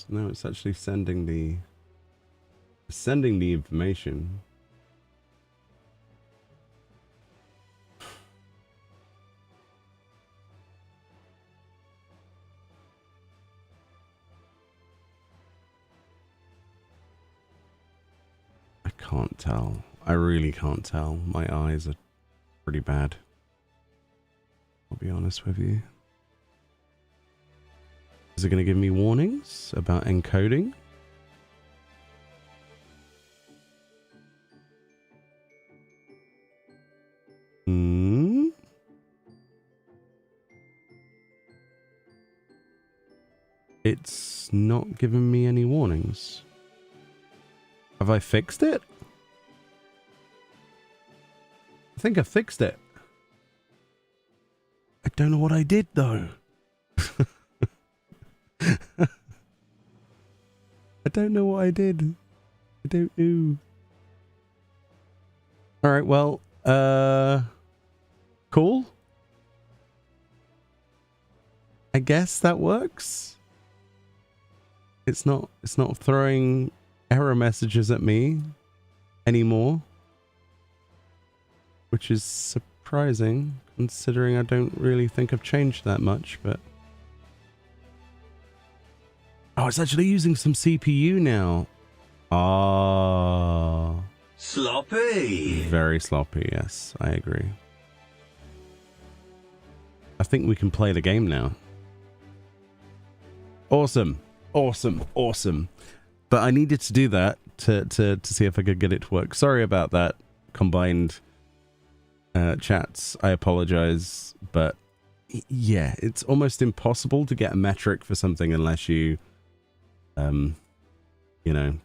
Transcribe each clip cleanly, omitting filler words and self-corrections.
now it's actually sending the information. I can't tell. I really can't tell. My eyes are pretty bad. I'll be honest with you. Is it going to give me warnings about encoding? It's not giving me any warnings. Have I fixed it? I think I fixed it. I don't know what I did though. I don't know what I did. I don't know. All right, well, cool. I guess that works. It's not throwing error messages at me anymore, which is surprising considering I don't really think I've changed that much, but oh, it's actually using some CPU now. Ah, sloppy. Very sloppy. Yes, I agree. I think we can play the game now. Awesome. Awesome. Awesome. But I needed to do that to see if I could get it to work. Sorry about that, combined chats. I apologize, but yeah, it's almost impossible to get a metric for something unless you you know,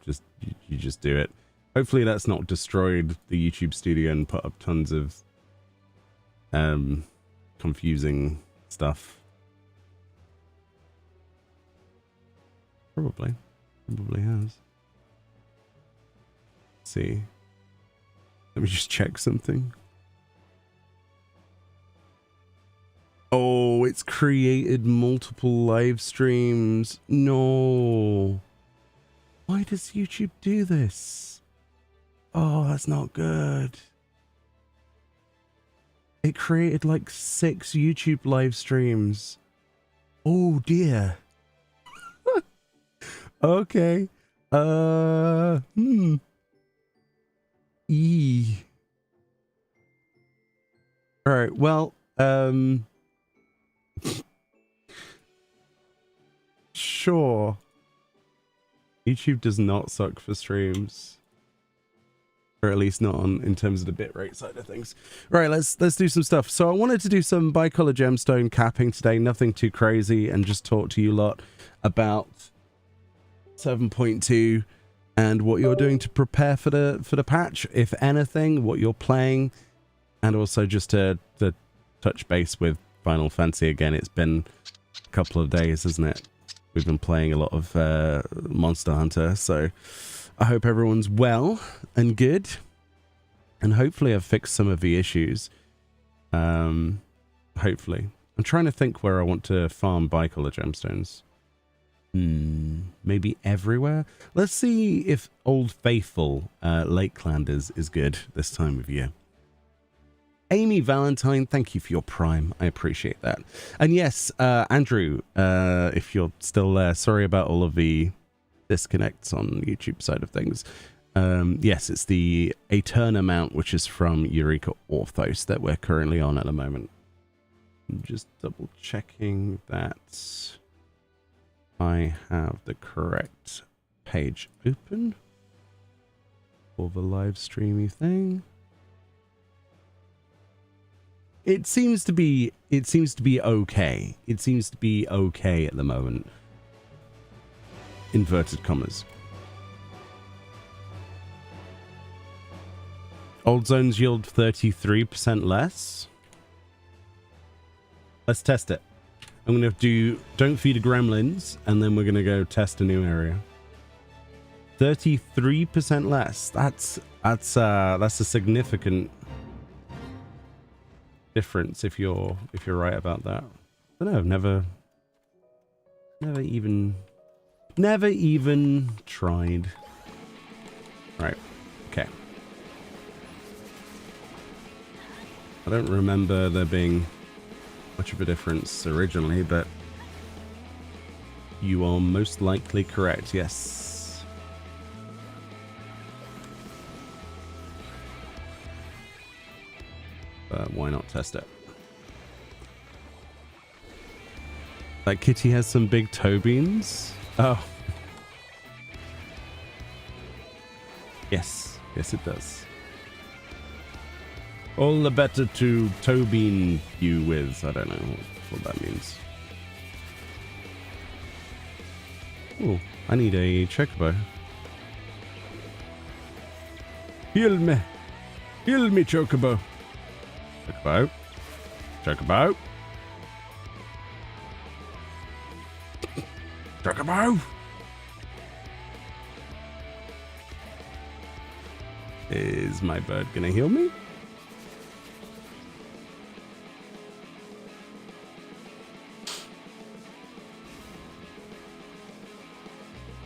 you just do it. Hopefully that's not destroyed the YouTube studio and put up tons of confusing stuff. Probably has. Let's see. Let me just check something. Oh, it's created multiple live streams. No. Why does YouTube do this? Oh, that's not good. It created like 6 YouTube live streams. Oh dear. Okay. E. All right. Well, sure. YouTube does not suck for streams, or at least not on in terms of the bitrate side of things. Right, let's do some stuff. So I wanted to do some Bicolor gemstone capping today, nothing too crazy, and just talk to you lot about 7.2 and what you're doing to prepare for the patch, if anything, what you're playing, and also just to touch base with Final Fantasy again. It's been a couple of days, hasn't it? We've been playing a lot of Monster Hunter, so I hope everyone's well and good, and hopefully I've fixed some of the issues. Hopefully. I'm trying to think where I want to farm Bicolor gemstones. Maybe everywhere? Let's see if Old Faithful Lakeland is good this time of year. Amy Valentine, thank you for your Prime. I appreciate that. And yes, Andrew, if you're still there, sorry about all of the disconnects on YouTube side of things. Yes, it's the Eterna mount, which is from Eureka Orthos that we're currently on at the moment. I'm just double checking that I have the correct page open for the live streamy thing. It seems to be okay. It seems to be okay at the moment. Inverted commas. Old zones yield 33% less. Let's test it. I'm going to do Don't Feed the Gremlins, and then we're going to go test a new area. 33% less. That's a significant difference if you're right about that. I don't know, I've never even Never even tried. Right. Okay. I don't remember there being much of a difference originally, but you are most likely correct, yes. Why not test it? That kitty has some big toe beans. Oh. Yes. Yes, it does. All the better to toe bean you with. I don't know what that means. Oh, I need a chocobo. Heal me. Heal me, chocobo. Chocobo. Chocobo. Chocobo. Is my bird gonna heal me?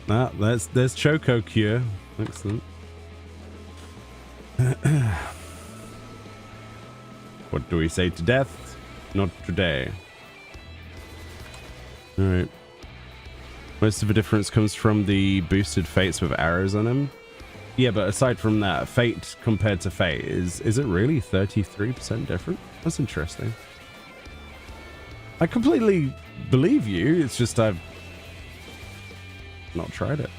Ah, there's Choco Cure. Excellent. What do we say to death? Not today. Alright. Most of the difference comes from the boosted fates with arrows on them. Yeah, but aside from that, fate compared to fate, is it really 33% different? That's interesting. I completely believe you, it's just I've not tried it.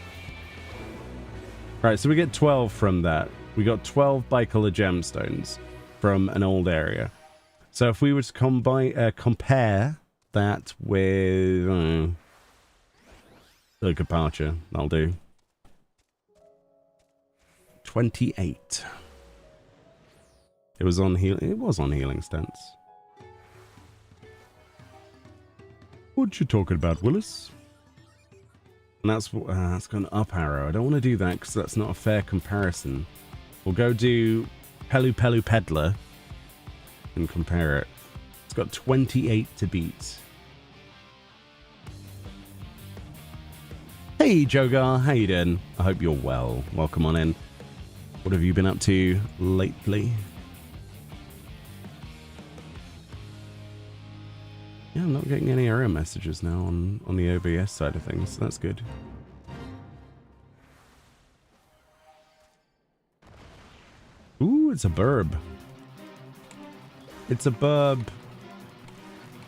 Right, so we get 12 from that. We got 12 bicolor gemstones from an old area. So if we were to compare that with the departure, that'll do. 28. It was on healing stance. What you talking about, Willis? And that's got an up arrow. I don't want to do that because that's not a fair comparison. We'll go do Pelu Pelu Peddler and compare it. It's got 28 to beat. Hey Jogar, how you doing? I hope you're well. Welcome on in. What have you been up to lately? Yeah, I'm not getting any error messages now on the OBS side of things, so that's good. Ooh, it's a burb. It's a burb.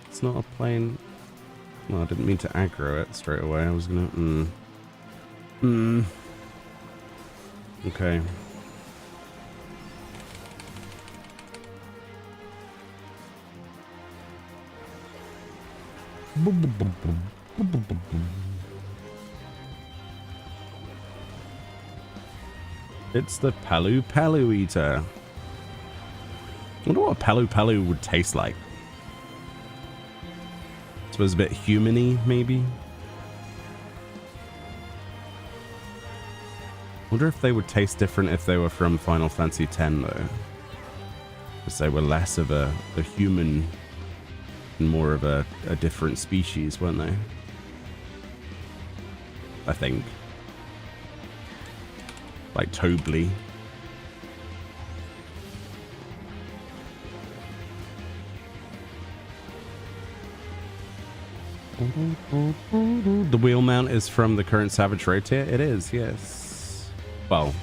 It's not a plain... Well, I didn't mean to aggro it straight away. I was gonna... Okay. It's the Palu Palu Eater. I wonder what a Palu Palu would taste like. I suppose a bit human-y, maybe. Wonder if they would taste different if they were from Final Fantasy X, though. Because they were less of a human and more of a different species, weren't they? I think. Like Tobly. The wheel mount is from the current Savage Road tier? It is, yes. Well.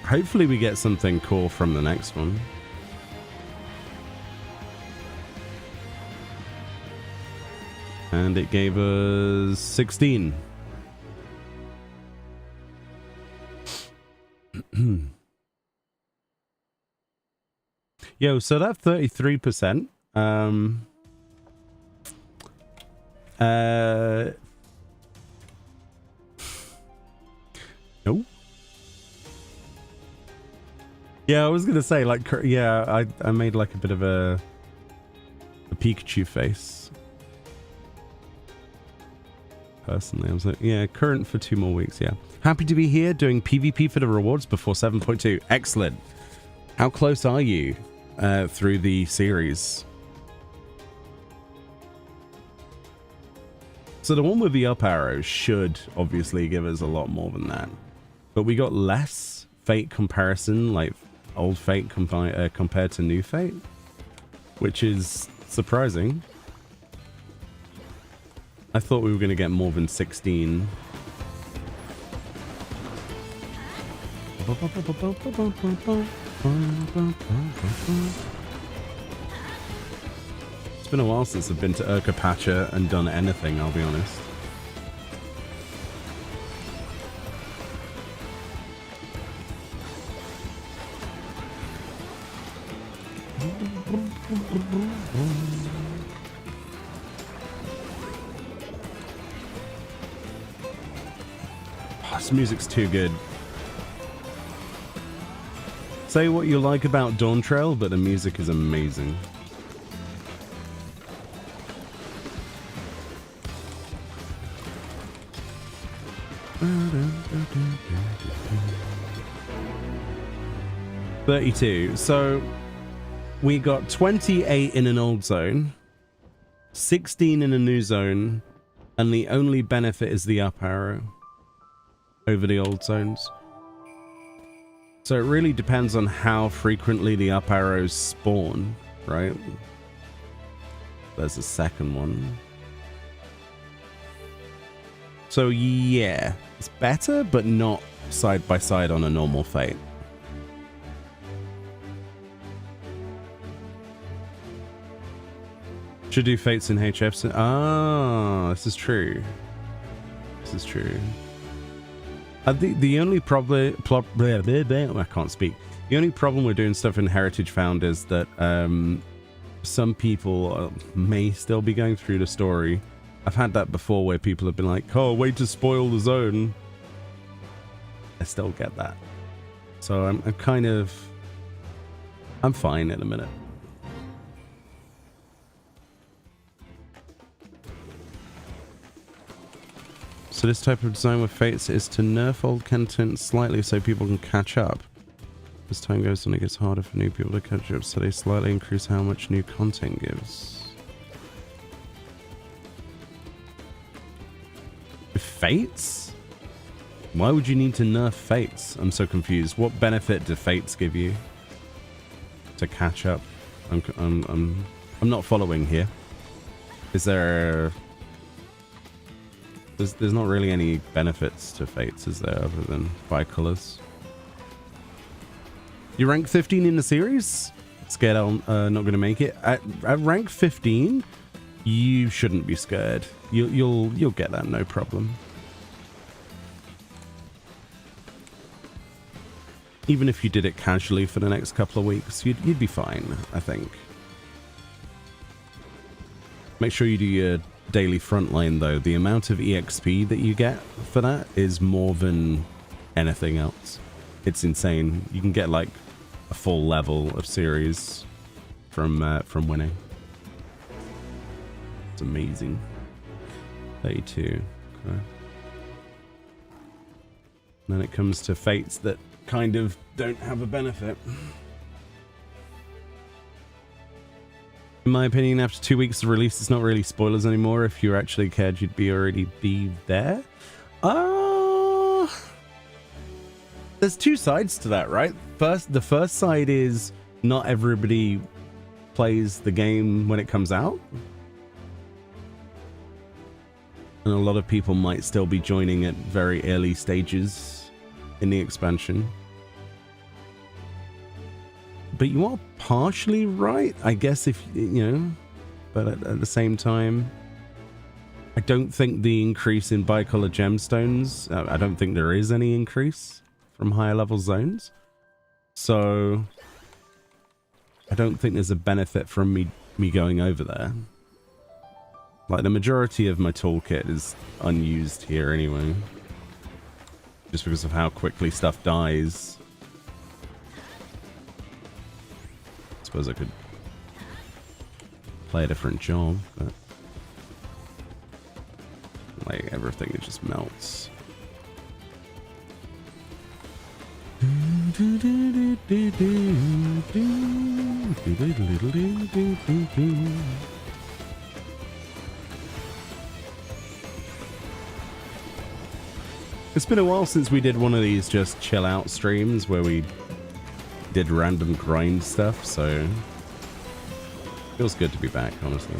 Hopefully we get something cool from the next one. And it gave us 16. Yo, so that 33%. No. Yeah, I was gonna say, like, yeah, I made like a bit of a Pikachu face. Personally, I was like, yeah, current for 2 more weeks, yeah. Happy to be here doing PvP for the rewards before 7.2. Excellent. How close are you through the series. So the one with the up arrow should obviously give us a lot more than that. But we got less Fate comparison, like old Fate compared to new Fate, which is surprising. I thought we were going to get more than 16. It's been a while since I've been to Urkapacha and done anything, I'll be honest. Oh, this music's too good. Say what you like about DawnTrail, but the music is amazing. $32. So we got 28 in an old zone, 16 in a new zone, and the only benefit is the up arrow over the old zones. So it really depends on how frequently the up arrows spawn, right? There's a second one. So yeah, it's better, but not side by side on a normal Fate. Should do Fates in HFs. Ah, this is true. This is true. The only problem, I can't speak. The only problem with doing stuff in Heritage Found is that some people may still be going through the story. I've had that before where people have been like, oh, way to spoil the zone. I still get that. So I'm fine in a minute. So this type of design with Fates is to nerf old content slightly so people can catch up. As time goes on, it gets harder for new people to catch up, so they slightly increase how much new content gives. Fates? Why would you need to nerf Fates? I'm so confused. What benefit do Fates give you to catch up? I'm not following here. Is there... There's not really any benefits to Fates, is there, other than Bicolors? You rank 15 in the series? Scared I'm not going to make it. At rank 15, you shouldn't be scared. You'll get that, no problem. Even if you did it casually for the next couple of weeks, you'd be fine, I think. Make sure you do your daily frontline though. The amount of EXP that you get for that is more than anything else. It's insane. You can get like a full level of series from winning. It's amazing. 32. Okay. And then it comes to Fates that kind of don't have a benefit. In my opinion, after 2 weeks of release, it's not really spoilers anymore. If you actually cared, you'd already be there. There's two sides to that, right? The first side is not everybody plays the game when it comes out. And a lot of people might still be joining at very early stages in the expansion. But you are partially right, I guess, if you know, but at the same time, I don't think the increase in Bicolor gemstones, I don't think there is any increase from higher level zones. So I don't think there's a benefit from me going over there. Like, the majority of my toolkit is unused here anyway, just because of how quickly stuff dies. Suppose I could play a different job, but like everything, it just melts. It's been a while since we did one of these just chill out streams where we did random grind stuff, so feels good to be back, honestly.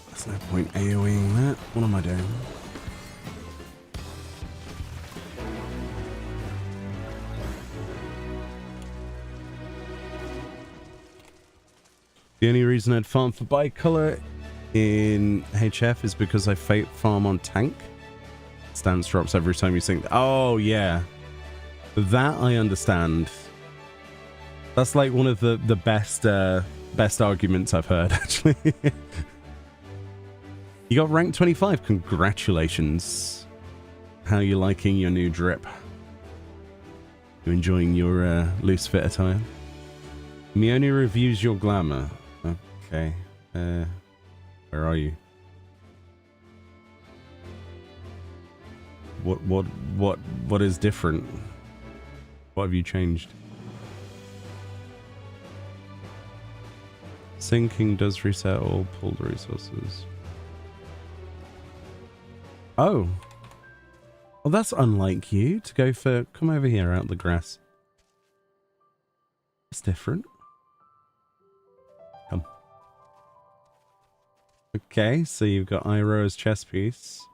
There's no point AoEing that. What am I doing? The only reason I'd farm for Bicolor in HF is because I farm on tank. Stance drops every time you sink. Oh, yeah. That I understand. That's like one of the best arguments I've heard, actually. You got rank 25. Congratulations. How are you liking your new drip? You enjoying your loose fit attire? Meoni reviews your glamour. Okay. Where are you? What is different? What have you changed? Sinking does reset all pulled resources. Oh. Well, that's unlike you to go for... Come over here out the grass. It's different. Come. Okay, so you've got Iroh's chess piece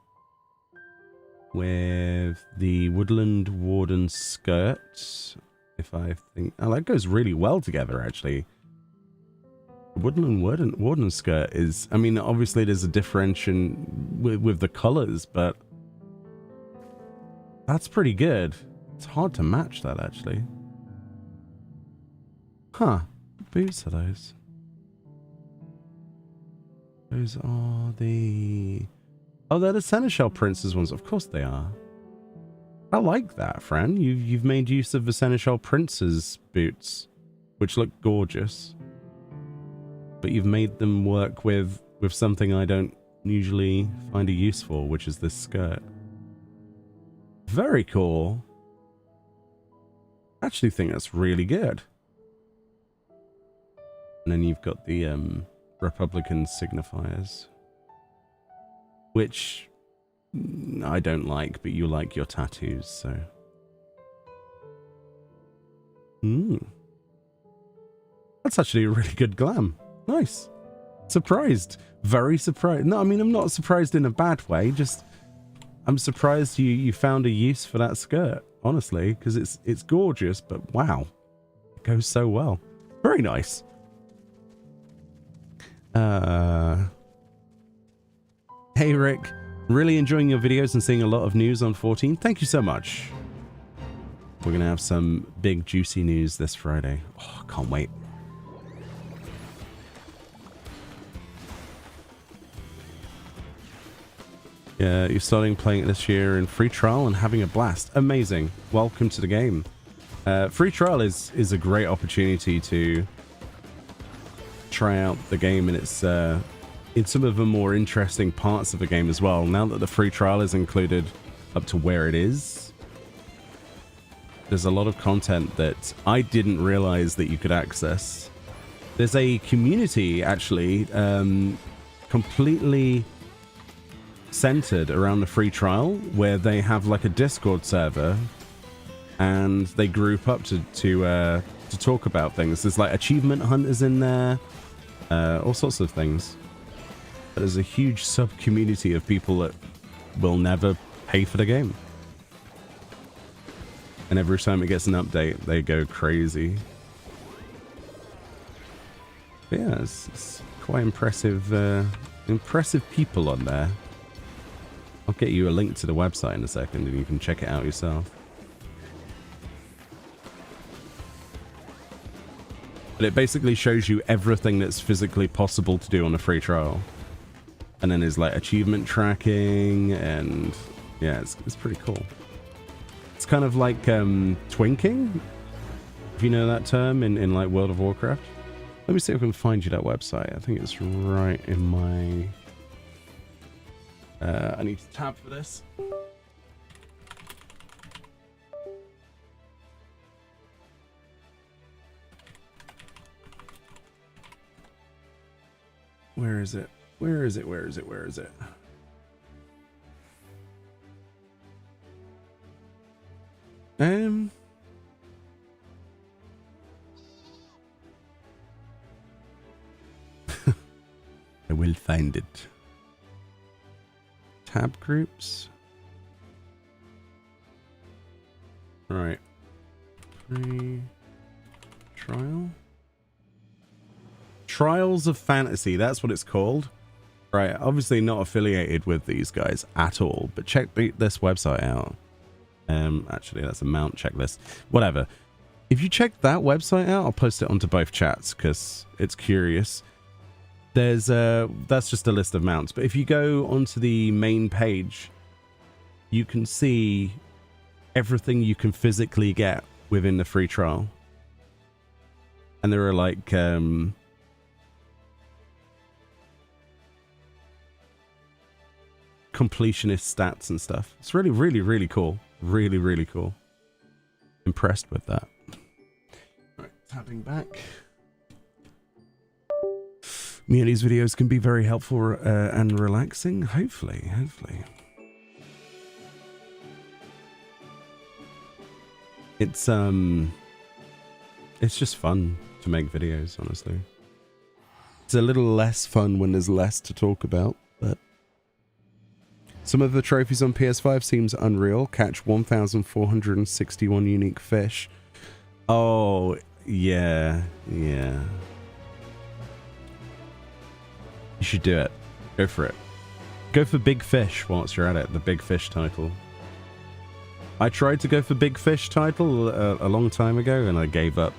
with the Woodland Warden skirt. If I think... Oh, that goes really well together, actually. The Woodland Warden skirt is... I mean, obviously there's a differentiation with the colors, but... That's pretty good. It's hard to match that, actually. Huh. What boots are those? Those are the... Oh, they're the Seneschal Prince's ones. Of course they are. I like that, Fran. You've made use of the Seneschal Prince's boots, which look gorgeous. But you've made them work with something I don't usually find a use for, which is this skirt. Very cool. I actually think that's really good. And then you've got the Republican signifiers, which I don't like, but you like your tattoos, so. That's actually a really good glam. Nice. Surprised. Very surprised. No, I mean, I'm not surprised in a bad way, just I'm surprised you found a use for that skirt, honestly, because it's gorgeous, but wow. It goes so well. Very nice. Hey Rick, really enjoying your videos and seeing a lot of news on 14. Thank you so much. We're gonna have some big juicy news this Friday. Oh, can't wait. Yeah, you're starting playing it this year in free trial and having a blast. Amazing. Welcome to the game. Free trial is a great opportunity to try out the game and it's in some of the more interesting parts of the game as well. Now that the free trial is included up to where it is, there's a lot of content that I didn't realize that you could access. There's a community actually completely centered around the free trial where they have like a Discord server and they group up to talk about things. There's like achievement hunters in there, all sorts of things. But there's a huge sub community of people that will never pay for the game, and every time it gets an update they go crazy. But yeah, it's quite impressive impressive people on there. I'll get you a link to the website in a second and you can check it out yourself. But it basically shows you everything that's physically possible to do on a free trial. And then there's like achievement tracking and yeah, it's pretty cool. It's kind of like twinking, if you know that term in like World of Warcraft. Let me see if I can find you that website. I think it's right in my... I need to tab for this. Where is it? Where is it? Where is it? Where is it? I will find it. Tab groups. Right. Free trial. Trials of Fantasy. That's what it's called. Right. Obviously not affiliated with these guys at all, but check this website out. Actually, that's a mount checklist. Whatever. If you check that website out, I'll post it onto both chats because it's curious. There's that's just a list of mounts, but if you go onto the main page, you can see everything you can physically get within the free trial. And there are like completionist stats and stuff. It's really, really, really cool. Really, really cool. Impressed with that. All right, tapping back. Meoni's videos can be very helpful and relaxing. Hopefully. It's just fun to make videos, honestly. It's a little less fun when there's less to talk about, but some of the trophies on PS5 seems unreal. Catch 1,461 unique fish. Oh, yeah. You should do it. Go for it. Go for Big Fish whilst you're at it. The Big Fish title. I tried to go for Big Fish title a long time ago and I gave up.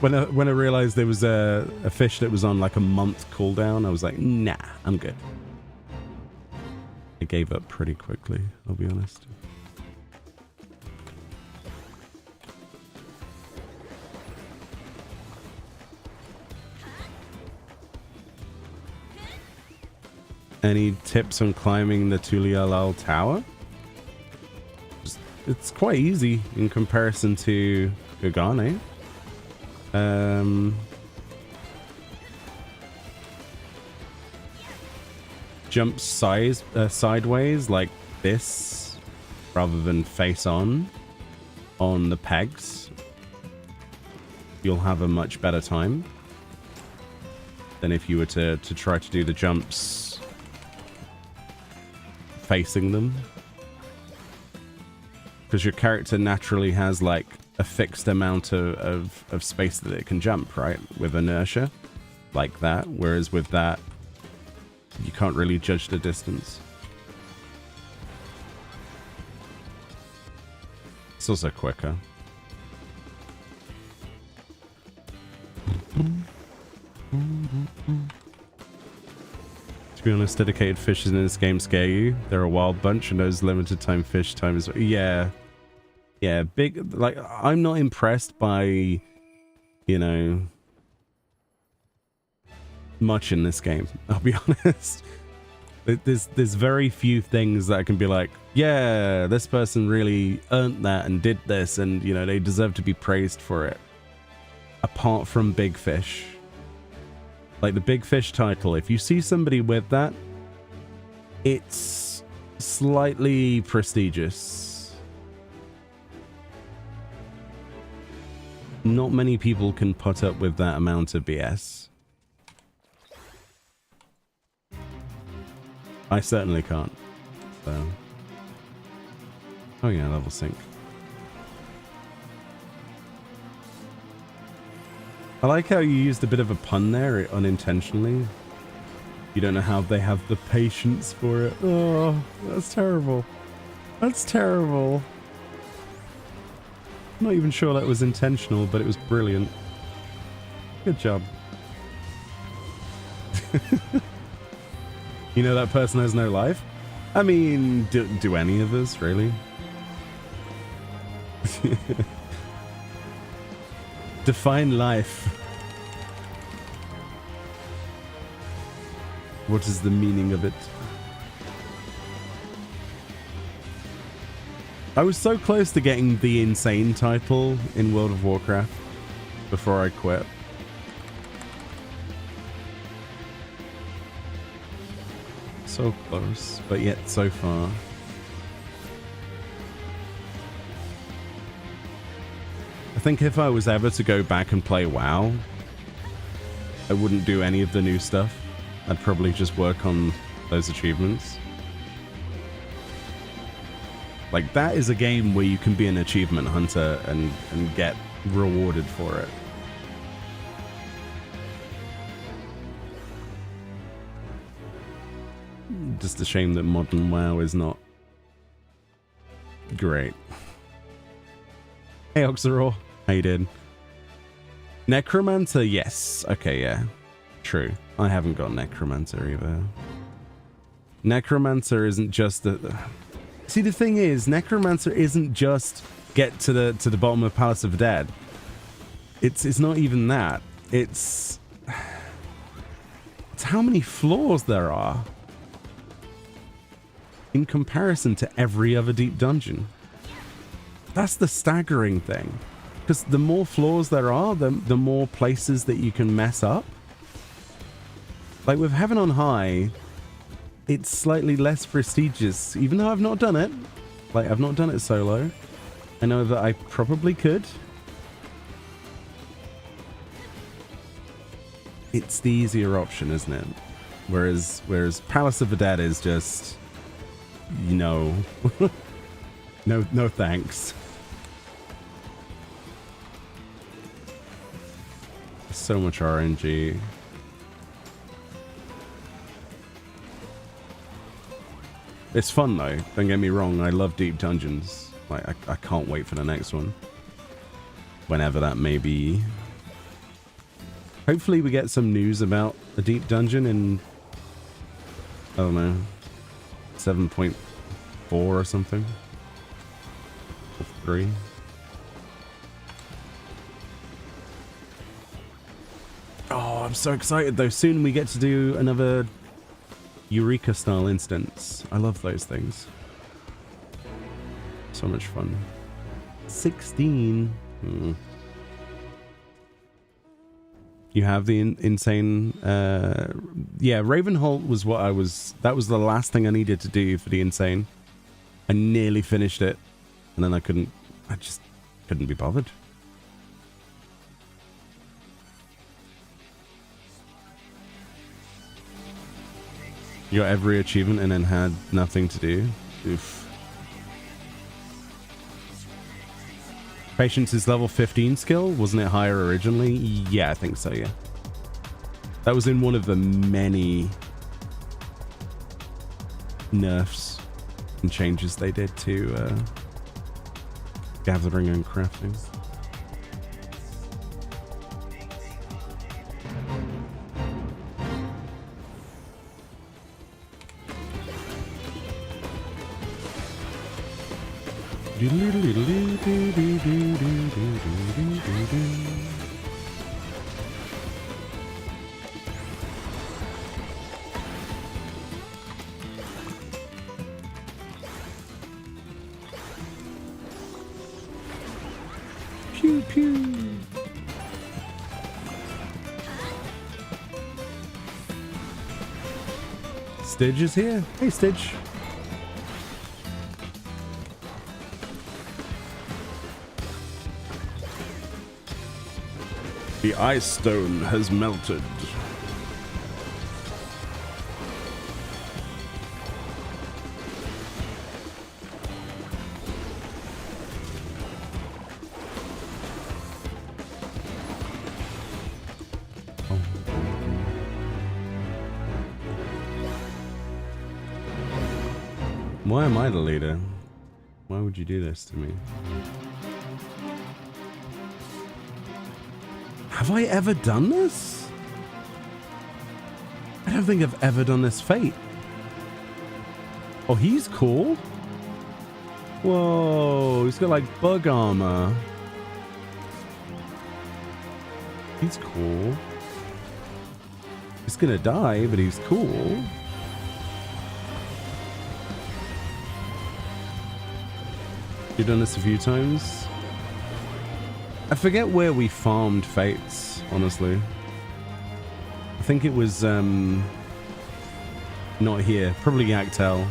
when I realized there was a fish that was on like a month cooldown, I was like, nah, I'm good. I gave up pretty quickly, I'll be honest. Any tips on climbing the Tulialal Tower? It's quite easy in comparison to Gagane. Jump sideways like this rather than face on the pegs. You'll have a much better time than if you were to try to do the jumps facing them, because your character naturally has like a fixed amount of space that it can jump, right, with inertia like that, whereas with that you can't really judge the distance. It's also quicker. To be honest, dedicated fishes in this game scare you. They're a wild bunch, and those limited time fish time is... Yeah, big... Like, I'm not impressed by, you know, much in this game, I'll be honest. There's very few things that I can be like, yeah, this person really earned that and did this, and, you know, they deserve to be praised for it. Apart from Big Fish. Like the Big Fish title, if you see somebody with that, it's slightly prestigious. Not many people can put up with that amount of BS. I certainly can't. So. Oh yeah, level sync. I like how you used a bit of a pun there, unintentionally. You don't know how they have the patience for it. Oh, that's terrible. That's terrible. I'm not even sure that was intentional, but it was brilliant. Good job. You know that person has no life? I mean, do any of us, really? Define life. What is the meaning of it? I was so close to getting the insane title in World of Warcraft before I quit. So close, but yet so far. I think if I was ever to go back and play WoW, I wouldn't do any of the new stuff. I'd probably just work on those achievements. Like, that is a game where you can be an achievement hunter and get rewarded for it. Just a shame that modern WoW is not great. Hey, Oxeror. How you doing? Necromancer, yes. Okay, yeah. True. I haven't got Necromancer either. Necromancer isn't just the... See, the thing is, Necromancer isn't just get to the bottom of Palace of the Dead. It's not even that. It's how many floors there are in comparison to every other deep dungeon. That's the staggering thing. Because the more floors there are, the more places that you can mess up. Like with Heaven on High, it's slightly less prestigious, even though I've not done it. Like, I've not done it solo. I know that I probably could. It's the easier option, isn't it? Whereas Palace of the Dead is just, you know, no thanks. So much RNG. It's fun though, don't get me wrong, I love deep dungeons. Like, I can't wait for the next one. Whenever that may be. Hopefully we get some news about a deep dungeon in, I don't know, 7.4 or something. Or 3. Oh, I'm so excited though. Soon we get to do another Eureka style instance. I love those things. So much fun. 16. You have the insane... yeah, Ravenholt was what I was... That was the last thing I needed to do for the insane. I nearly finished it. And then I couldn't... I just couldn't be bothered. You got every achievement and then had nothing to do. Oof. Patience is level 15 skill. Wasn't it higher originally? Yeah, I think so, yeah. That was in one of the many nerfs and changes they did to gathering and crafting. Pew pew. Stidge is here. Hey, Stidge. The ice stone has melted. Why am I the leader? Why would you do this to me? Have I ever done this? I don't think I've ever done this Fate. Oh, he's cool. Whoa, he's got like bug armor. He's cool. He's gonna die, but he's cool. You've done this a few times. I forget where we farmed fates, honestly. I think it was not here, probably Yaktel.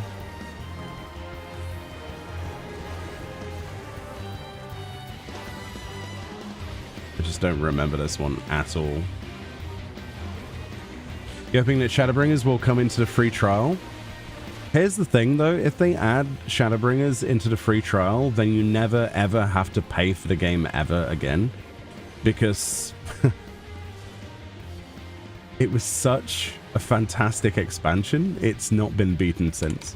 I just don't remember this one at all. You hoping that Shadowbringers will come into the free trial? Here's the thing though, if they add Shadowbringers into the free trial, then you never ever have to pay for the game ever again. Because it was such a fantastic expansion, it's not been beaten since.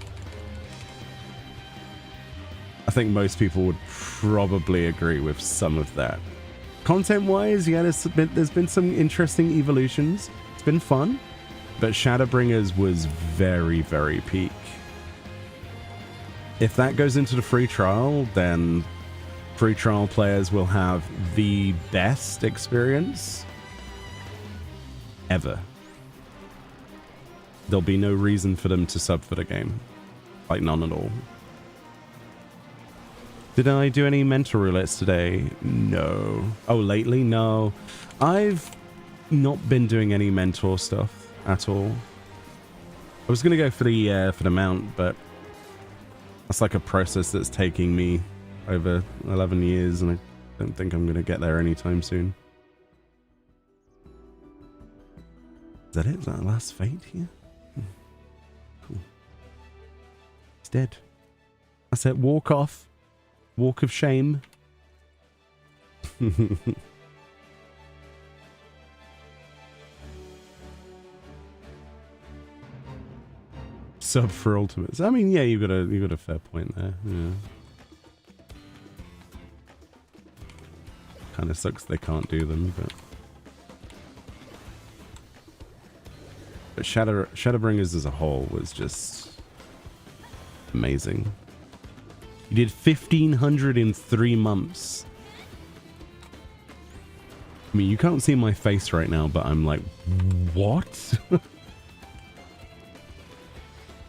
I think most people would probably agree with some of that. Content-wise, yeah, there's been some interesting evolutions. It's been fun, but Shadowbringers was very, very peak. If that goes into the free trial, then free trial players will have the best experience ever. There'll be no reason for them to sub for the game. Like, none at all. Did I do any mentor roulettes today? No. Oh, lately? No. I've not been doing any mentor stuff at all. I was going to go for the mount, but that's like a process that's taking me over 11 years, and I don't think I'm going to get there anytime soon. Is that it? Is that the last fate here? Cool. He's dead. That's it. Walk off. Walk of shame. Sub for ultimates. I mean, yeah, you got a fair point there. Yeah. Kind of sucks they can't do them, but Shadowbringers as a whole was just amazing. You did 1,500 in 3 months. I mean, you can't see my face right now, but I'm like, what?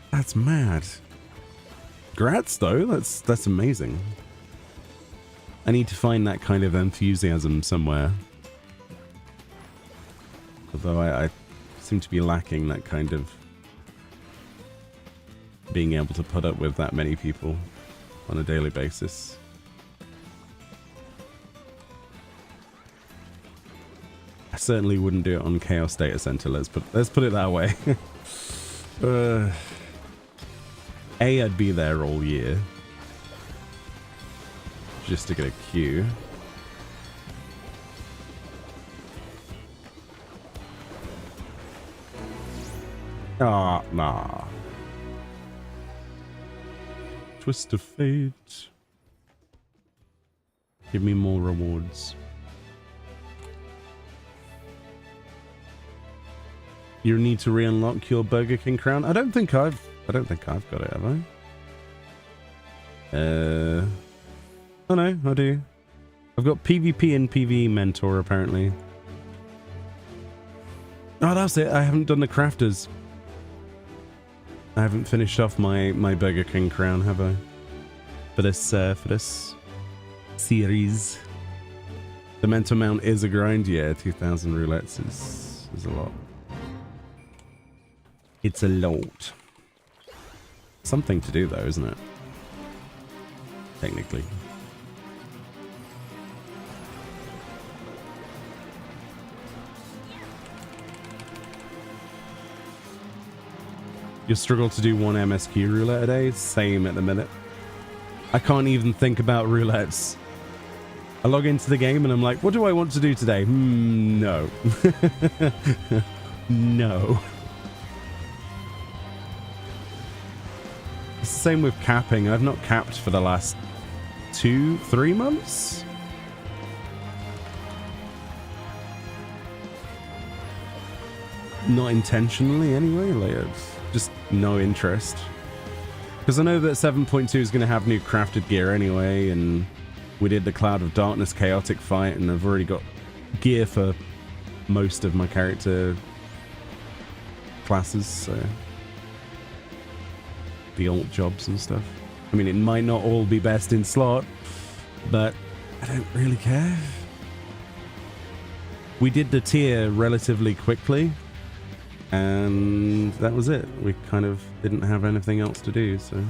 That's mad. Grats, though. That's amazing. I need to find that kind of enthusiasm somewhere. Although I seem to be lacking that kind of being able to put up with that many people on a daily basis. I certainly wouldn't do it on Chaos Data Center. Let's put it that way. I'd be there all year just to get a queue. Ah, nah. Twist of fate. Give me more rewards. You need to re-unlock your Burger King crown. I don't think I've got it, have I? Oh no, I do. I've got PvP and PvE mentor apparently. Oh, that's it. I haven't done the crafters. I haven't finished off my Burger King crown, have I? For this series. The mentor mount is a grind, yeah. 2,000 roulettes is a lot. It's a lot. Something to do though, isn't it? Technically. You struggle to do one MSQ roulette a day? Same at the minute. I can't even think about roulettes. I log into the game and I'm like, what do I want to do today? No. No. It's the same with capping. I've not capped for the last 2-3 months. Not intentionally anyway, like it's just no interest. Because I know that 7.2 is going to have new crafted gear anyway, and we did the Cloud of Darkness chaotic fight, and I've already got gear for most of my character classes, so the alt jobs and stuff. I mean, it might not all be best in slot, but I don't really care. We did the tier relatively quickly, and that was it. We kind of didn't have anything else to do, so.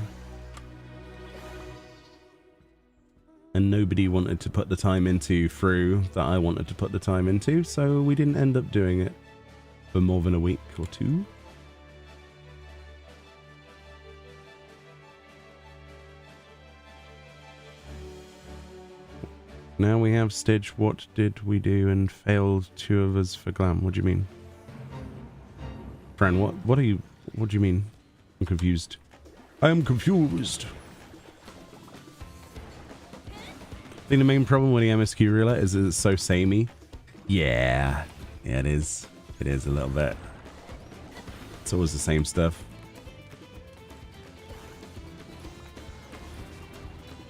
And nobody wanted to put the time into through that I wanted to put the time into, so we didn't end up doing it for more than a week or two. Now we have Stitch. What did we do and failed 2 of us for Glam? What do you mean? Fran, what do you mean? I'm confused. I am confused. I think the main problem with the MSQ roulette is it's so samey. Yeah, it is. It is a little bit. It's always the same stuff.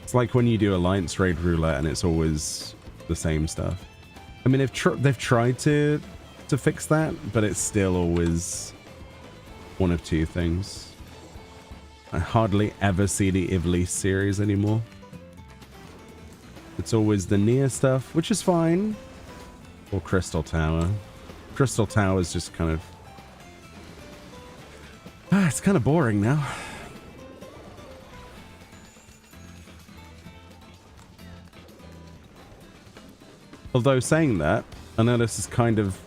It's like when you do Alliance Raid roulette and it's always the same stuff. I mean, they've tried to fix that, but it's still always one of 2 things. I hardly ever see the Ivlease series anymore. It's always the Nia stuff, which is fine, or Crystal Tower. Crystal Tower is just kind of... it's kind of boring now. Although saying that, I know this is kind of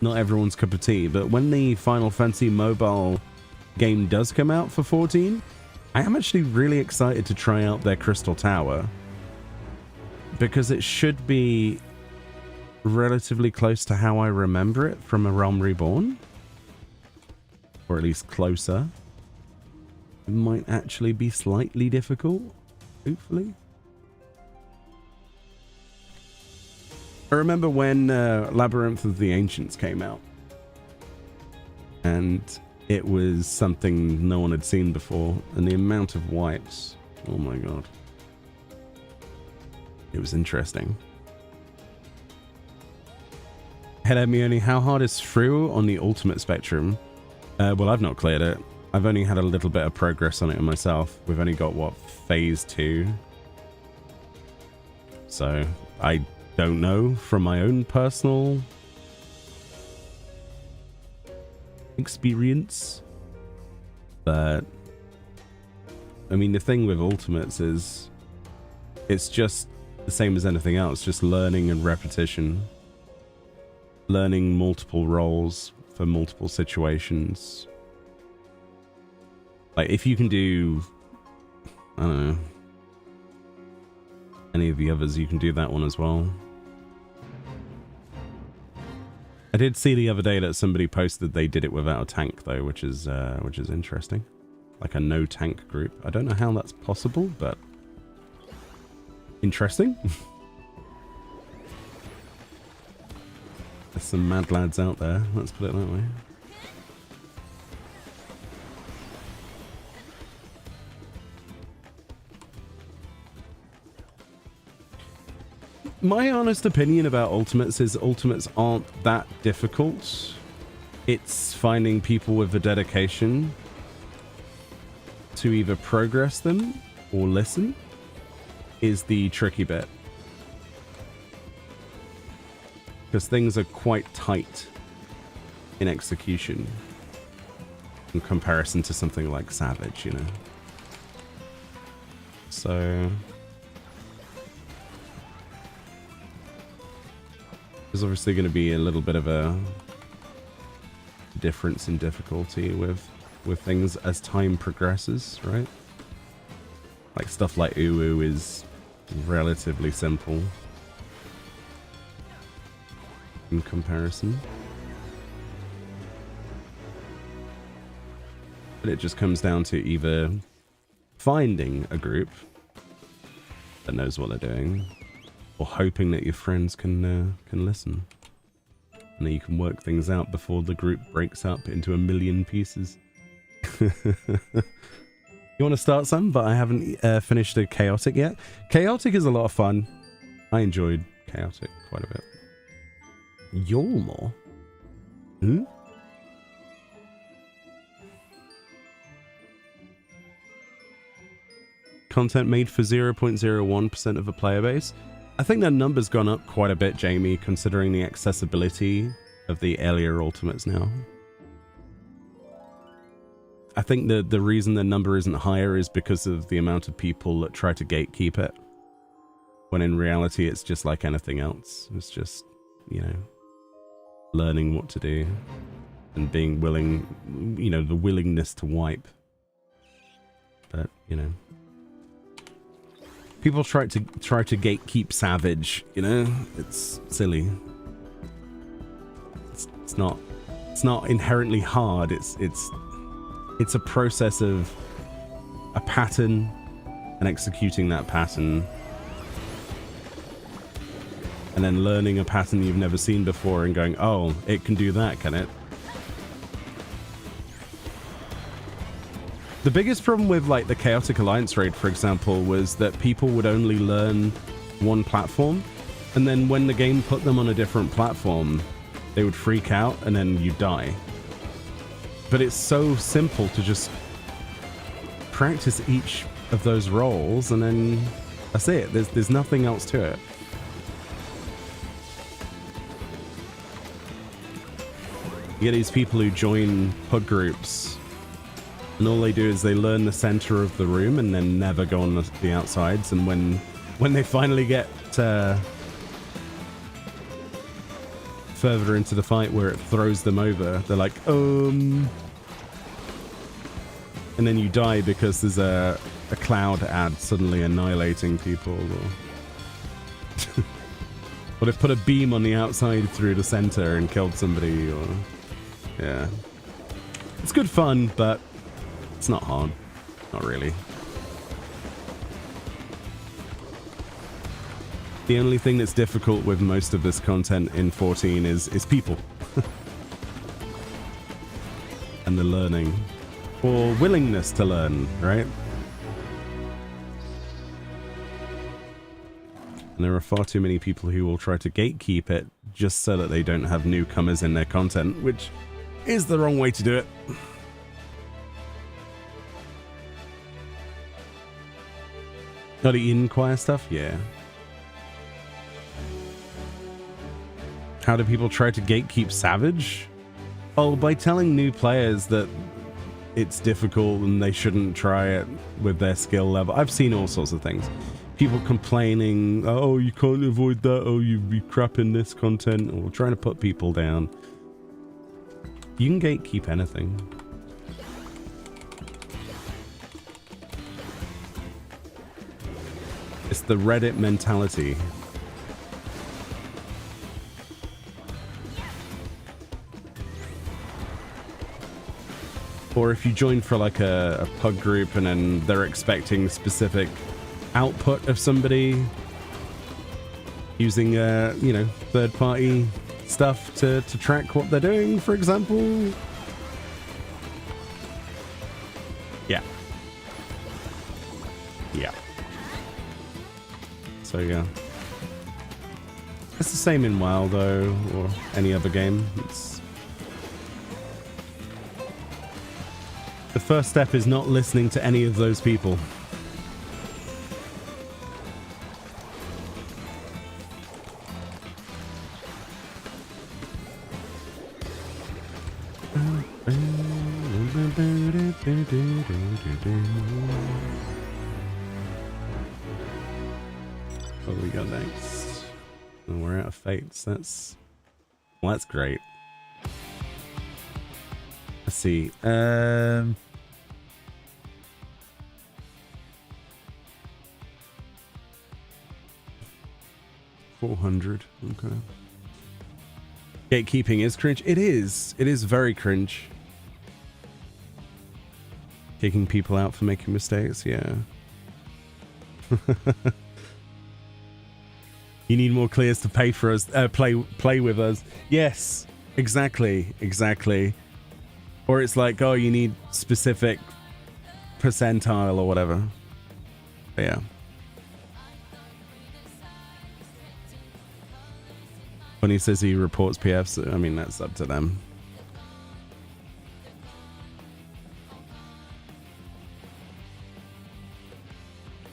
not everyone's cup of tea, but when the Final Fantasy mobile game does come out for 14, I am actually really excited to try out their Crystal Tower, because it should be relatively close to how I remember it from A Realm Reborn, or at least closer. It might actually be slightly difficult, hopefully. I remember when Labyrinth of the Ancients came out, and it was something no one had seen before, and the amount of wipes, oh my god. It was interesting. Hello Meoni, how hard is through on the ultimate spectrum? Well, I've not cleared it. I've only had a little bit of progress on it myself. We've only got, what, phase 2? So, I don't know from my own personal experience. But, I mean, the thing with ultimates is it's just the same as anything else, just learning and repetition. Learning multiple roles for multiple situations. Like, if you can do, I don't know, any of the others, you can do that one as well. I did see the other day that somebody posted they did it without a tank though, which is interesting. Like a no tank group. I don't know how that's possible, but interesting. There's some mad lads out there, let's put it that way. My honest opinion about ultimates is ultimates aren't that difficult. It's finding people with the dedication to either progress them or listen is the tricky bit. Because things are quite tight in execution in comparison to something like Savage, you know. So there's obviously going to be a little bit of a difference in difficulty with things as time progresses, right? Like stuff like Uwu is relatively simple in comparison. But it just comes down to either finding a group that knows what they're doing, or hoping that your friends can listen, and that you can work things out before the group breaks up into a million pieces. You want to start some, but I haven't finished a Chaotic yet. Chaotic is a lot of fun. I enjoyed Chaotic quite a bit. Yolmore? Hmm? content made for 0.01% of the player base. I think that number's gone up quite a bit, Jamie, considering the accessibility of the earlier Ultimates now. I think the reason the number isn't higher is because of the amount of people that try to gatekeep it. When in reality, it's just like anything else. It's just, you know, learning what to do and being willing, you know, the willingness to wipe. But, you know, people try to gatekeep Savage, you know, it's silly. It's not inherently hard. It's a process of a pattern and executing that pattern. And then learning a pattern you've never seen before and going, oh, it can do that, can it? The biggest problem with like the Chaotic Alliance raid, for example, was that people would only learn one platform. And then when the game put them on a different platform, they would freak out and then you die. But it's so simple to just practice each of those roles and then that's it. There's nothing else to it. You get these people who join PUD groups and all they do is they learn the center of the room and then never go on the outsides. And when they finally get further into the fight where it throws them over, they're like, and then you die because there's a cloud ad suddenly annihilating people, or or they've put a beam on the outside through the center and killed somebody, or yeah, it's good fun, but it's not hard, not really. The only thing that's difficult with most of this content in 14 is people. And the learning. Or willingness to learn, right? And there are far too many people who will try to gatekeep it just so that they don't have newcomers in their content, which is the wrong way to do it. Got the Inquire stuff? Yeah. How do people try to gatekeep Savage? Oh, by telling new players that it's difficult and they shouldn't try it with their skill level. I've seen all sorts of things. People complaining, oh, you can't avoid that, oh, you'd be crap in this content, or trying to put people down. You can gatekeep anything. It's the Reddit mentality. Or if you join for like a PUG group and then they're expecting specific output of somebody using you know, third-party stuff to track what they're doing, for example. Yeah. Yeah. So yeah. It's the same in WoW though, or any other game. The first step is not listening to any of those people. What do we got next? Oh, we're out of fates. That's great. Let's see. 400. Okay. Gatekeeping is cringe. It is. It is very cringe. Kicking people out for making mistakes. Yeah. You need more clears to pay for us. Play with us. Yes. Exactly. Exactly. Or it's like, oh, you need specific percentile or whatever. But yeah. When he says he reports PFs, I mean, that's up to them.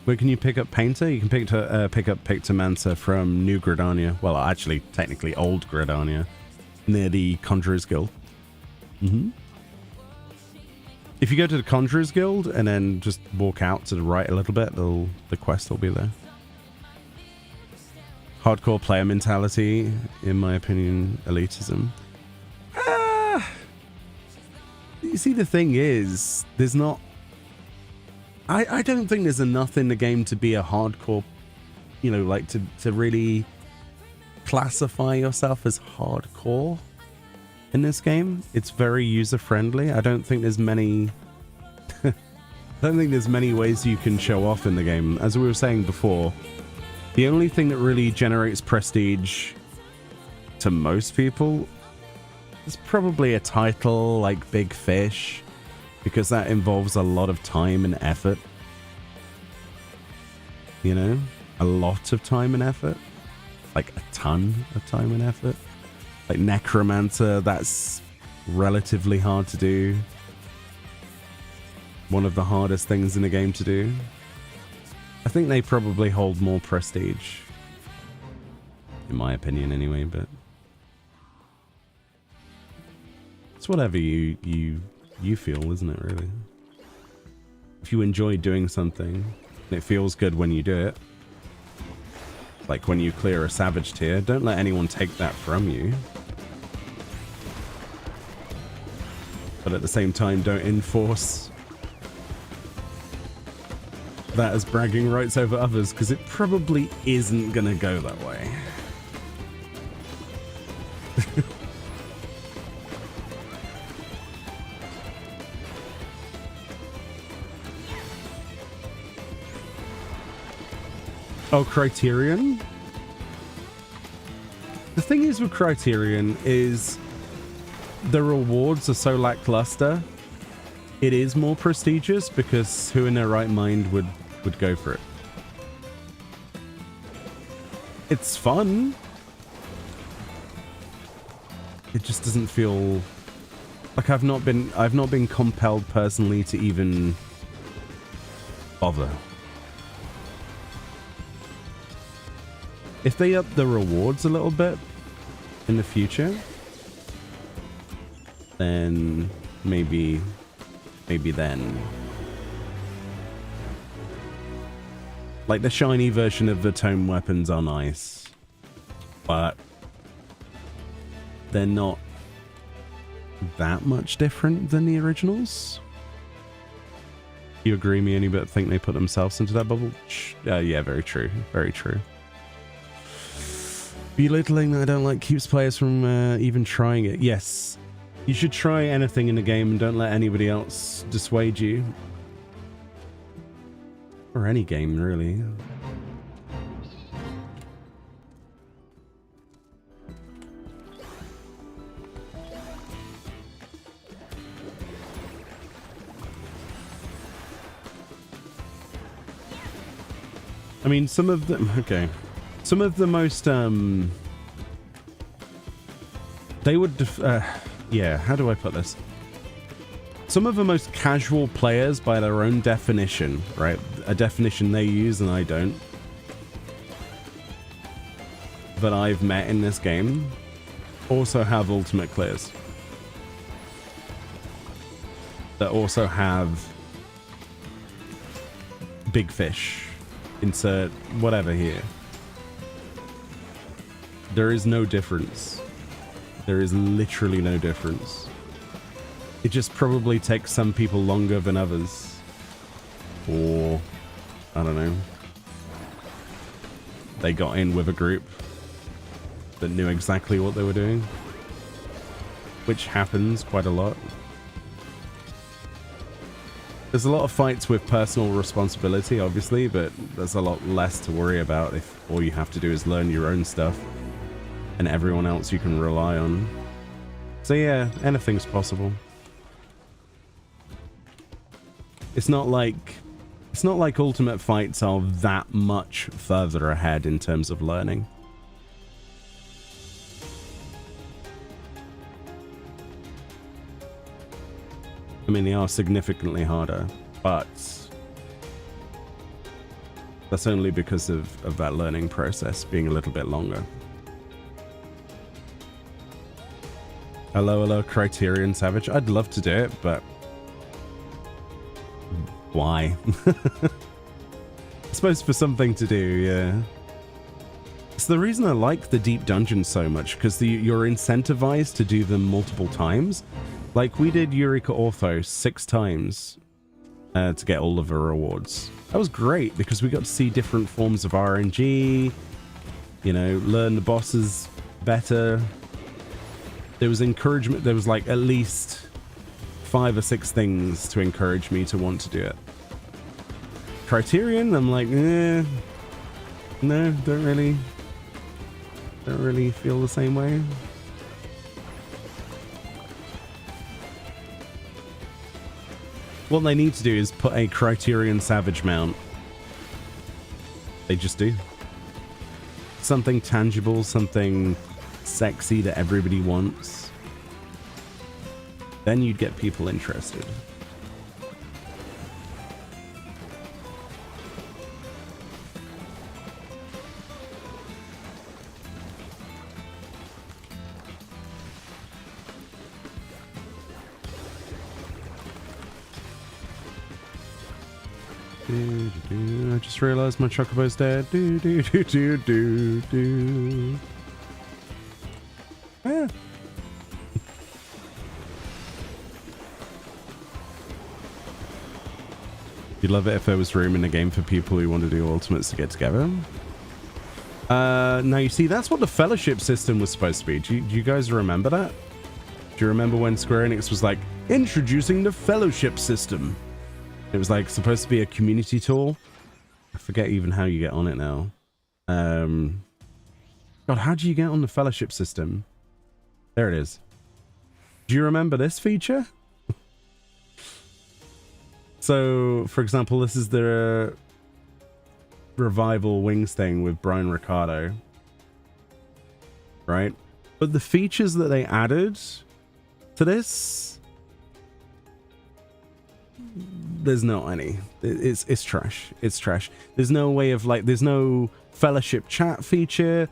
Where can you pick up Painter? You can pick up Pictomancer from New Gridania. Well, actually, technically Old Gridania, near the Conjurer's Guild. If you go to the Conjurer's Guild and then just walk out to the right a little bit, the quest will be there. Hardcore player mentality, in my opinion, elitism. You see, the thing is, there's not... I don't think there's enough in the game to be a hardcore, you know, like to really classify yourself as hardcore in this game. It's very user-friendly. I don't think there's many... I don't think there's many ways you can show off in the game. As we were saying before, the only thing that really generates prestige to most people is probably a title like Big Fish, because that involves a lot of time and effort. You know? A lot of time and effort. Like a ton of time and effort. Like Necromancer, that's relatively hard to do. One of the hardest things in the game to do. I think they probably hold more prestige. In my opinion anyway, but... it's whatever you feel, isn't it, really? If you enjoy doing something, and it feels good when you do it, like when you clear a Savage tier, don't let anyone take that from you. But at the same time, don't enforce that as bragging rights over others, because it probably isn't gonna go that way. Oh, Criterion? The thing is with Criterion is the rewards are so lackluster. It is more prestigious because who in their right mind would go for it? It's fun. It just doesn't feel like I've not been compelled personally to even bother. If they up the rewards a little bit in the future, then maybe then. Like the shiny version of the tome weapons are nice, but they're not that much different than the originals. You agree, Meoni, but think they put themselves into that bubble? Yeah, very true. Very true. Belittling that I don't like keeps players from even trying it. Yes, you should try anything in the game and don't let anybody else dissuade you. Or any game, really. I mean, some of them... okay. Some of the most, they would, yeah, how do I put this? Some of the most casual players, by their own definition, right? A definition they use and I don't, that I've met in this game, also have ultimate clears. That also have Big Fish. Insert whatever here. There is no difference. There is literally no difference. It just probably takes some people longer than others. Or, I don't know. They got in with a group that knew exactly what they were doing. Which happens quite a lot. There's a lot of fights with personal responsibility, obviously, but there's a lot less to worry about if all you have to do is learn your own stuff. And everyone else you can rely on. So yeah, anything's possible. It's not like ultimate fights are that much further ahead in terms of learning. I mean, they are significantly harder, but That's only because of that learning process being a little bit longer. Hello, Criterion Savage. I'd love to do it, but why? I suppose for something to do, yeah. It's the reason I like the deep dungeons so much, because you're incentivized to do them multiple times. Like, we did Eureka Ortho 6 times to get all of the rewards. That was great, because we got to see different forms of RNG, you know, learn the bosses better. There was encouragement. There was like at least 5 or 6 things to encourage me to want to do it. Criterion, I'm like, no, don't really feel the same way. What they need to do is put a Criterion Savage mount. They just do. Something tangible, something sexy that everybody wants. Then you'd get people interested. I just realized my chocobo's dead. Ah. You'd love it if there was room in the game for people who want to do ultimates to get together. Now you see, that's what the fellowship system was supposed to be. Do you guys remember that? Do you remember when Square Enix was like, introducing the fellowship system? It was like supposed to be a community tool. I forget even how you get on it now. God, how do you get on the fellowship system? There it is. Do you remember this feature? So, for example, this is the Revival Wings thing with Brian Ricardo. Right? But the features that they added to this, there's not any. It's trash. It's trash. There's no way of like, there's no fellowship chat feature.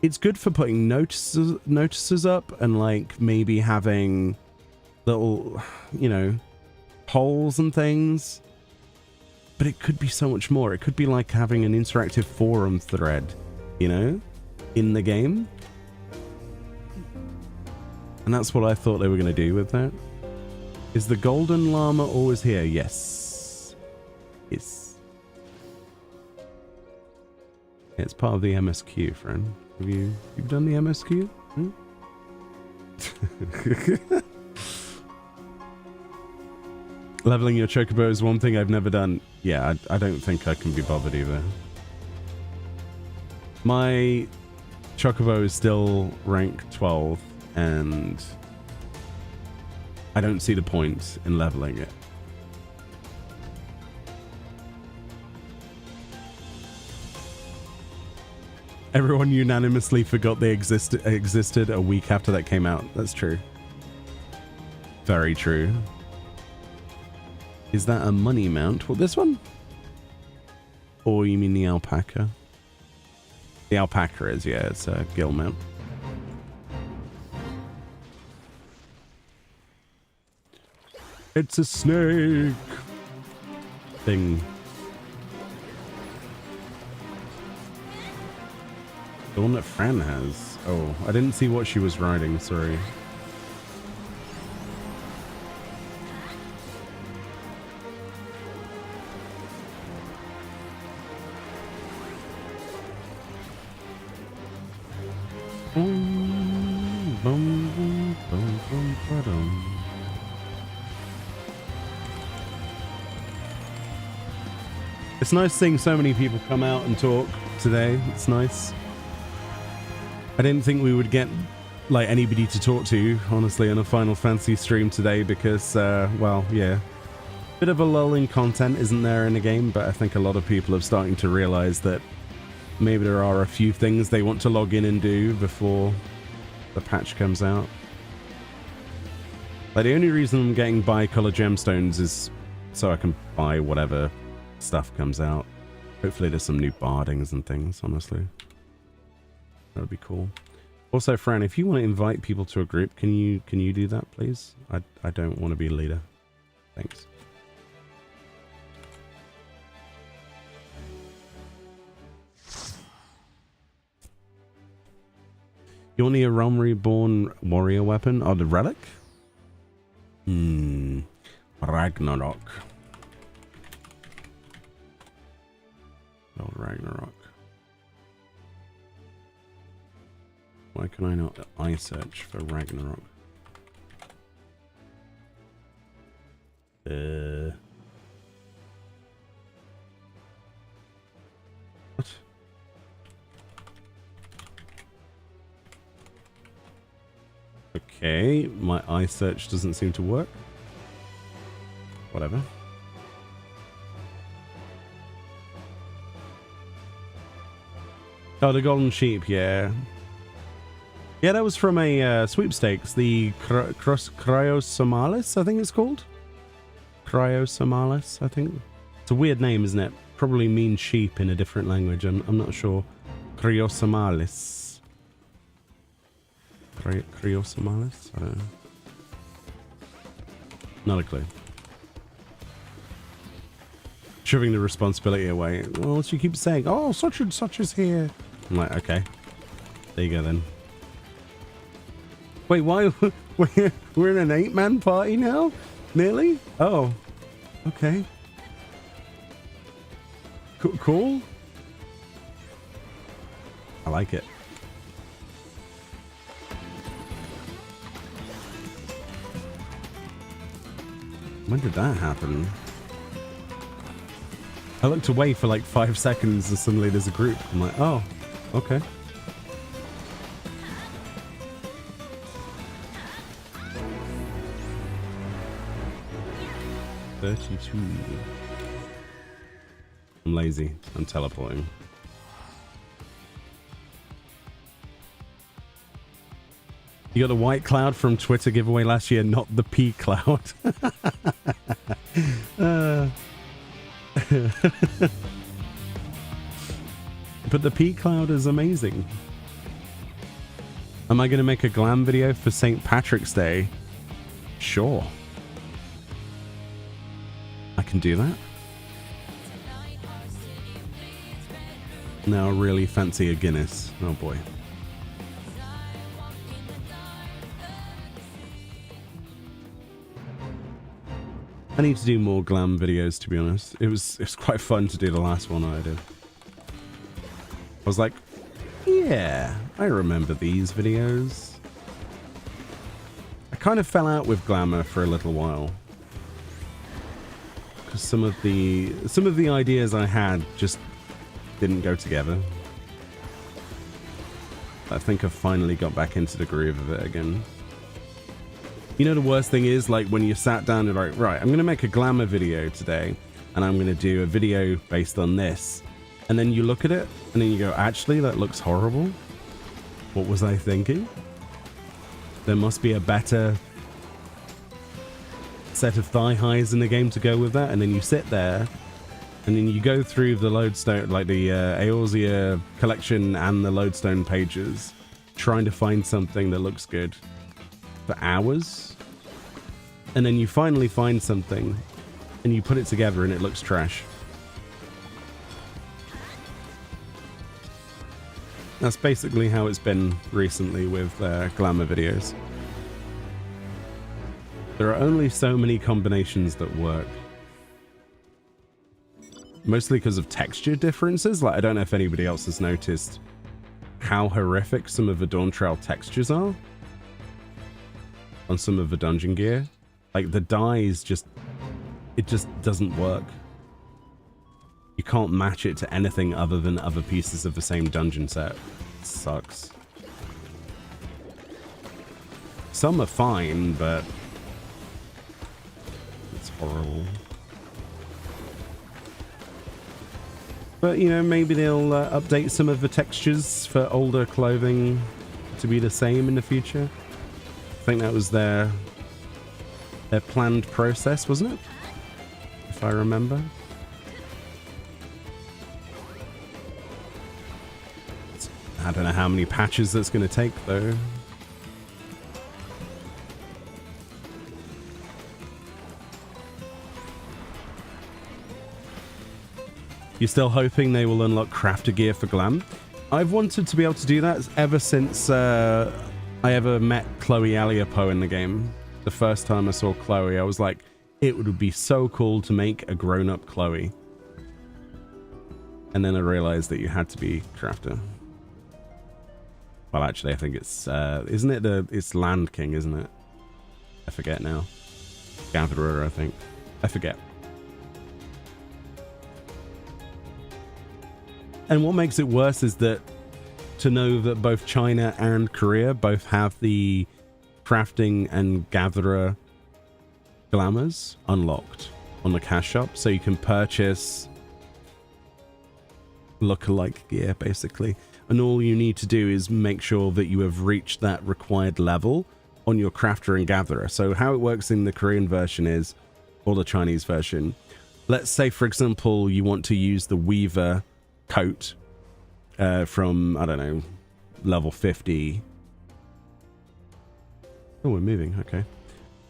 It's good for putting notices up and like maybe having little, you know, polls and things. But it could be so much more. It could be like having an interactive forum thread, you know, in the game. And that's what I thought they were going to do with that. Is the golden llama always here? Yes. Yes. Yeah, it's part of the MSQ, friend. Have you've done the MSQ? Hmm? Leveling your chocobo is one thing I've never done. Yeah, I don't think I can be bothered either. My chocobo is still rank 12, and I don't see the point in leveling it. Everyone unanimously forgot they existed a week after that came out. That's true. Very true. Is that a money mount? What, this one? Or you mean the alpaca? The alpaca is, yeah, it's a gill mount. It's a snake thing. The one that Fran has. Oh, I didn't see what she was riding, sorry. It's nice seeing so many people come out and talk today. It's nice. I didn't think we would get like anybody to talk to, honestly, on a Final Fantasy stream today because, well, yeah. Bit of a lull in content, isn't there, in the game? But I think a lot of people are starting to realize that maybe there are a few things they want to log in and do before the patch comes out. Like, the only reason I'm getting Bicolor gemstones is so I can buy whatever stuff comes out. Hopefully there's some new bardings and things, honestly. That would be cool. Also, Fran, if you want to invite people to a group, can you do that, please? I don't want to be a leader. Thanks. You want the Realm Reborn warrior weapon or the relic? Ragnarok. Oh, Ragnarok. Why can I not eye search for Ragnarok? What? Okay, my eye search doesn't seem to work. Whatever. Oh, the golden sheep, yeah. Yeah, that was from a sweepstakes. The Cryosomalis, I think it's called. Cryosomalis, I think. It's a weird name, isn't it? Probably means sheep in a different language. I'm not sure. Cryosomalis. Cryosomalis? I don't know. Not a clue. Shoving the responsibility away. Well, she keeps saying, oh, such and such is here. I'm like, okay. There you go then. Wait, why? We're in an 8-man party now? Nearly? Oh. Okay. Cool. I like it. When did that happen? I looked away for like 5 seconds and suddenly there's a group. I'm like, oh, okay. I'm lazy. I'm teleporting. You got the white cloud from Twitter giveaway last year, not the P cloud. But the P cloud is amazing. Am I going to make a glam video for St. Patrick's Day? Sure. I can do that. Now I really fancy a Guinness. Oh boy. I need to do more glam videos, to be honest. It was quite fun to do the last one I did. I was like, yeah, I remember these videos. I kind of fell out with Glamour for a little while. Because some of the ideas I had just didn't go together. I think I've finally got back into the groove of it again. You know, the worst thing is, like, when you sat down and like, right, I'm going to make a Glamour video today, and I'm going to do a video based on this. And then you look at it, and then you go, actually, that looks horrible. What was I thinking? There must be a better set of thigh highs in the game to go with that. And then you sit there, and then you go through the Lodestone, like the Eorzea collection and the Lodestone pages, trying to find something that looks good for hours. And then you finally find something, and you put it together, and it looks trash. That's basically how it's been recently with Glamour videos. There are only so many combinations that work. Mostly because of texture differences. Like, I don't know if anybody else has noticed how horrific some of the DawnTrail textures are on some of the dungeon gear. Like, the dyes it just doesn't work. You can't match it to anything other than other pieces of the same dungeon set. It sucks. Some are fine, but it's horrible. But, you know, maybe they'll update some of the textures for older clothing to be the same in the future. I think that was their planned process, wasn't it? If I remember. I don't know how many patches that's going to take, though. You're still hoping they will unlock crafter gear for Glam? I've wanted to be able to do that ever since I ever met Chloe Aliapo in the game. The first time I saw Chloe, I was like, it would be so cool to make a grown-up Chloe. And then I realized that you had to be crafter. Well, actually, I think it's, isn't it it's Land King, isn't it? I forget now. Gatherer, I think. I forget. And what makes it worse is that to know that both China and Korea both have the crafting and gatherer glamours unlocked on the cash shop. So you can purchase lookalike gear, basically. And all you need to do is make sure that you have reached that required level on your crafter and gatherer. So how it works in the Korean version is, or the Chinese version, let's say, for example, you want to use the Weaver coat from, I don't know, level 50. Oh, we're moving. Okay.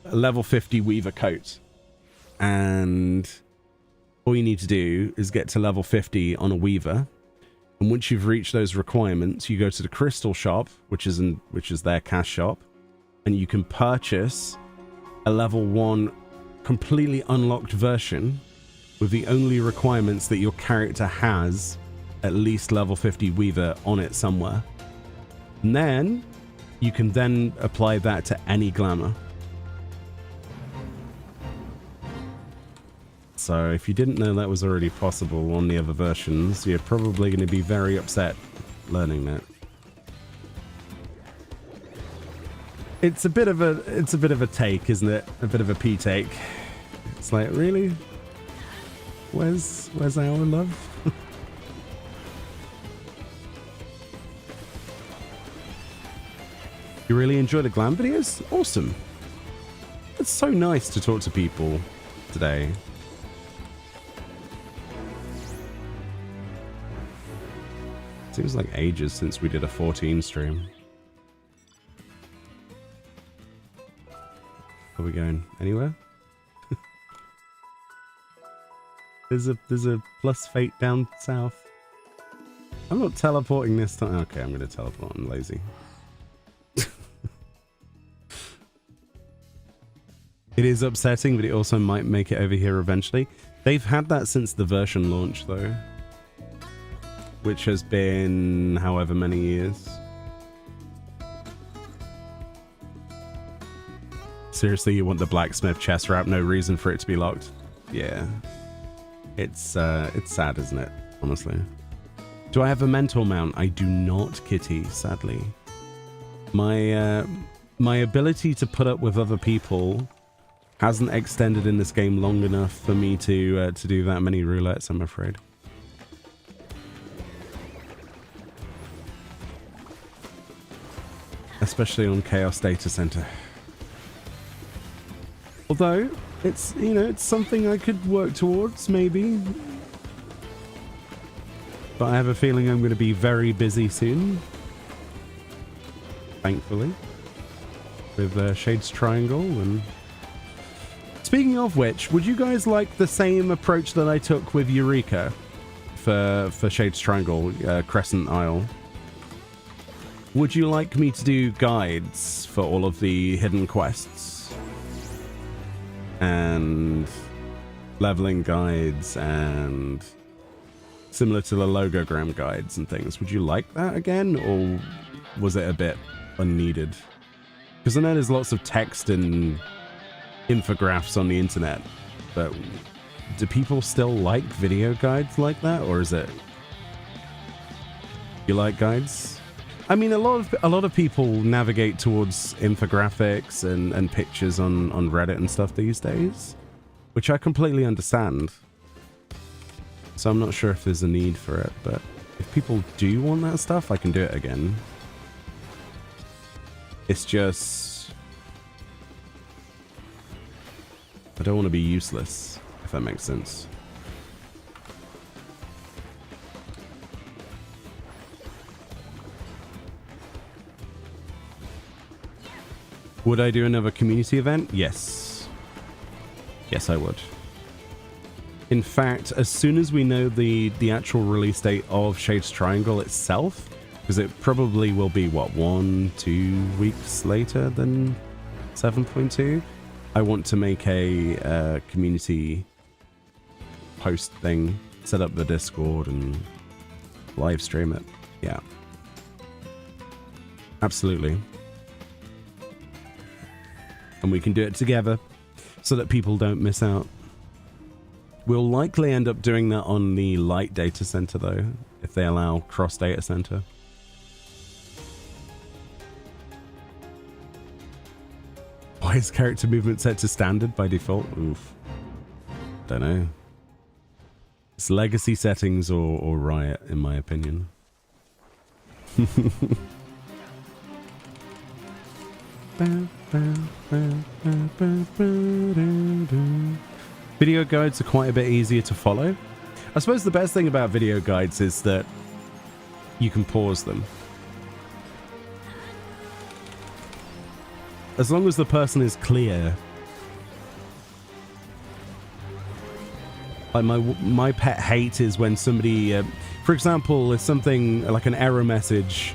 A level 50 Weaver coat. And all you need to do is get to level 50 on a Weaver. And once you've reached those requirements, you go to the Crystal Shop, which is their cash shop, and you can purchase a level 1 completely unlocked version with the only requirements that your character has at least level 50 Weaver on it somewhere. And then you can then apply that to any glamour. So if you didn't know that was already possible on the other versions, you're probably going to be very upset learning that. It's a bit of a take, isn't it? A bit of a pee take. It's like, really? Where's our love? You really enjoy the glam videos? Awesome. It's so nice to talk to people today. Seems like ages since we did a 14 stream. Are we going anywhere? There's a plus fate down south. I'm not teleporting this time. Okay, I'm going to teleport. I'm lazy. It is upsetting, but it also might make it over here eventually. They've had that since the version launch, though. Which has been however many years. Seriously, you want the blacksmith chest wrap? No reason for it to be locked. Yeah. It's sad, isn't it? Honestly. Do I have a mentor mount? I do not, Kitty, sadly. My ability to put up with other people hasn't extended in this game long enough for me to do that many roulettes, I'm afraid. Especially on Chaos Data Center. Although, it's, you know, it's something I could work towards, maybe. But I have a feeling I'm going to be very busy soon. Thankfully. With Shades Triangle and... Speaking of which, would you guys like the same approach that I took with Eureka for Shades Triangle, Crescent Isle? Would you like me to do guides for all of the hidden quests? And leveling guides and similar to the logogram guides and things. Would you like that again, or was it a bit unneeded? Because I know there's lots of text and infographics on the internet, but do people still like video guides like that, or is it you like guides? I mean, a lot of people navigate towards infographics and pictures on Reddit and stuff these days, which I completely understand. So I'm not sure if there's a need for it, but if people do want that stuff, I can do it again. It's just... I don't want to be useless, if that makes sense. Would I do another community event? Yes. Yes, I would. In fact, as soon as we know the actual release date of Shades Triangle itself, because it probably will be, what, 1-2 weeks later than 7.2, I want to make a community post thing, set up the Discord and live stream it. Yeah. Absolutely. And we can do it together so that people don't miss out. We'll likely end up doing that on the light data center though, if they allow cross data center. Why is character movement set to standard by default? Oof. Don't know. It's legacy settings or Riot, in my opinion. Video guides are quite a bit easier to follow. I suppose the best thing about video guides is that you can pause them. As long as the person is clear. Like my pet hate is when somebody, for example, if something like an error message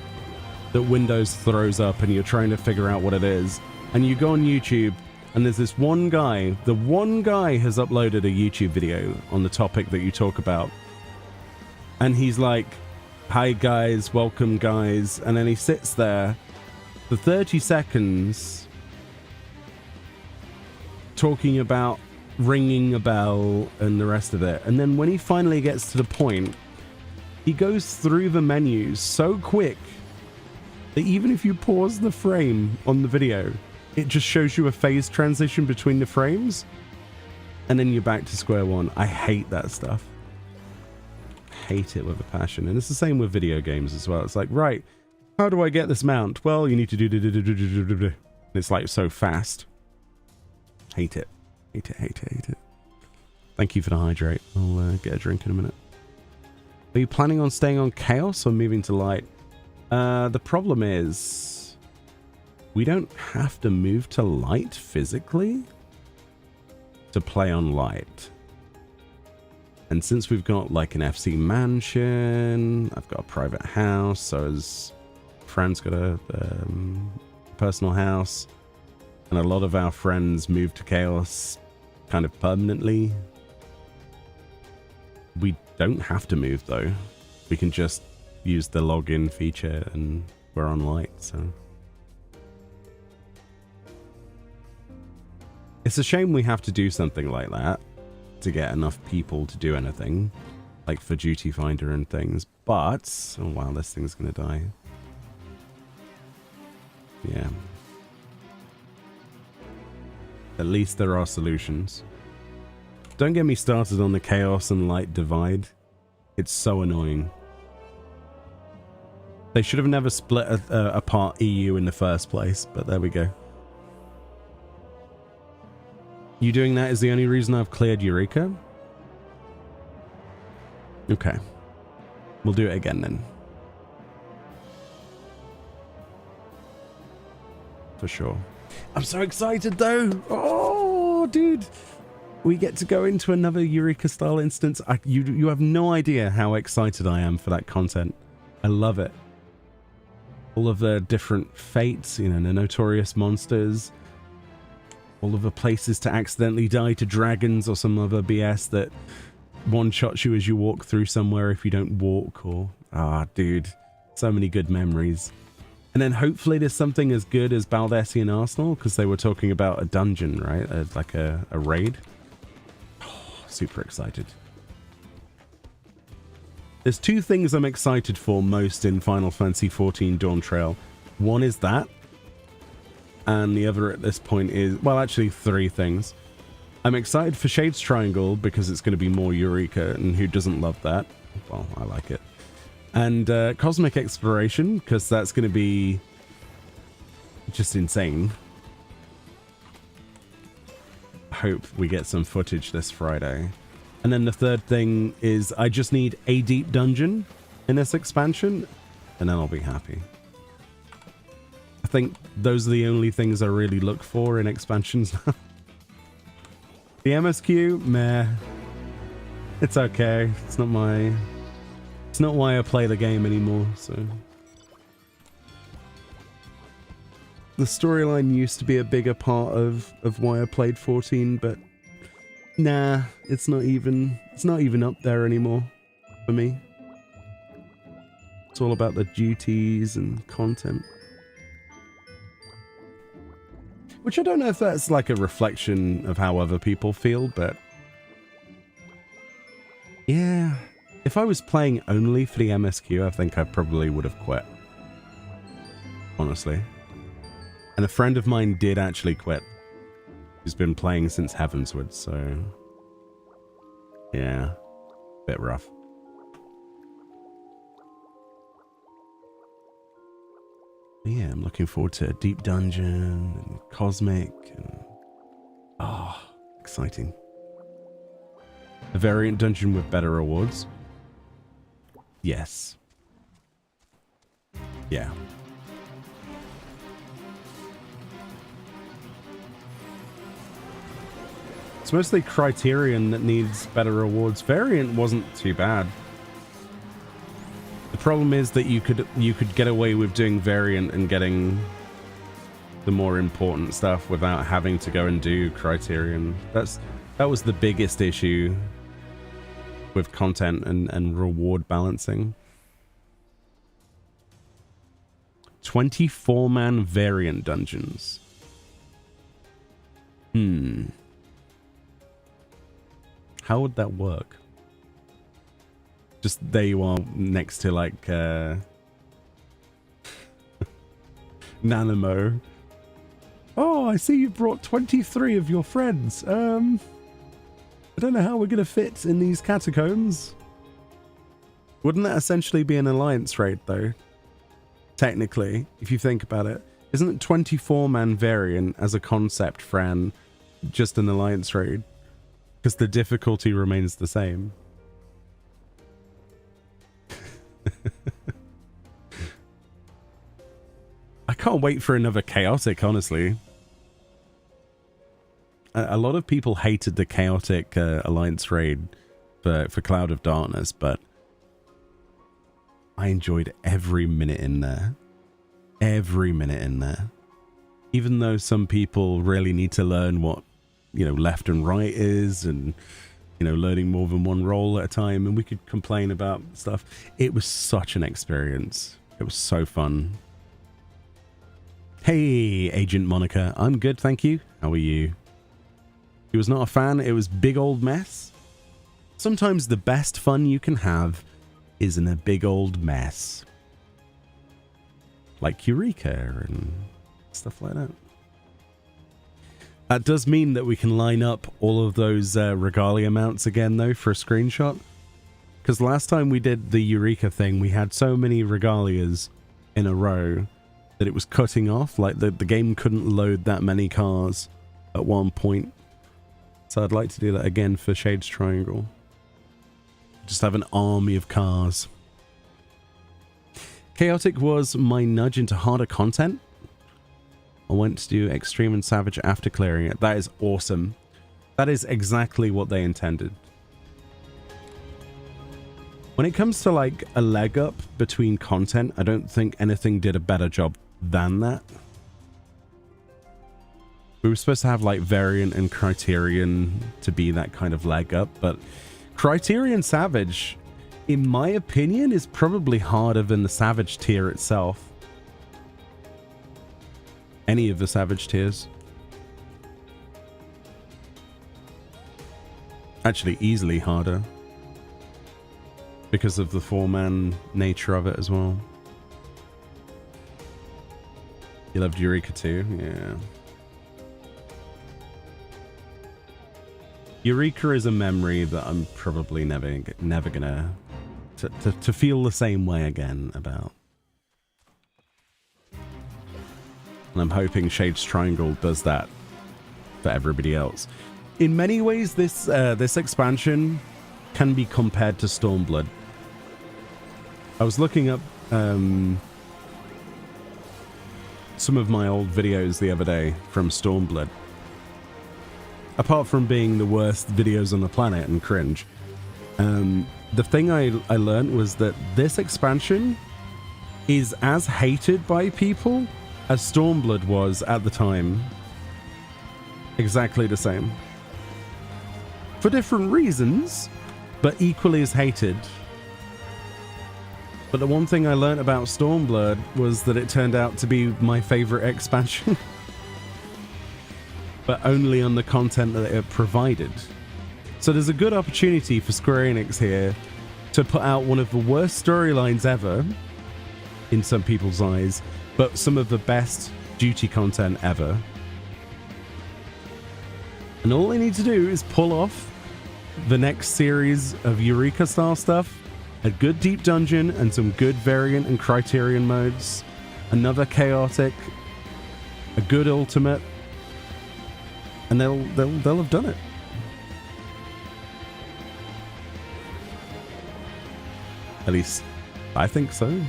that Windows throws up and you're trying to figure out what it is, and you go on YouTube and there's this one guy, the one guy has uploaded a YouTube video on the topic that you talk about. And he's like, hi guys, welcome guys. And then he sits there for 30 seconds talking about ringing a bell and the rest of it. And then when he finally gets to the point, he goes through the menus so quick that even if you pause the frame on the video, it just shows you a phase transition between the frames, and then you're back to square one. I hate that stuff. Hate it with a passion. And it's the same with video games as well. It's like, right, how do I get this mount? Well, you need to do. And it's like so fast. Hate it. Hate it, hate it, hate it. Thank you for the hydrate. I'll get a drink in a minute. Are you planning on staying on Chaos or moving to Light? The problem is, we don't have to move to Light physically to play on Light. And since we've got like an FC mansion, I've got a private house, so as Fran's got a personal house, and a lot of our friends moved to Chaos kind of permanently. We don't have to move though. We can just use the login feature and we're on Light, so. It's a shame we have to do something like that to get enough people to do anything, like for Duty Finder and things, but, oh wow, this thing's gonna die. Yeah. At least there are solutions. Don't get me started on the Chaos and Light divide. It's so annoying. They should have never split apart EU in the first place, but there we go. You doing that is the only reason I've cleared Eureka? Okay. We'll do it again then. For sure. I'm so excited though! Oh, dude! We get to go into another Eureka style instance. You have no idea how excited I am for that content. I love it. All of the different fates, you know, the notorious monsters. All of the places to accidentally die to dragons or some other BS that one-shots you as you walk through somewhere if you don't walk, or... Ah, dude. So many good memories. And then hopefully there's something as good as Baldessian Arsenal, because they were talking about a dungeon, right? Like a raid. Oh, super excited. There's two things I'm excited for most in Final Fantasy XIV DawnTrail. One is that. And the other at this point is, well, actually three things. I'm excited for Shades Triangle because it's going to be more Eureka, and who doesn't love that? Well, I like it. And Cosmic Exploration, because that's going to be just insane. Hope we get some footage this Friday. And then the third thing is I just need a deep dungeon in this expansion, and then I'll be happy. I think those are the only things I really look for in expansions now. The MSQ, meh. It's okay. It's not why I play the game anymore, so. The storyline used to be a bigger part of why I played 14, but nah, it's not even up there anymore for me. It's all about the duties and content. Which I don't know if that's like a reflection of how other people feel, but yeah, if I was playing only for the MSQ, I think I probably would have quit. Honestly. And a friend of mine did actually quit. He's been playing since Heavensward, so yeah, bit rough. But yeah, I'm looking forward to Deep Dungeon and Cosmic and exciting. A variant dungeon with better rewards. Yes. Yeah. It's mostly Criterion that needs better rewards. Variant wasn't too bad. The problem is that you could get away with doing Variant and getting the more important stuff without having to go and do Criterion. That was the biggest issue with content and reward balancing. 24-man Variant dungeons. How would that work? Just there you are next to like Nanamo. Oh, I see you brought 23 of your friends. I don't know how we're gonna fit in these catacombs. Wouldn't that essentially be an alliance raid though? Technically, if you think about it. Isn't 24-man Variant as a concept, Fran, just an alliance raid? Because the difficulty remains the same. I can't wait for another Chaotic, honestly. A lot of people hated the Chaotic Alliance raid for Cloud of Darkness, but I enjoyed every minute in there. Every minute in there. Even though some people really need to learn what, left and right is, and, learning more than one role at a time, and we could complain about stuff. It was such an experience. It was so fun. Hey, Agent Monica. I'm good, thank you. How are you? He was not a fan. It was big old mess. Sometimes the best fun you can have is in a big old mess. Like Eureka and stuff like that. That does mean that we can line up all of those regalia mounts again, though, for a screenshot. Because last time we did the Eureka thing, we had so many regalias in a row that it was cutting off. Like, the game couldn't load that many cars at one point. So I'd like to do that again for Shades Triangle. Just have an army of cars. Chaotic was my nudge into harder content. I went to do Extreme and Savage after clearing it. That is awesome. That is exactly what they intended. When it comes to like a leg up between content, I don't think anything did a better job than that. We were supposed to have like Variant and Criterion to be that kind of leg up, but Criterion Savage, in my opinion, is probably harder than the Savage tier itself. Any of the Savage tiers. Actually, easily harder. Because of the 4-man nature of it as well. You loved Eureka too? Yeah. Eureka is a memory that I'm probably never gonna to feel the same way again about. And I'm hoping Shades Triangle does that for everybody else. In many ways, this expansion can be compared to Stormblood. I was looking up some of my old videos the other day from Stormblood. Apart from being the worst videos on the planet and cringe, the thing I learned was that this expansion is as hated by people as Stormblood was at the time. Exactly the same. For different reasons, but equally as hated. But the one thing I learned about Stormblood was that it turned out to be my favorite expansion. But only on the content that it provided. So there's a good opportunity for Square Enix here to put out one of the worst storylines ever, in some people's eyes, but some of the best duty content ever. And all they need to do is pull off the next series of Eureka-style stuff, a good deep dungeon and some good variant and criterion modes, another chaotic, a good ultimate, and they'll have done it. At least I think so.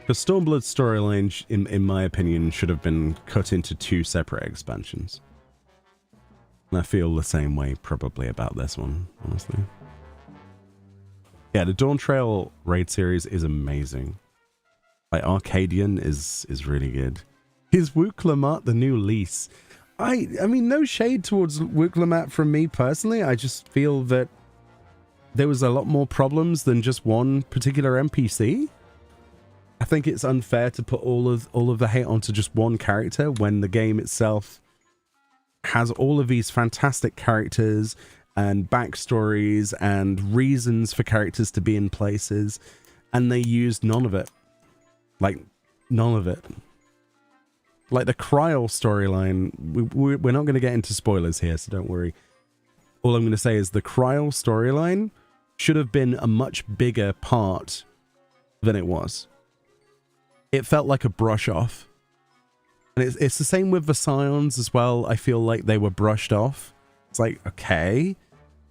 The Stormblood storyline, in my opinion, should have been cut into 2 separate expansions. And I feel the same way probably about this one, honestly. Yeah, the DawnTrail raid series is amazing. Like, Arcadian is really good. Is Wooklamart the new lease? I mean, no shade towards Wooklamart from me personally. I just feel that there was a lot more problems than just one particular NPC. I think it's unfair to put all of the hate onto just one character when the game itself has all of these fantastic characters and backstories and reasons for characters to be in places, and they used none of it. Like, none of it. Like the Kryl storyline, we're not going to get into spoilers here, so don't worry. All I'm going to say is the Kryl storyline should have been a much bigger part than it was. It felt like a brush off. And it's the same with the Scions as well. I feel like they were brushed off. It's like, okay,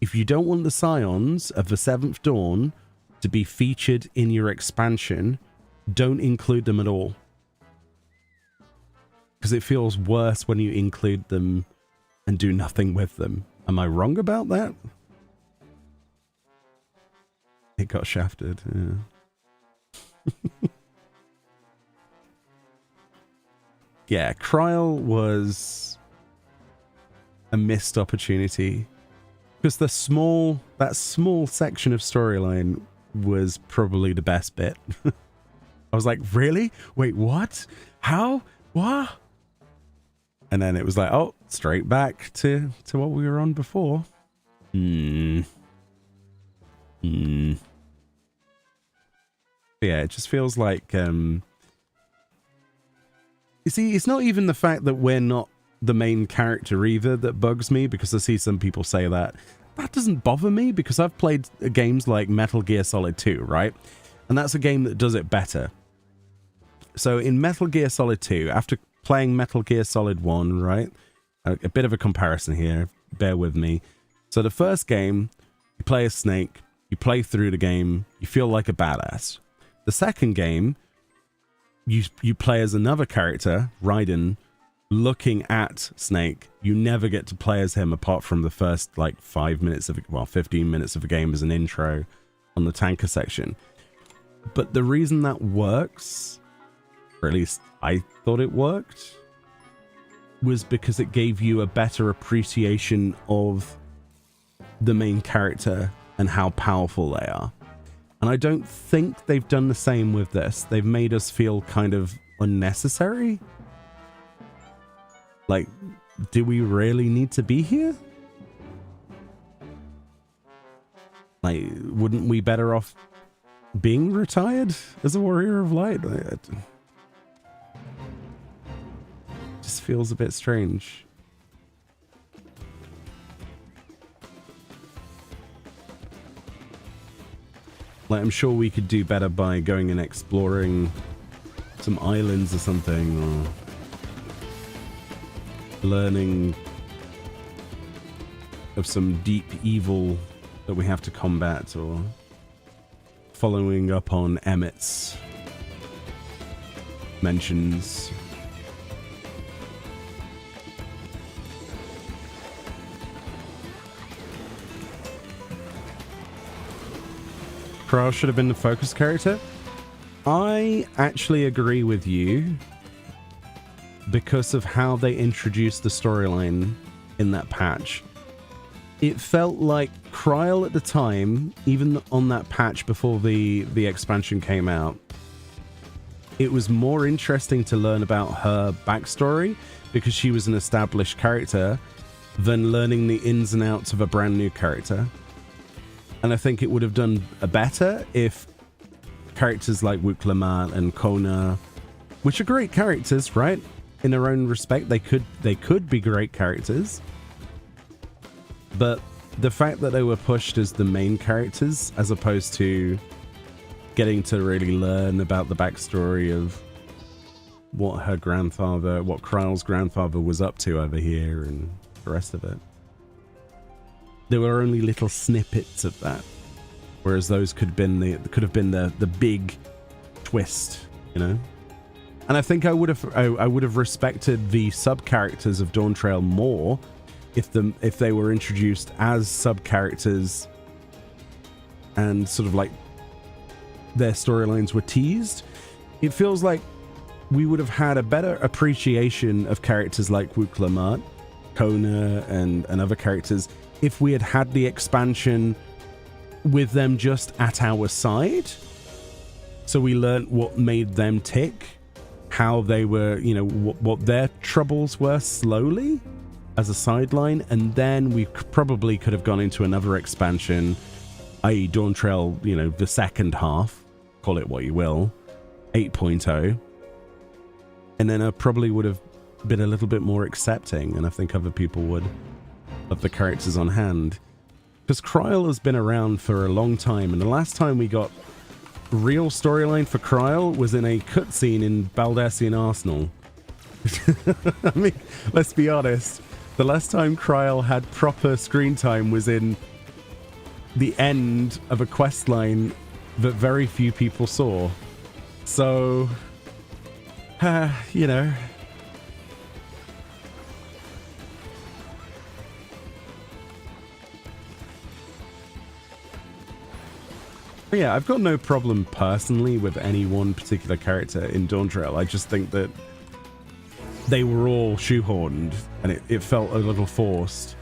if you don't want the Scions of the 7th Dawn to be featured in your expansion, don't include them at all. Because it feels worse when you include them and do nothing with them. Am I wrong about that? It got shafted, yeah. Yeah, Kryl was a missed opportunity. Because that small section of storyline was probably the best bit. I was like, really? Wait, what? How? What? And then it was like, oh, straight back to what we were on before. Yeah, it just feels like... You see, it's not even the fact that we're not the main character either that bugs me, because I see some people say that. That doesn't bother me, because I've played games like Metal Gear Solid 2, right? And that's a game that does it better. So in Metal Gear Solid 2, after playing Metal Gear Solid 1, right? A bit of a comparison here, bear with me. So the first game, you play as Snake, you play through the game, you feel like a badass. The second game, you play as another character, Raiden, looking at Snake. You never get to play as him apart from the first, like, 15 minutes of the game as an intro on the tanker section. But the reason that works, or at least I thought it worked, was because it gave you a better appreciation of the main character and how powerful they are. And I don't think they've done the same with this. They've made us feel kind of unnecessary. Like, do we really need to be here? Like, wouldn't we better off being retired as a warrior of light? It just feels a bit strange. Like, I'm sure we could do better by going and exploring some islands or something, or learning of some deep evil that we have to combat, or following up on Emmett's mentions. Kral should have been the focus character. I actually agree with you because of how they introduced the storyline in that patch. It felt like Kryl at the time, even on that patch before the expansion came out, it was more interesting to learn about her backstory because she was an established character than learning the ins and outs of a brand new character. And I think it would have done better if characters like Glamour and Kona, which are great characters, right? In their own respect, they could be great characters. But the fact that they were pushed as the main characters as opposed to getting to really learn about the backstory of what her grandfather, what Kryl's grandfather was up to over here and the rest of it. There were only little snippets of that, whereas those could have been the big twist, you know. And I think I would have respected the sub characters of DawnTrail more if they were introduced as sub characters and sort of like their storylines were teased. It feels like we would have had a better appreciation of characters like Glamour, Kona, and other characters if we had had the expansion with them just at our side. So we learned what made them tick, how they were, you know, what their troubles were slowly as a sideline, and then we probably could have gone into another expansion, i.e. DawnTrail, you know, the second half, call it what you will, 8.0, and then I probably would have been a little bit more accepting, and I think other people would, of the characters on hand. Because Kryl has been around for a long time, and the last time we got real storyline for Kryl was in a cutscene in Baldesion Arsenal. I mean, let's be honest. The last time Kryl had proper screen time was in the end of a quest line that very few people saw. So, you know. Yeah, I've got no problem personally with any one particular character in DawnTrail. I just think that they were all shoehorned and it felt a little forced.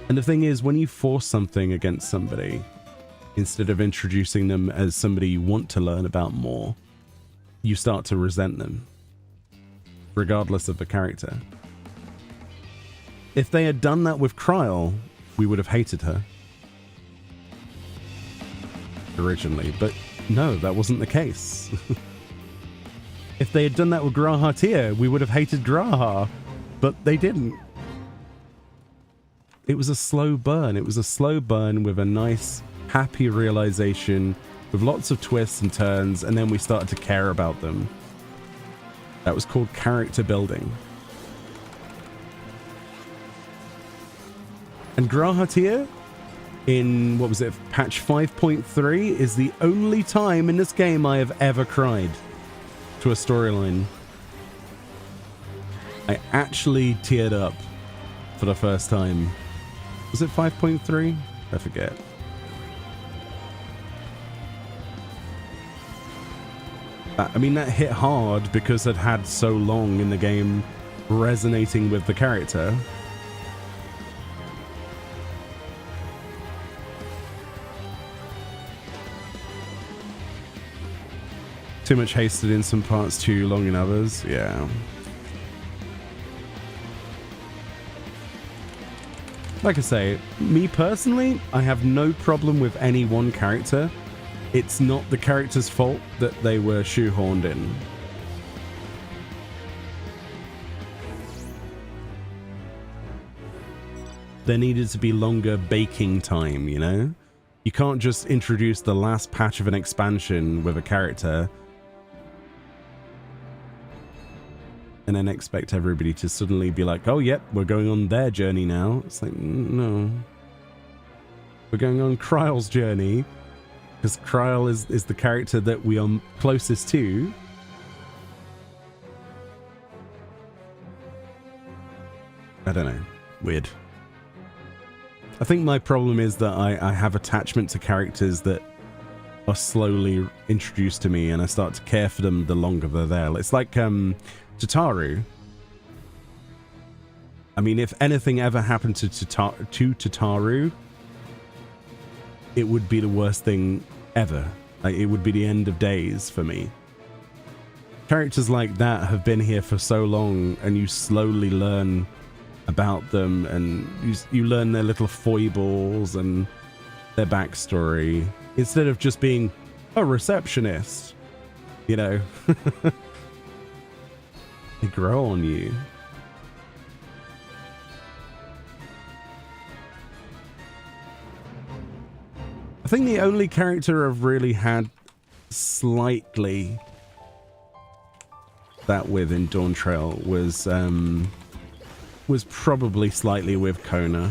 And the thing is, when you force something against somebody, instead of introducing them as somebody you want to learn about more, you start to resent them, regardless of the character. If they had done that with Kryl, we would have hated her originally, but no, that wasn't the case. If they had done that with Grahatir, we would have hated Graha, but they didn't. It was a slow burn. It was a slow burn with a nice, happy realization, with lots of twists and turns, and then we started to care about them. That was called character building. And Grahatir, in, what was it, patch 5.3, is the only time in this game I have ever cried to a storyline. I actually teared up for the first time. Was it 5.3? I forget. I mean, that hit hard because I'd had so long in the game resonating with the character. Too much hasted in some parts, too long in others. Yeah. Like I say, me personally, I have no problem with any one character. It's not the character's fault that they were shoehorned in. There needed to be longer baking time, you know? You can't just introduce the last patch of an expansion with a character and then expect everybody to suddenly be like, oh, yep, we're going on their journey now. It's like, no. We're going on Kryl's journey. because Kryl is the character that we are closest to. I don't know. Weird. I think my problem is that I have attachment to characters that are slowly introduced to me, and I start to care for them the longer they're there. It's like Tataru. I mean, if anything ever happened to Tataru, it would be the worst thing ever. Like, it would be the end of days for me. Characters like that have been here for so long, and you slowly learn about them, and you learn their little foibles and their backstory, instead of just being a receptionist, you know. They grow on you. I think the only character I've really had slightly that with in DawnTrail was probably slightly with Kona.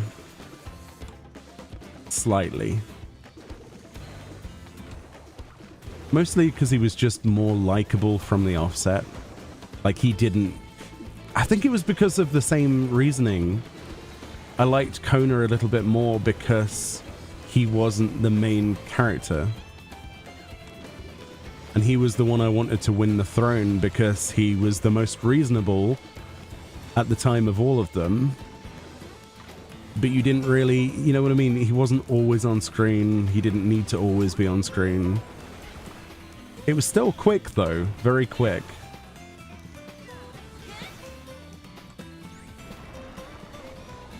Slightly. Mostly because he was just more likable from the offset. Like, he didn't... I think it was because of the same reasoning. I liked Kona a little bit more because he wasn't the main character. And he was the one I wanted to win the throne because he was the most reasonable at the time of all of them. But you didn't really, you know what I mean? He wasn't always on screen. He didn't need to always be on screen. It was still quick though, very quick.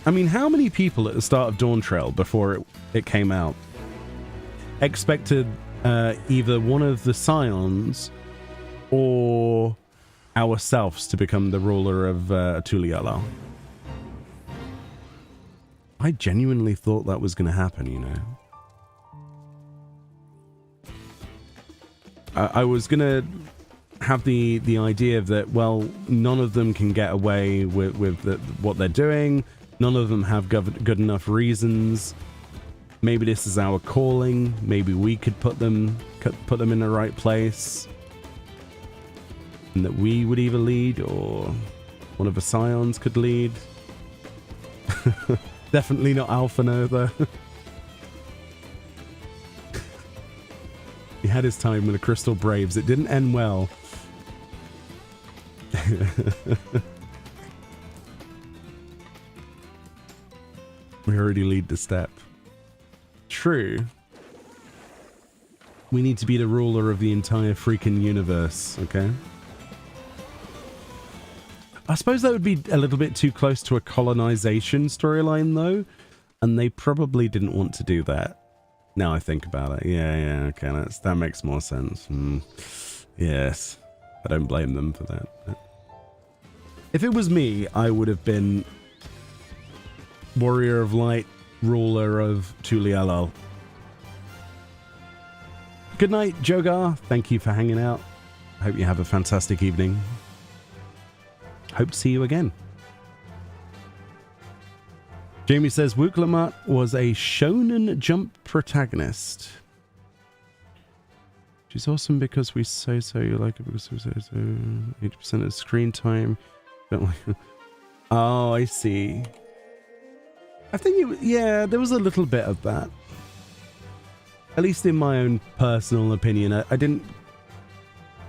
I mean, how many people at the start of DawnTrail, before it came out, expected either one of the Scions or ourselves to become the ruler of Tuliala? I genuinely thought that was going to happen, you know. I was going to have the idea of that, well, none of them can get away with what they're doing. None of them have good enough reasons. Maybe this is our calling. Maybe we could put them in the right place. And that we would either lead or one of the Scions could lead. Definitely not Alpha Nova. He had his time with the Crystal Braves. It didn't end well. We already lead the step. True. We need to be the ruler of the entire freaking universe, okay? I suppose that would be a little bit too close to a colonization storyline, though. And they probably didn't want to do that. Now I think about it. Yeah, okay, that makes more sense. Yes. I don't blame them for that. If it was me, I would have been Warrior of Light, ruler of Tuliala. Good night, Jogar. Thank you for hanging out. I hope you have a fantastic evening. Hope to see you again. Jamie says Wuklamut was a Shonen Jump protagonist. She's awesome because we say so. You like it because we say so. 80% of screen time. Don't like. Oh, I see. I think yeah, there was a little bit of that. At least in my own personal opinion, I didn't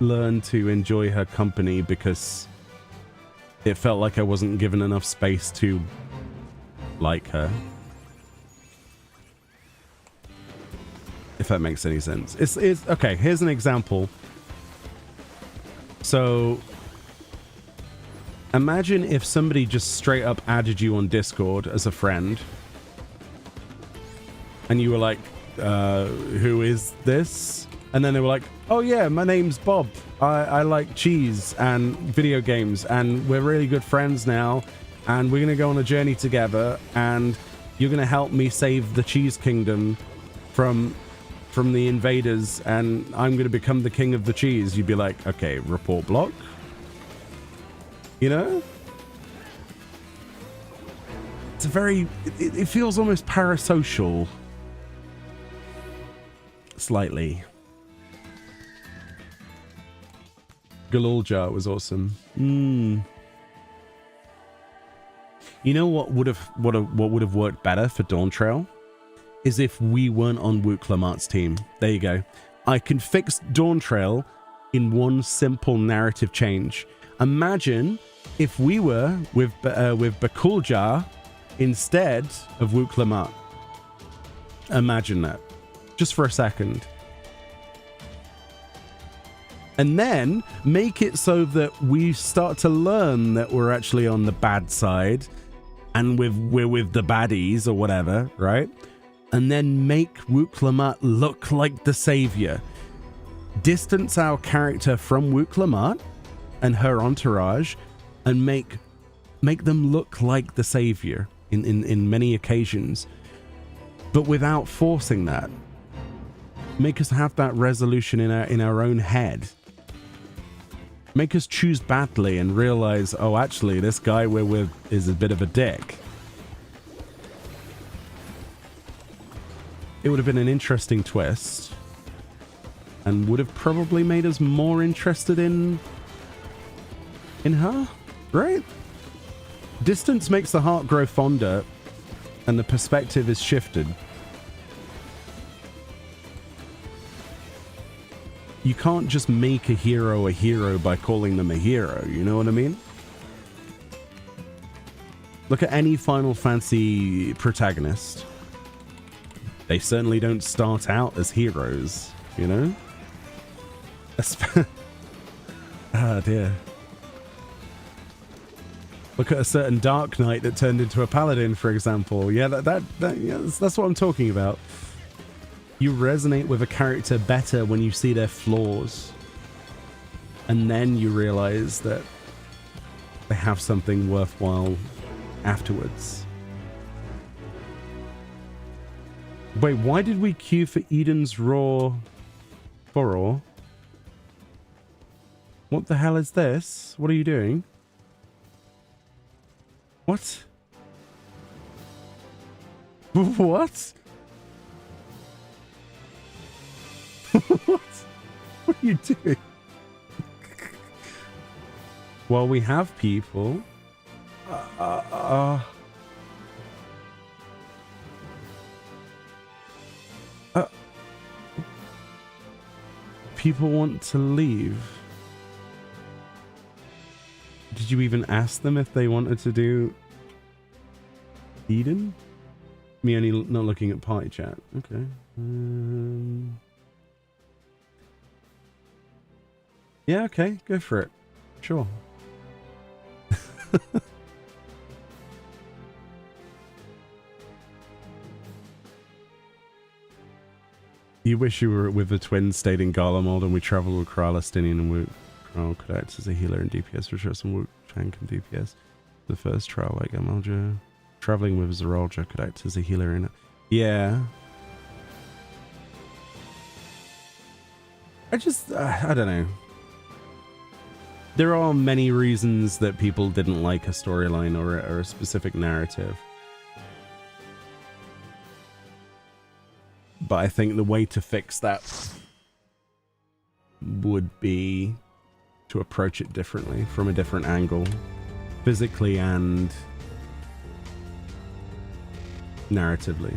learn to enjoy her company because it felt like I wasn't given enough space to like her. If that makes any sense. It's okay, here's an example. So imagine if somebody just straight up added you on Discord as a friend and you were like, who is this? And then they were like, oh yeah, my name's Bob. I like cheese and video games and we're really good friends now and we're gonna go on a journey together and you're gonna help me save the Cheese Kingdom from the invaders and I'm gonna become the king of the cheese. You'd be like, okay, report block. You know? It's a very... It feels almost parasocial. slightly. Galulja was awesome. You know what would have worked better for DawnTrail is if we weren't on Woot Clamart's team. There you go. I can fix DawnTrail in one simple narrative change. Imagine if we were with Bicolor instead of Woot Clamart. Imagine that, just for a second. And then make it so that we start to learn that we're actually on the bad side and we're with the baddies or whatever, right? And then make Woot Clamart look like the savior. Distance our character from Woot Clamart and her entourage and make them look like the savior in many occasions, but without forcing that. Make us have that resolution in our own head. Make us choose badly and realize, oh, actually, this guy we're with is a bit of a dick. It would have been an interesting twist and would have probably made us more interested in her, right? Distance makes the heart grow fonder and the perspective is shifted. You can't just make a hero by calling them a hero, you know what I mean? Look at any Final Fantasy protagonist. They certainly don't start out as heroes, you know? Ah, dear. Look at a certain Dark Knight that turned into a paladin, for example. Yeah, that's what I'm talking about. You resonate with a character better when you see their flaws. And then you realize that they have something worthwhile afterwards. Wait, why did we queue for Eden's Raw Boror? What the hell is this? What are you doing? What? What? What? What are you doing? Well, we have people. People want to leave. Did you even ask them if they wanted to do Eden? Meoni not looking at party chat. Okay. Yeah, okay. Go for it. Sure. You wish you were with the twins, stayed in Glamour, and we traveled with Kralistinian and we could act as a healer and DPS for sure. Some tank and DPS. The first trial, like Amalja. Traveling with Zeralja could act as a healer in it. Yeah. I don't know. There are many reasons that people didn't like a storyline or a specific narrative. But I think the way to fix that would be to approach it differently, from a different angle, physically and narratively.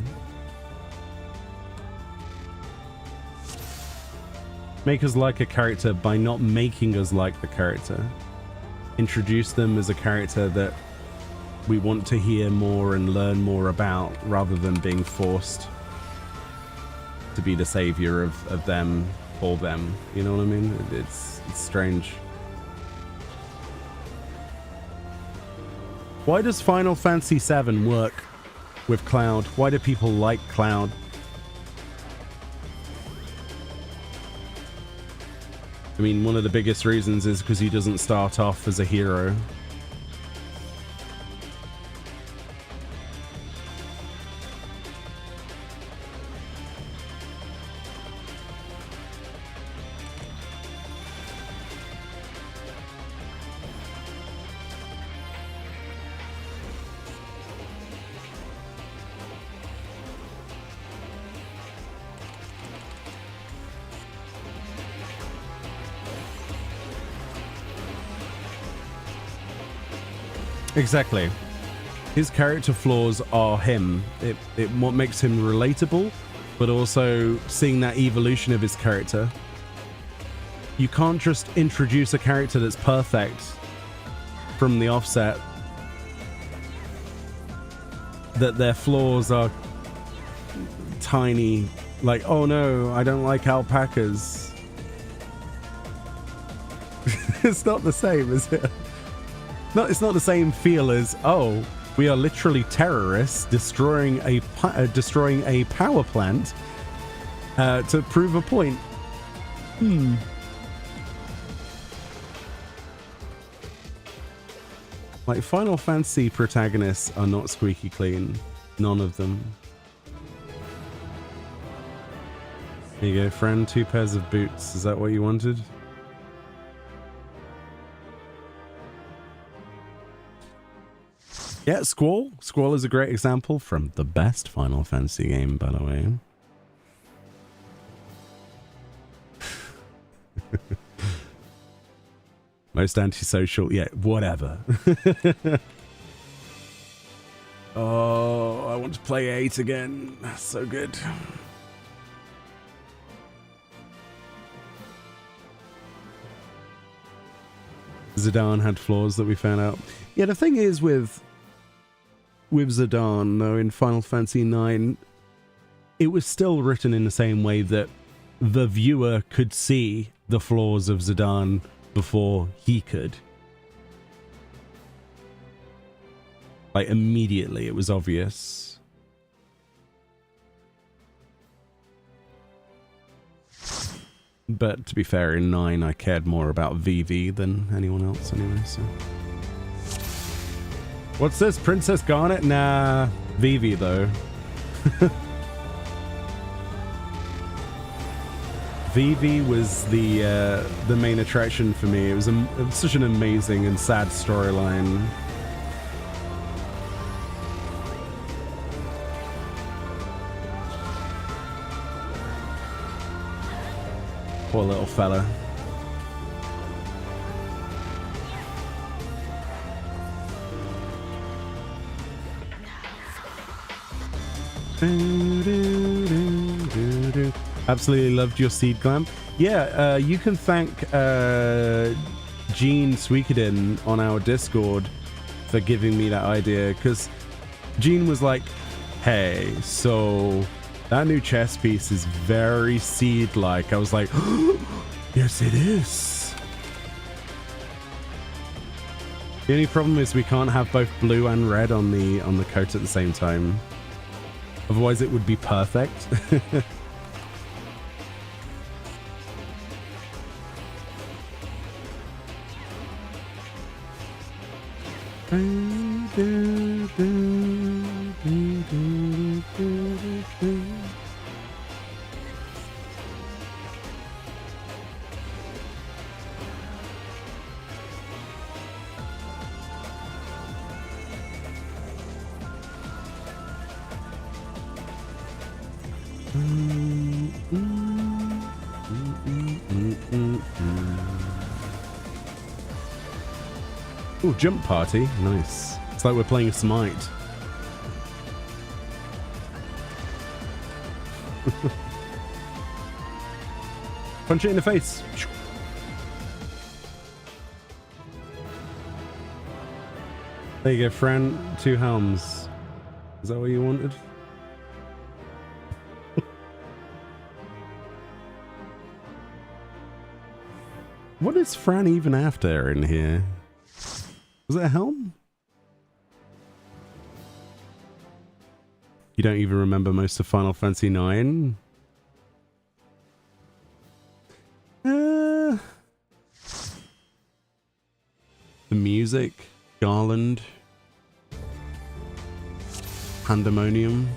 Make us like a character by not making us like the character. Introduce them as a character that we want to hear more and learn more about, rather than being forced to be the savior of them for them. You know what I mean? It's strange. Why does Final Fantasy VII work with Cloud? Why do people like Cloud? I mean, one of the biggest reasons is because he doesn't start off as a hero. Exactly. His character flaws are him. It what makes him relatable, but also seeing that evolution of his character. You can't just introduce a character that's perfect from the offset. That their flaws are tiny, like, oh no, I don't like alpacas. It's not the same, is it? No, it's not the same feel as, oh, we are literally terrorists destroying a power plant to prove a point. Like, Final Fantasy protagonists are not squeaky clean. None of them. Here you go, friend. 2 pairs of boots. Is that what you wanted? Yeah, Squall. Squall is a great example from the best Final Fantasy game, by the way. Most antisocial, yeah, whatever. Oh, I want to play 8 again. So good. Zidane had flaws that we found out. Yeah, the thing is with Zidane, though, in Final Fantasy IX, it was still written in the same way that the viewer could see the flaws of Zidane before he could. Like, immediately it was obvious. But to be fair, in 9 I cared more about Vivi than anyone else anyway, so. What's this? Princess Garnet? Nah, Vivi though. Vivi was the main attraction for me. It was such an amazing and sad storyline. Poor little fella. Absolutely loved your seed glam. Yeah, you can thank Gene Sweekadin on our Discord for giving me that idea, because Gene was like, hey, so that new chess piece is very seed-like. I was like, yes, it is. The only problem is we can't have both blue and red on the coat at the same time. Otherwise, it would be perfect. Ooh, jump party. Nice. It's like we're playing Smite. Punch it in the face. There you go, Fran. 2 helms. Is that what you wanted? What is Fran even after in here? Was it a helm? You don't even remember most of Final Fantasy IX? The music, Garland, Pandemonium.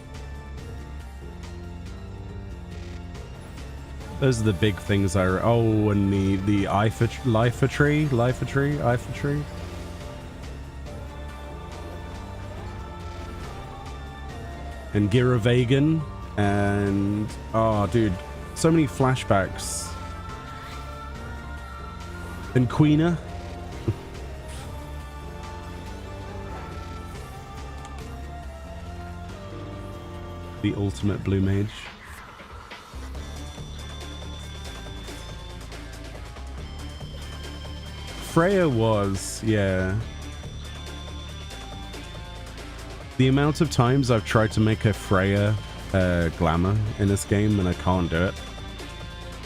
Those are the big things I... Oh, and the Life tree. And Gira Vegan, and oh dude, so many flashbacks. And Queena. The ultimate blue mage. Freya was, yeah. The amount of times I've tried to make a Freya Glamour in this game and I can't do it.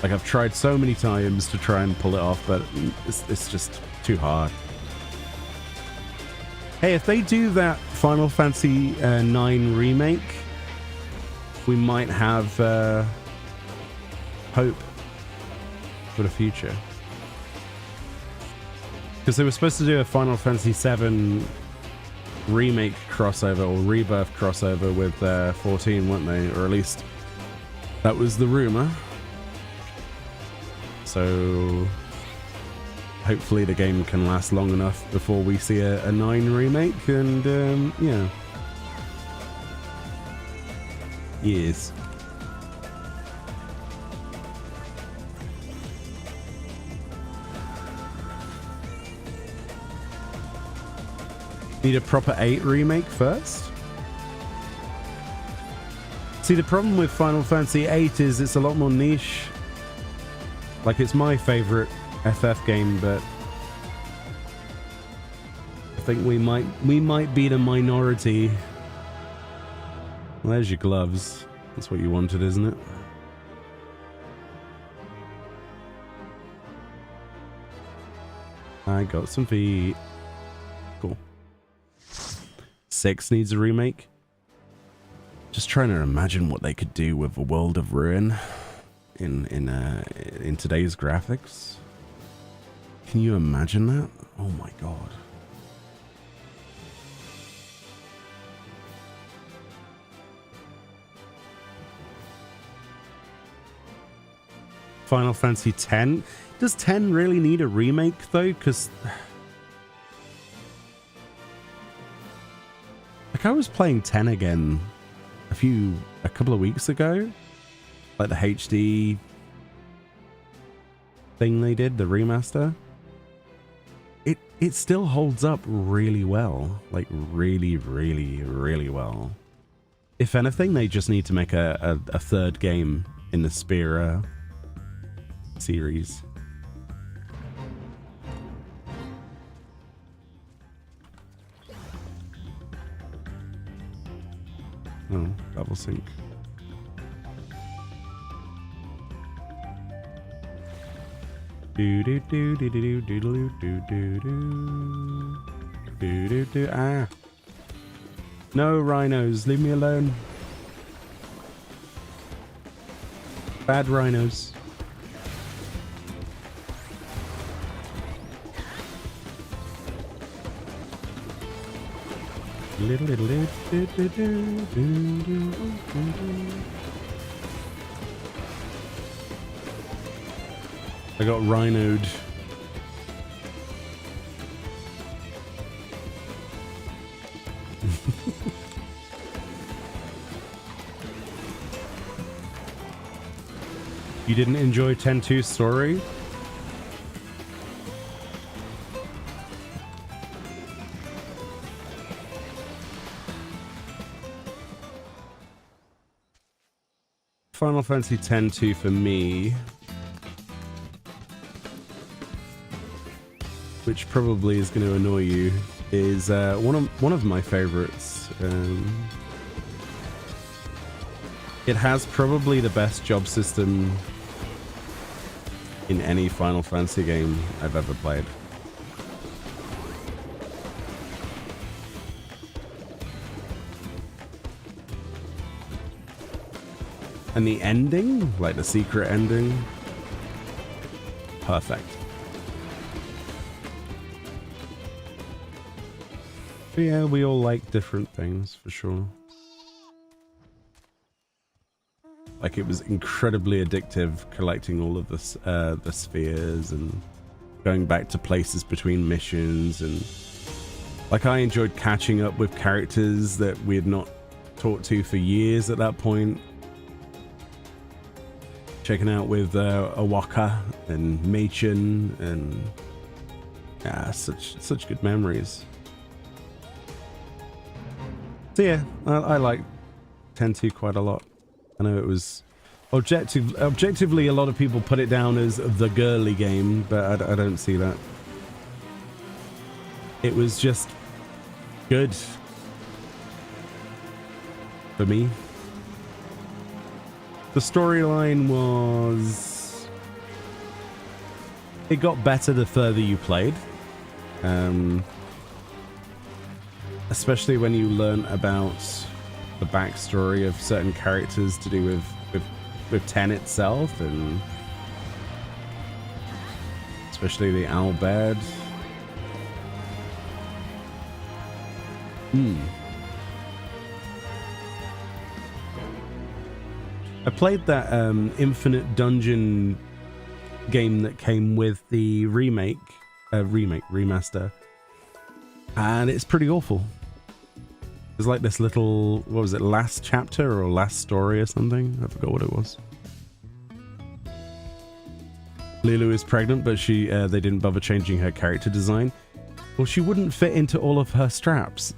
Like, I've tried so many times to try and pull it off, but it's just too hard. Hey, if they do that Final Fantasy IX remake, we might have hope for the future. Because they were supposed to do a Final Fantasy VII remake crossover or rebirth crossover with 14, weren't they? Or at least that was the rumor. So hopefully the game can last long enough before we see a 9 remake, and yeah. Yes. Need a proper 8 remake first? See, the problem with Final Fantasy VIII is it's a lot more niche. Like, it's my favorite FF game, but I think we might be the minority. Well, there's your gloves. That's what you wanted, isn't it? I got some feet. Cool. 6 needs a remake. Just trying to imagine what they could do with a World of Ruin in today's graphics. Can you imagine that? Oh my god. Final Fantasy X. Does 10 really need a remake though? Because like, I was playing 10 again a couple of weeks ago, like the HD thing they did, the remaster. It still holds up really well, like really well. If anything, they just need to make a third game in the Spear series. Oh, double sync. Do do do do do do do do do do do do. Ah! No rhinos, leave me alone. Bad rhinos. Little do do do do do do do. I got rhinoed. You didn't enjoy 10-2 story? Final Fantasy X-2 for me, which probably is going to annoy you, is one of my favorites. It has probably the best job system in any Final Fantasy game I've ever played. And the ending, like the secret ending, perfect. But yeah, we all like different things for sure. Like, it was incredibly addictive collecting all of the spheres and going back to places between missions, and like, I enjoyed catching up with characters that we had not talked to for years at that point. Checking out with Awaka and Machen, and yeah, such good memories. So yeah, I like tend to quite a lot. I know it was objectively a lot of people put it down as the girly game, but I don't see that. It was just good for me. The storyline was... it got better the further you played. Especially when you learn about the backstory of certain characters to do with 10 itself, and especially the Albed. I played that Infinite Dungeon game that came with the remaster, and it's pretty awful. There's like this little, what was it, last chapter or last story or something? I forgot what it was. Lulu is pregnant, but they didn't bother changing her character design. Well, she wouldn't fit into all of her straps.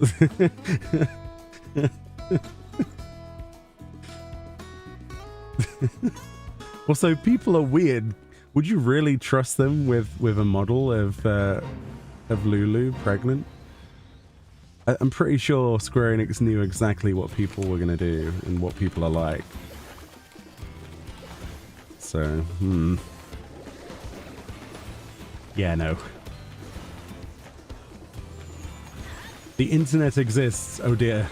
Also, people are weird. Would you really trust them with a model of Lulu pregnant? I'm pretty sure Square Enix knew exactly what people were going to do and what people are like. So, yeah, no. The internet exists, oh dear.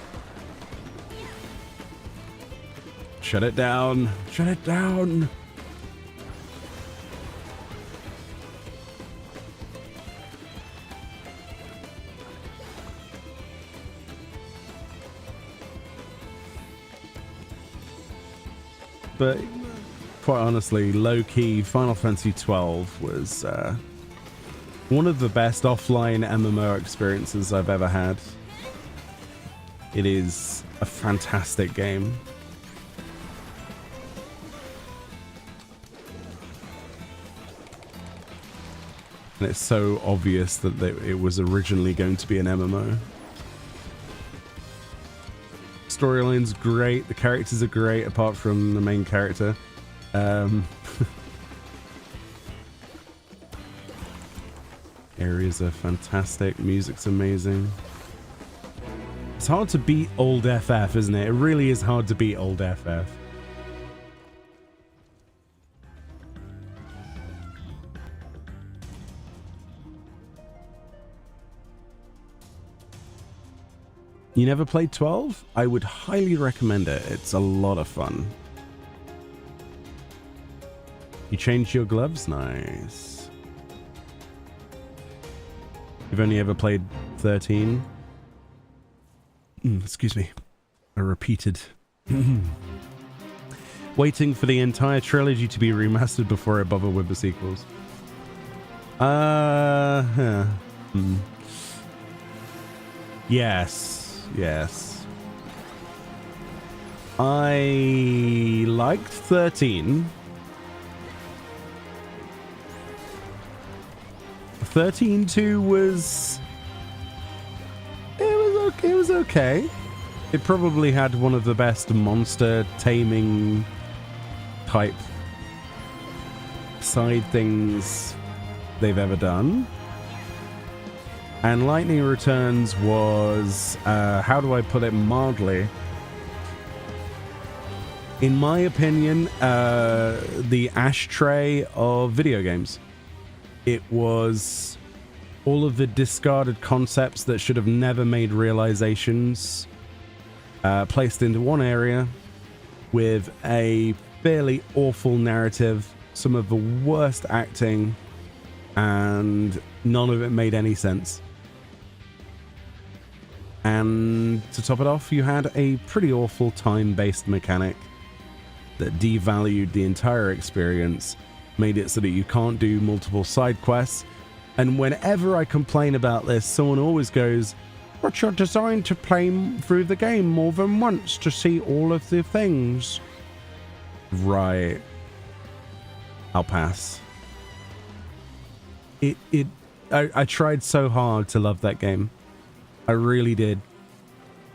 Shut it down. Shut it down. But quite honestly, low-key, Final Fantasy XII was one of the best offline MMO experiences I've ever had. It is a fantastic game. And it's so obvious that it was originally going to be an MMO. Storyline's great, the characters are great apart from the main character. Areas are fantastic, music's amazing. It's hard to beat old FF, isn't it? It really is hard to beat old FF. You never played 12? I would highly recommend it. It's a lot of fun. You changed your gloves? Nice. You've only ever played 13? Excuse me. I repeated. Waiting for the entire trilogy to be remastered before I bother with the sequels. Yes. Yes. I liked 13. 13-2 was... It was okay. It probably had one of the best monster taming type side things they've ever done. And Lightning Returns was, how do I put it mildly? In my opinion, the ashtray of video games. It was all of the discarded concepts that should have never made realizations placed into one area with a fairly awful narrative, some of the worst acting, and none of it made any sense. And to top it off, you had a pretty awful time-based mechanic that devalued the entire experience, made it so that you can't do multiple side quests. And whenever I complain about this, someone always goes, but you're designed to play through the game more than once to see all of the things. Right. I'll pass. I tried so hard to love that game. I really did.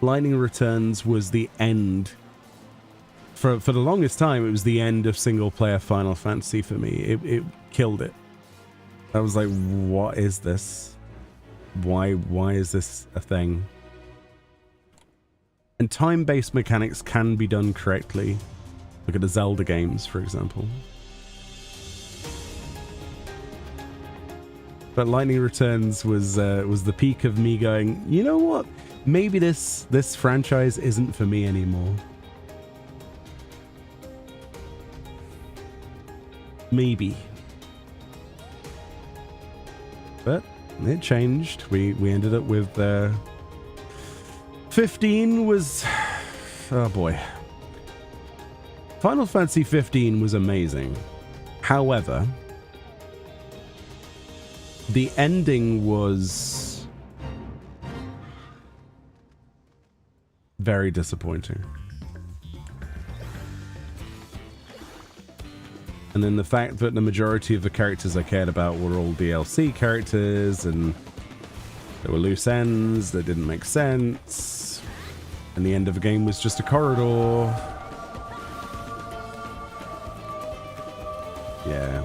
Lightning Returns was the end for the longest time, it was the end of single player Final Fantasy for me. It killed it. I was like, what is this? Why is this a thing? And time-based mechanics can be done correctly. Look at the Zelda games, for example. But Lightning Returns was the peak of me going, you know what? Maybe this franchise isn't for me anymore. Maybe. But it changed. We ended up with 15 was, oh boy. Final Fantasy 15 was amazing. However, the ending was very disappointing. And then the fact that the majority of the characters I cared about were all DLC characters, and there were loose ends that didn't make sense, and the end of the game was just a corridor. Yeah.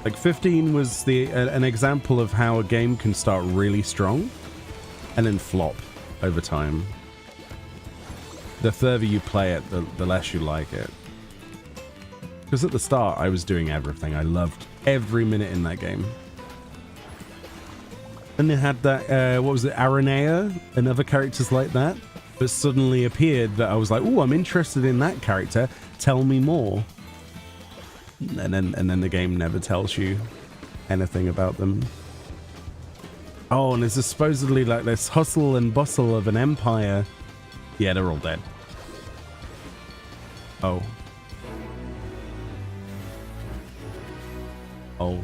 Like 15 was an example of how a game can start really strong and then flop over time. The further you play it, the less you like it. Because at the start, I was doing everything. I loved every minute in that game. And they had that, what was it, Aranea and other characters like that, but suddenly appeared that I was like, oh, I'm interested in that character. Tell me more. And then the game never tells you anything about them. Oh, and there's supposedly like this hustle and bustle of an empire. Yeah, they're all dead. Oh. Oh.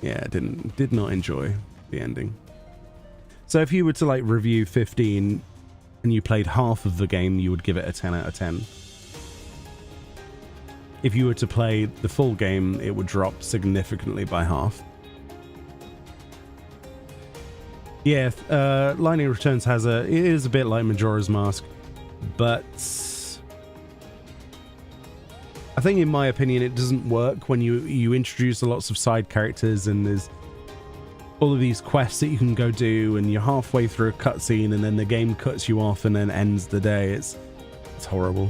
Yeah, did not enjoy the ending. So if you were to like review 15 and you played half of the game, you would give it a 10 out of 10. If you were to play the full game, it would drop significantly by half. Yeah, Lightning Returns it is a bit like Majora's Mask, but I think in my opinion it doesn't work when you introduce lots of side characters and there's all of these quests that you can go do and you're halfway through a cutscene and then the game cuts you off and then ends the day. It's horrible.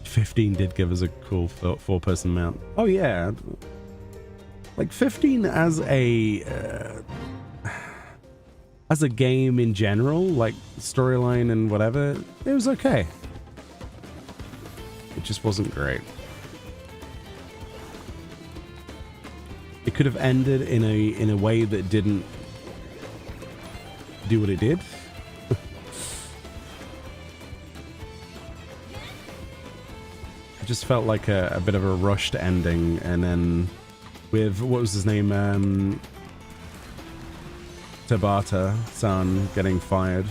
15 did give us a cool four-person mount. Oh yeah. Like 15 as a game in general, like storyline and whatever, it was okay. It just wasn't great. It could have ended in a way that didn't do what it did. It just felt like a bit of a rushed ending, and then with, what was his name, Tabata-san getting fired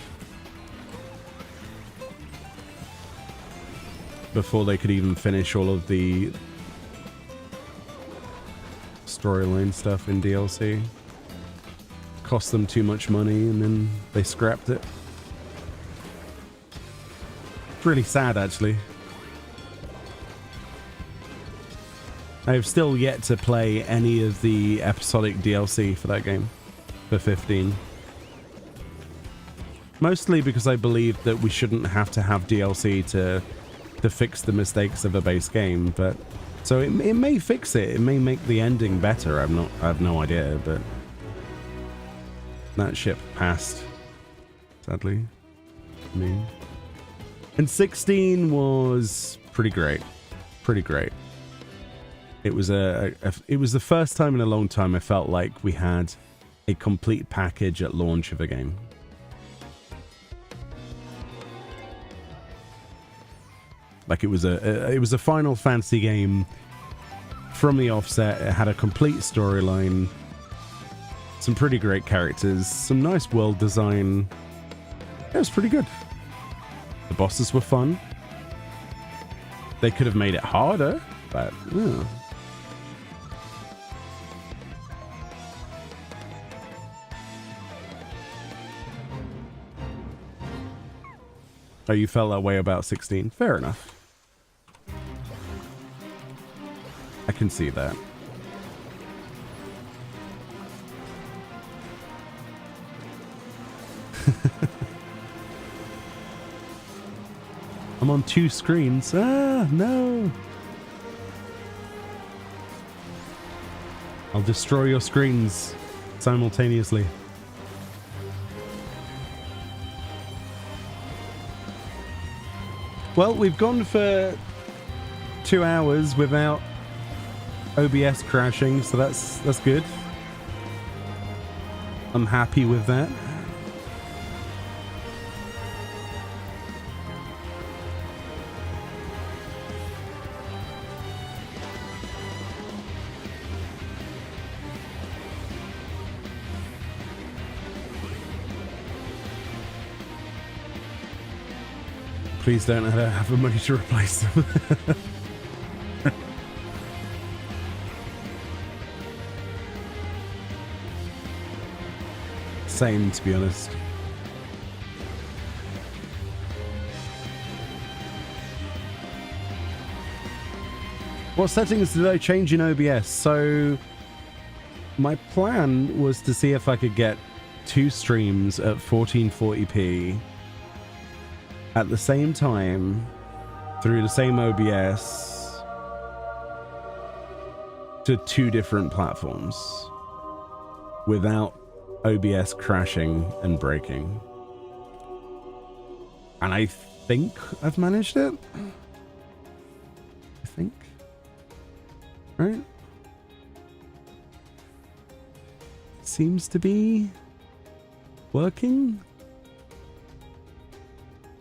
before they could even finish all of the storyline stuff in DLC. Cost them too much money and then they scrapped it. It's really sad, actually. I've still yet to play any of the episodic DLC for that game, for 15. Mostly because I believe that we shouldn't have to have DLC to fix the mistakes of a base game, but so it may fix it. It may make the ending better. I have no idea, but that ship passed, sadly. I mean, and 16 was pretty great. Pretty great. It was it was the first time in a long time I felt like we had a complete package at launch of a game. Like it was a Final Fantasy game from the offset. It had a complete storyline, some pretty great characters, some nice world design. It was pretty good. The bosses were fun. They could have made it harder, but Oh, you felt that way about 16? Fair enough. I can see that. I'm on 2 screens. Ah, no. I'll destroy your screens simultaneously. Well, we've gone for 2 hours without OBS crashing, so that's good. I'm happy with that. Please don't have the money to replace them. Same, to be honest. What settings did I change in OBS? So my plan was to see if I could get 2 streams at 1440p at the same time through the same OBS to 2 different platforms without OBS crashing and breaking. And I think I've managed it. I think. Right? Seems to be working.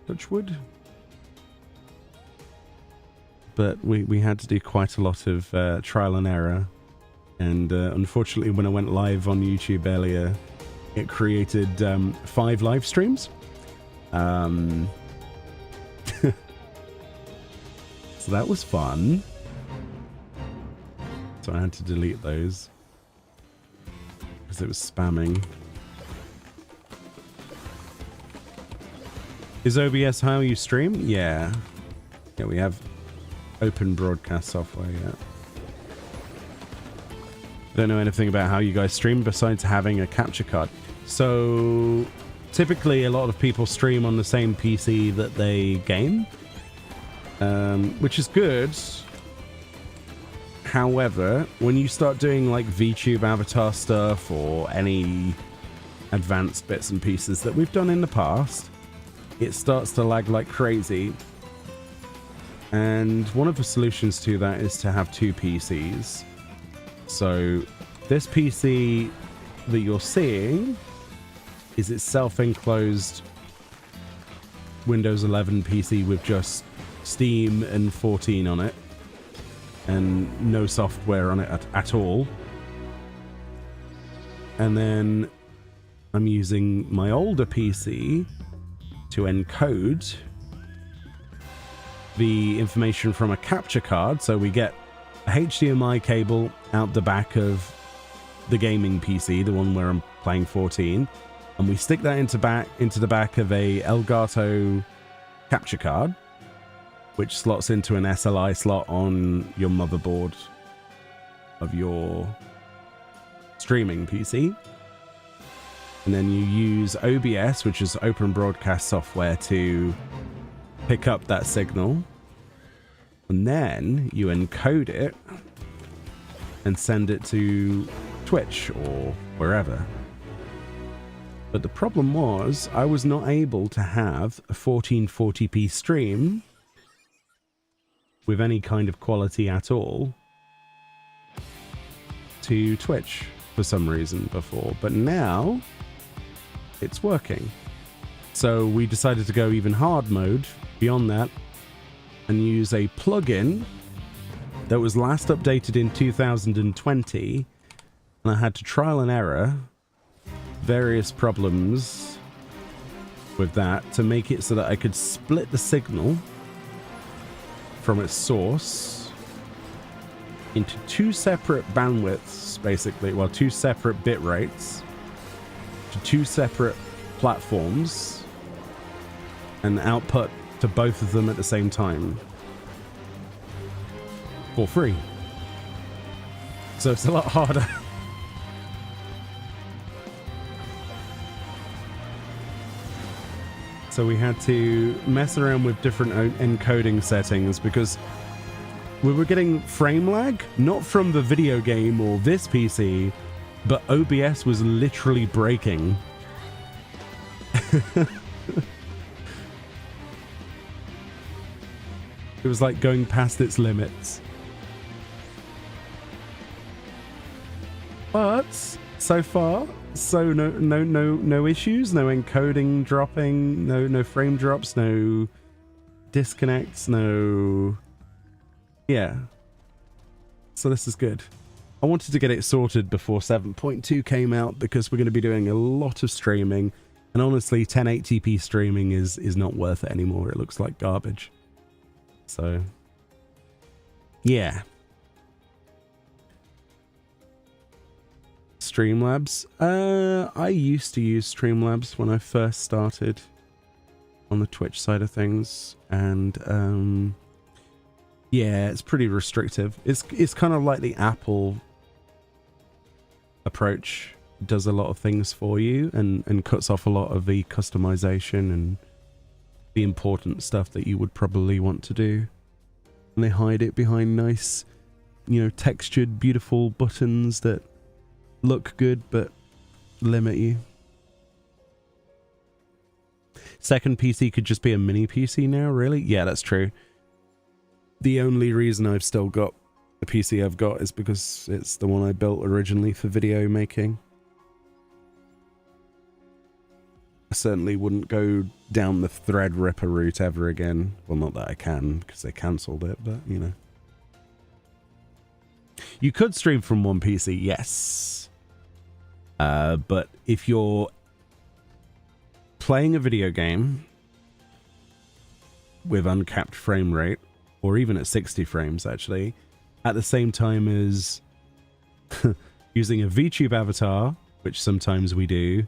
Touch wood. But we had to do quite a lot of trial and error. And unfortunately, when I went live on YouTube earlier, it created 5 live streams. So that was fun. So I had to delete those because it was spamming. Is OBS how you stream? Yeah. Yeah, we have open broadcast software yet. Don't know anything about how you guys stream besides having a capture card. So typically a lot of people stream on the same PC that they game, which is good. However, when you start doing like VTube avatar stuff or any advanced bits and pieces that we've done in the past, it starts to lag like crazy. And one of the solutions to that is to have 2 PCs. So this PC that you're seeing is its self-enclosed Windows 11 PC with just Steam and 14 on it and no software on it at all. And then I'm using my older PC to encode the information from a capture card. So we get a HDMI cable out the back of the gaming PC, the one where I'm playing 14, and we stick that into the back of a Elgato capture card, which slots into an SLI slot on your motherboard of your streaming PC. And then you use OBS, which is open broadcast software, to pick up that signal. And then you encode it and send it to Twitch or wherever. But the problem was I was not able to have a 1440p stream with any kind of quality at all to Twitch for some reason before. But now it's working. So we decided to go even hard mode beyond that and use a plugin that was last updated in 2020, and I had to trial and error various problems with that to make it so that I could split the signal from its source into 2 separate bandwidths, basically, well, 2 separate bit rates to 2 separate platforms and output to both of them at the same time for free. So it's a lot harder. So we had to mess around with different encoding settings because we were getting frame lag, not from the video game or this PC, but OBS was literally breaking. It was like going past its limits. But so far, so no issues, no encoding dropping, no frame drops, no disconnects, no. Yeah. So this is good. I wanted to get it sorted before 7.2 came out because we're going to be doing a lot of streaming, and honestly 1080p streaming is not worth it anymore. It looks like garbage. So yeah. Streamlabs. I used to use Streamlabs when I first started on the Twitch side of things, and yeah, it's pretty restrictive. It's kind of like the Apple approach. It does a lot of things for you and cuts off a lot of the customization and the important stuff that you would probably want to do. And they hide it behind nice, textured, beautiful buttons that look good but limit you. Second PC could just be a mini PC now, really? Yeah, that's true. The only reason I've still got the PC I've got is because it's the one I built originally for video making. I certainly wouldn't go down the Threadripper route ever again. Well, not that I can, because they cancelled it, but, You could stream from one PC, yes. But if you're playing a video game with uncapped frame rate, or even at 60 frames, actually, at the same time as using a VTube avatar, which sometimes we do,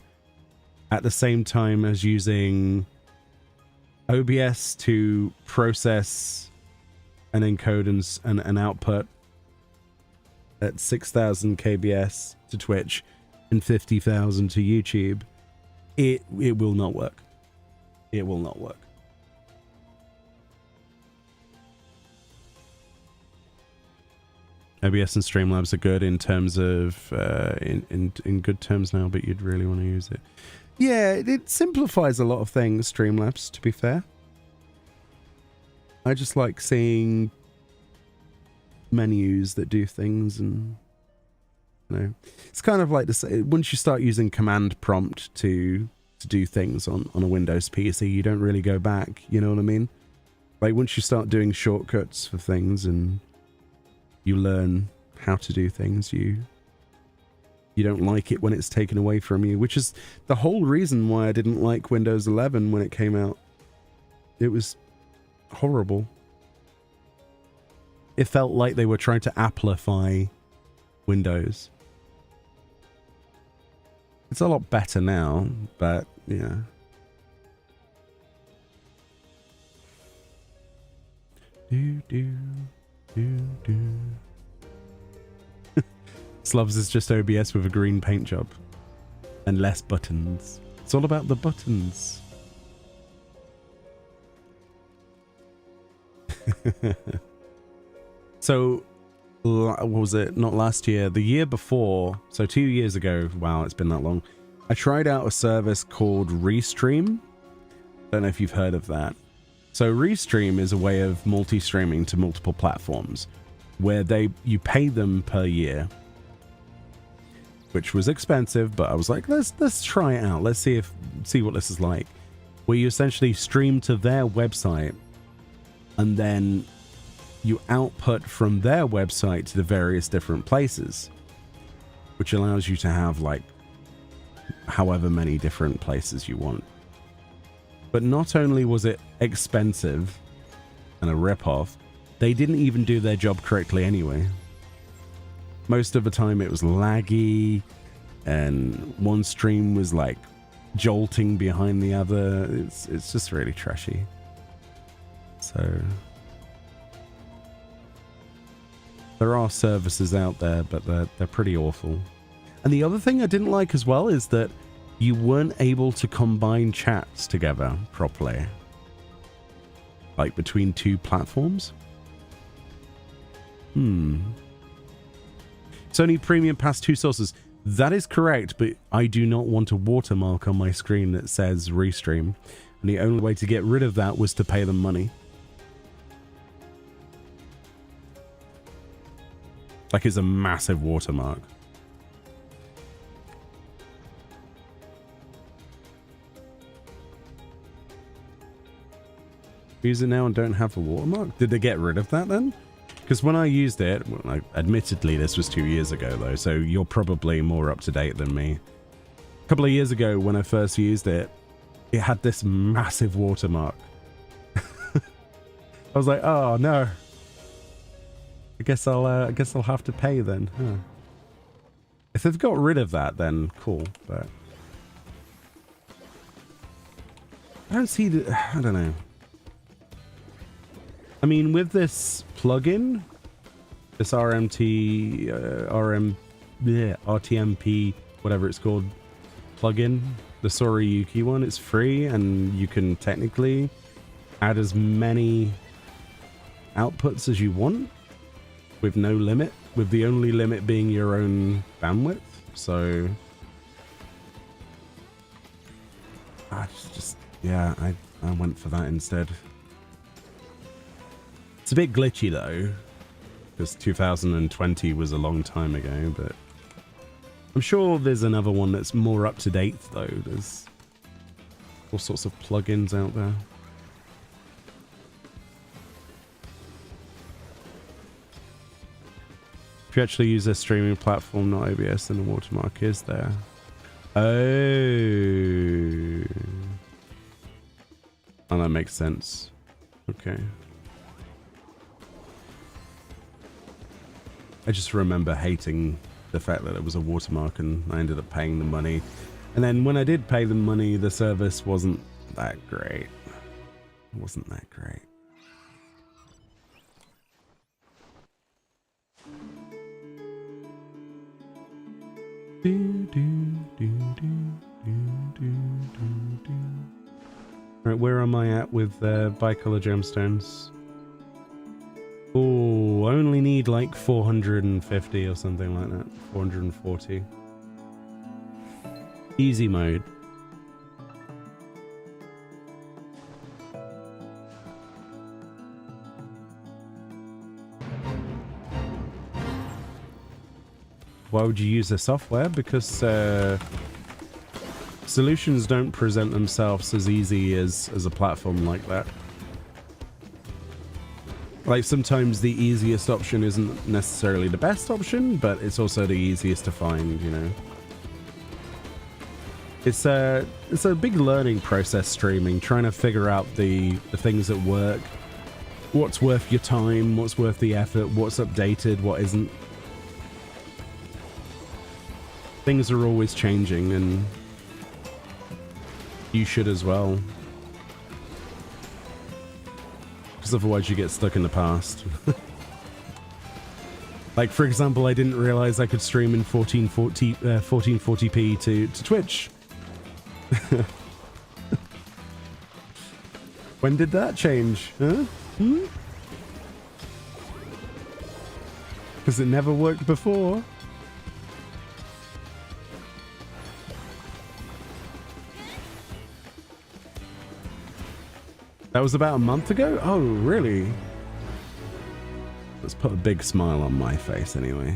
at the same time as using OBS to process and encode and output at 6,000 kbs to Twitch and 50,000 to YouTube, it will not work. It will not work. OBS and Streamlabs are good in terms of in good terms now, but you'd really want to use it. Yeah, it simplifies a lot of things, Streamlabs, to be fair. I just like seeing menus that do things, and it's kind of like this. Once you start using command prompt to do things on a Windows PC, you don't really go back, you know what I mean? Like once you start doing shortcuts for things and you learn how to do things, you don't like it when it's taken away from you, which is the whole reason why I didn't like Windows 11 when it came out. It was horrible. It felt like they were trying to amplify Windows. It's a lot better now, but yeah. Slubs is just OBS with a green paint job and less buttons. It's all about the buttons. So, what was it? Not last year, the year before. So 2 years ago. Wow, it's been that long. I tried out a service called Restream. Don't know if you've heard of that. So Restream is a way of multi-streaming to multiple platforms where you pay them per year, which was expensive, but I was like, let's try it out. Let's see what this is like. Where you essentially stream to their website and then you output from their website to the various different places, which allows you to have like however many different places you want. But not only was it expensive and a rip-off, they didn't even do their job correctly anyway. Most of the time it was laggy, and one stream was like jolting behind the other. It's just really trashy. So there are services out there, but they're pretty awful. And the other thing I didn't like as well is that you weren't able to combine chats together properly, like between two platforms. Sony Premium past 2 sources. That is correct, but I do not want a watermark on my screen that says Restream. And the only way to get rid of that was to pay them money. Like, it's a massive watermark. Use it now and don't have a watermark? Did they get rid of that then? Because when I used it, well, admittedly this was 2 years ago though, so you're probably more up to date than me. A couple of years ago when I first used it, it had this massive watermark. I was like, oh no. I guess I'll have to pay then. Huh. If they've got rid of that, then cool. But I don't see the. I don't know. I mean, with this plugin, this RTMP, whatever it's called, plugin, the Soriyuki one, it's free, and you can technically add as many outputs as you want with no limit, with the only limit being your own bandwidth. So I went for that instead. It's a bit glitchy though, because 2020 was a long time ago, but I'm sure there's another one that's more up to date though. There's all sorts of plugins out there. If you actually use a streaming platform, not OBS, then the watermark is there. Oh, that makes sense. Okay. I just remember hating the fact that it was a watermark, and I ended up paying the money. And then when I did pay the money, the service wasn't that great. It wasn't that great. Right, where am I at with Bicolor gemstones? Oh, I only need like 450 or something like that. 440. Easy mode. Why would you use the software? Because solutions don't present themselves as easy as a platform like that. Like, sometimes the easiest option isn't necessarily the best option, but it's also the easiest to find, you know. It's a big learning process, streaming, trying to figure out the things that work, what's worth your time, what's worth the effort, what's updated, what isn't. Things are always changing, and you should as well. Because otherwise you get stuck in the past. Like, for example, I didn't realize I could stream in 1440p to Twitch. When did that change? Huh? Because it never worked before. That was about a month ago? Oh, really? Let's put a big smile on my face anyway.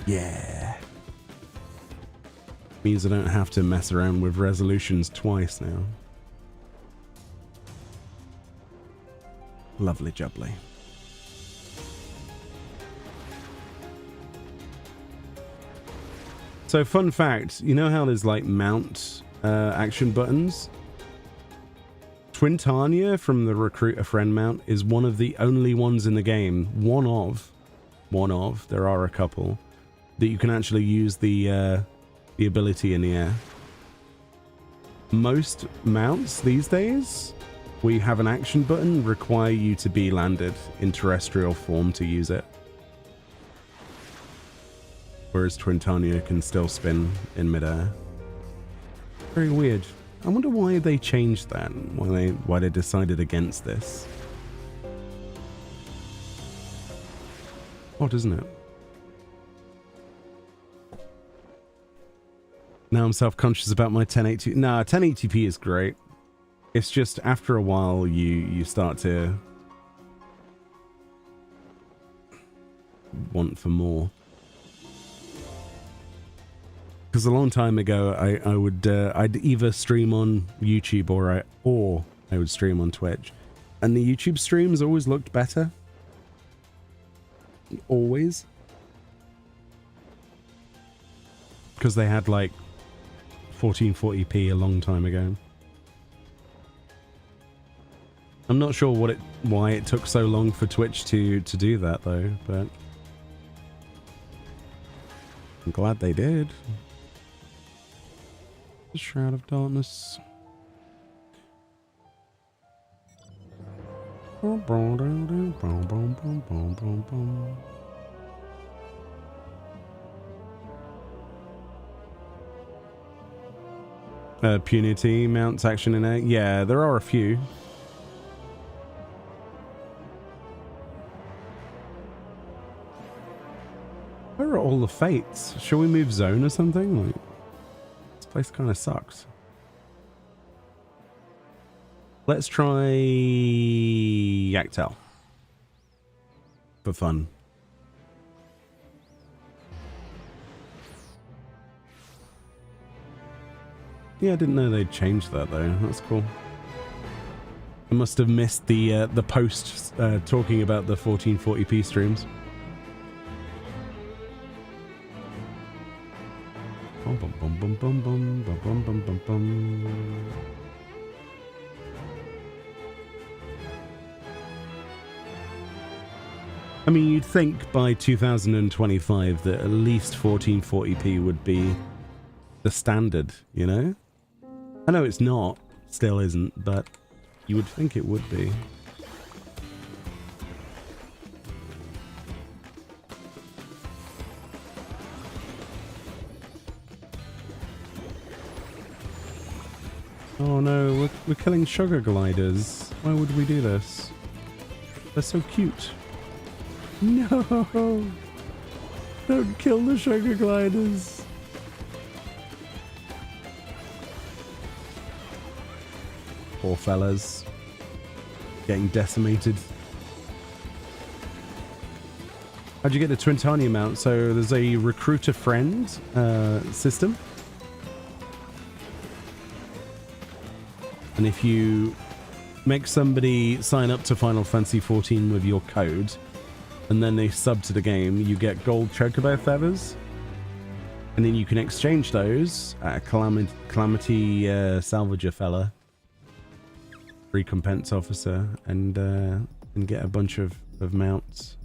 Yeah. Means I don't have to mess around with resolutions twice now. Lovely jubbly. So, fun fact, you know how there's like mount action buttons? Twintania from the Recruit a Friend mount is one of the only ones in the game, one of, there are a couple, that you can actually use the the ability in the air. Most mounts these days, where you have an action button, require you to be landed in terrestrial form to use it. Whereas Twintania can still spin in midair. Very weird. I wonder why they changed that, why they decided against this. Odd, isn't it? Now I'm self-conscious about my 1080p. Nah, 1080p is great. It's just after a while you start to want for more. Because a long time ago I would I'd either stream on YouTube or I would stream on Twitch, and the YouTube streams always looked better. Always. Because they had like 1440p a long time ago. I'm not sure why it took so long for Twitch to do that though, but I'm glad they did. The Shroud of Darkness. Punity mounts action in it. Yeah, there are a few. Where are all the fates? Shall we move zone or something? Like, this place kind of sucks. Let's try Yaktel for fun. Yeah, I didn't know they'd changed that though. That's cool. I must have missed the post talking about the 1440p streams. Bum, bum, bum, bum, bum, bum, bum, bum, bum, bum. I mean, you'd think by 2025 that at least 1440p would be the standard, you know? I know it's not, still isn't, but you would think it would be. Oh no, we're killing sugar gliders. Why would we do this? They're so cute. No! Don't kill the sugar gliders. Poor fellas. Getting decimated. How'd you get the Twintania mount? So there's a recruit a friend system. And if you make somebody sign up to Final Fantasy XIV with your code, and then they sub to the game, you get gold chocobo feathers. And then you can exchange those at a Calamity Salvager fella, recompense officer, and get a bunch of mounts.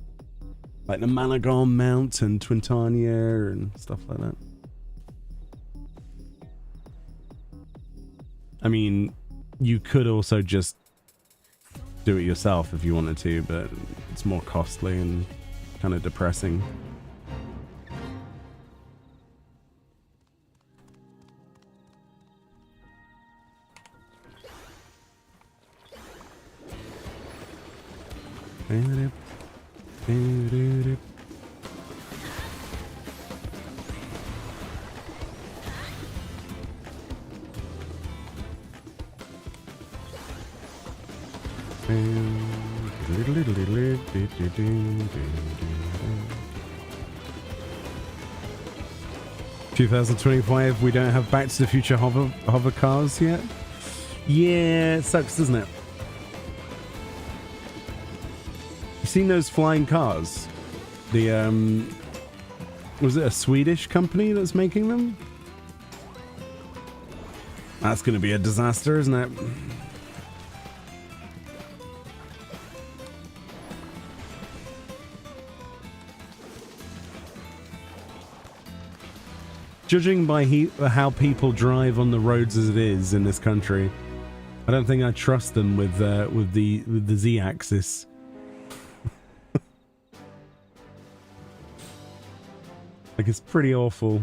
Like the Managon mount and Twintania and stuff like that. I mean, you could also just do it yourself if you wanted to, but it's more costly and kind of depressing. $2025, we don't have Back to the Future hover cars yet. Yeah, it sucks, doesn't it? You seen those flying cars? The was it a Swedish company that's making them? That's going to be a disaster, isn't it? Judging by how people drive on the roads as it is in this country, I don't think I trust them with the Z-axis. Like, it's pretty awful.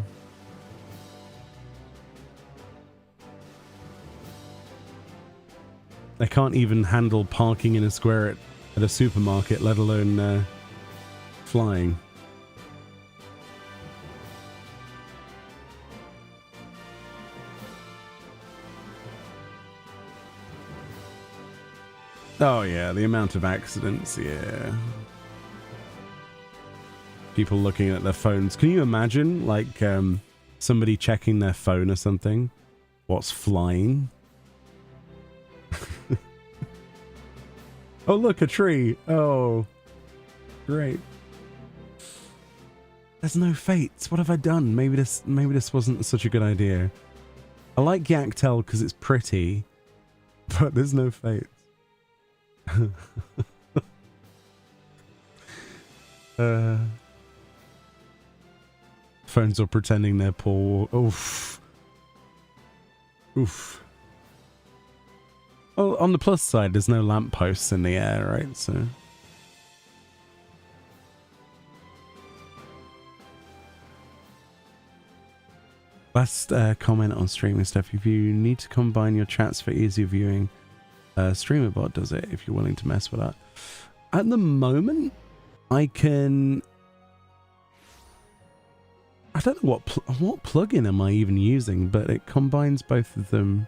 They can't even handle parking in a square at a supermarket, let alone flying. Oh yeah, the amount of accidents, yeah. People looking at their phones. Can you imagine, like, somebody checking their phone or something? What's flying? Oh, look, a tree. Oh, great. There's no fates. What have I done? Maybe this wasn't such a good idea. I like Yaktel because it's pretty, but there's no fates. Phones are pretending they're poor. Oof. Oof. Well, on the plus side, there's no lampposts in the air, right? So. Last comment on streaming stuff. If you need to combine your chats for easier viewing, StreamerBot does it if you're willing to mess with that. At the moment, I can... I don't know what plugin am I even using, but it combines both of them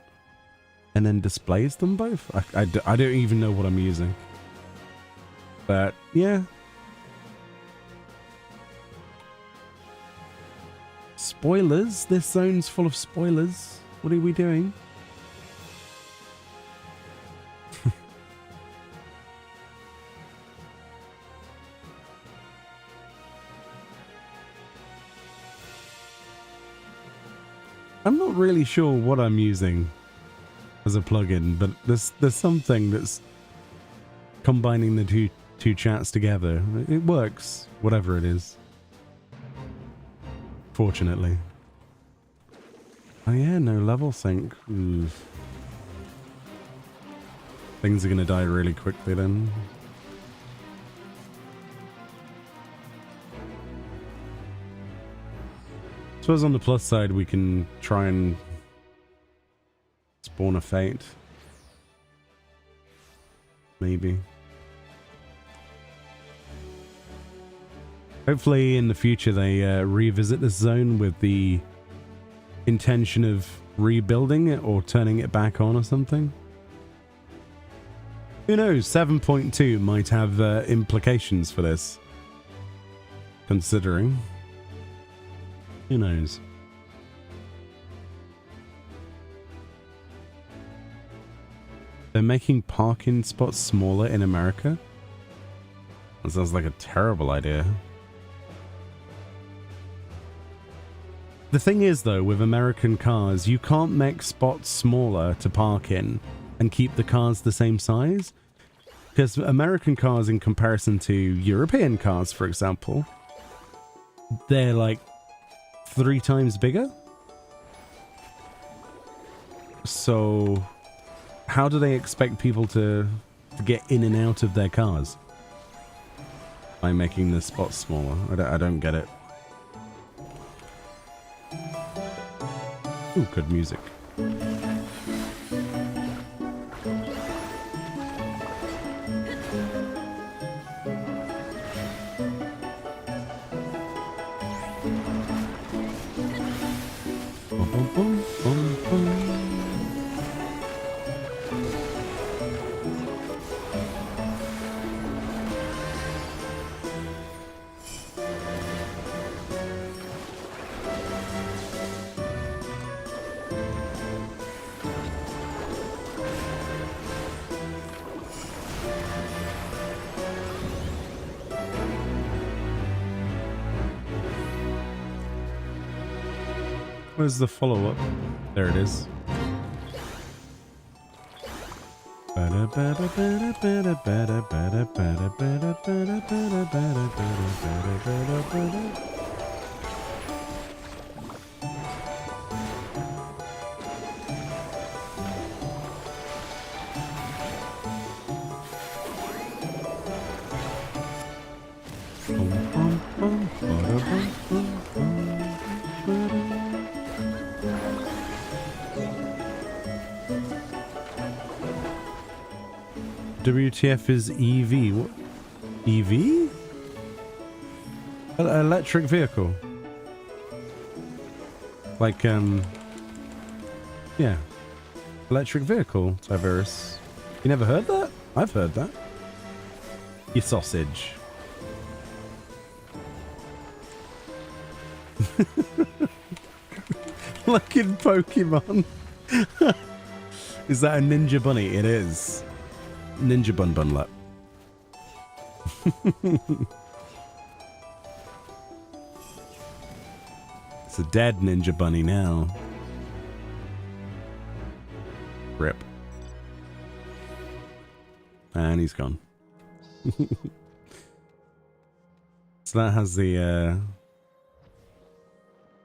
and then displays them both. I don't even know what I'm using. But, yeah. Spoilers? This zone's full of spoilers. What are we doing? I'm not really sure what I'm using as a plugin, but there's something that's combining the two chats together. It works, whatever it is. Fortunately. Oh yeah, no level sync. Oof. Things are gonna die really quickly then. I suppose on the plus side we can try and spawn a fate. Maybe. Hopefully in the future they revisit this zone with the intention of rebuilding it or turning it back on or something. Who knows? 7.2 might have implications for this. Considering. Who knows? They're making parking spots smaller in America? That sounds like a terrible idea. The thing is, though, with American cars, you can't make spots smaller to park in and keep the cars the same size. Because American cars, in comparison to European cars, for example, they're like 3 times bigger. So how do they expect people to get in and out of their cars? By making the spots smaller. I don't get it. Ooh, good music. Where's the follow-up? There it is. WTF is EV? What? EV? Electric vehicle. Like, yeah. Electric vehicle, Tiberius. You never heard that? I've heard that. You sausage. Like in Pokemon. Is that a ninja bunny? It is. Ninja bun bunlet. It's a dead ninja bunny now. Rip. And he's gone. So that has the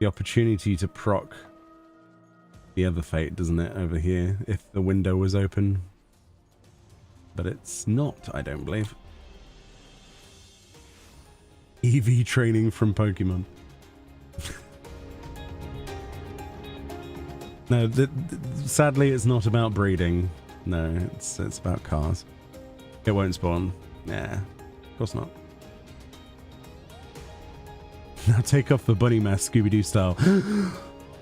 opportunity to proc the other fate, doesn't it, over here, if the window was open. But it's not, I don't believe. EV training from Pokemon. No, sadly it's not about breeding. No, it's about cars. It won't spawn. Nah, of course not. Now take off the bunny mask, Scooby-Doo style.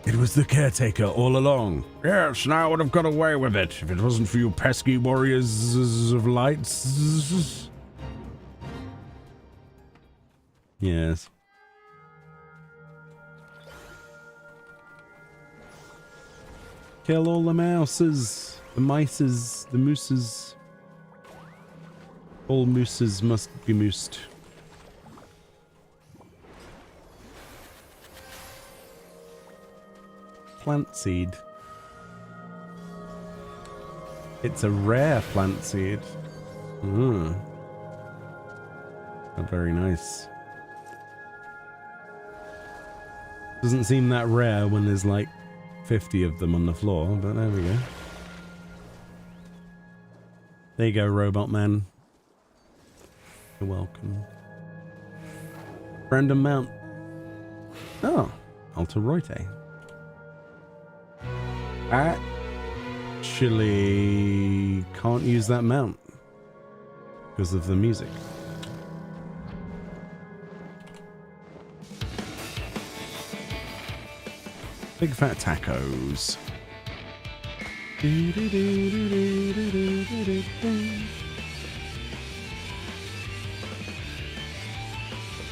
It was the caretaker all along. Yes, now I would have got away with it if it wasn't for you pesky warriors of lights. Yes. Kill all the mouses, the mices, the mooses. All mooses must be moosed. Plant seed. It's a rare plant seed. Oh, very nice. Doesn't seem that rare when there's like 50 of them on the floor, but there we go. There you go, Robot Man. You're welcome. Random mount. Oh, Alta Roite. Actually, can't use that mount because of the music. Big fat tacos.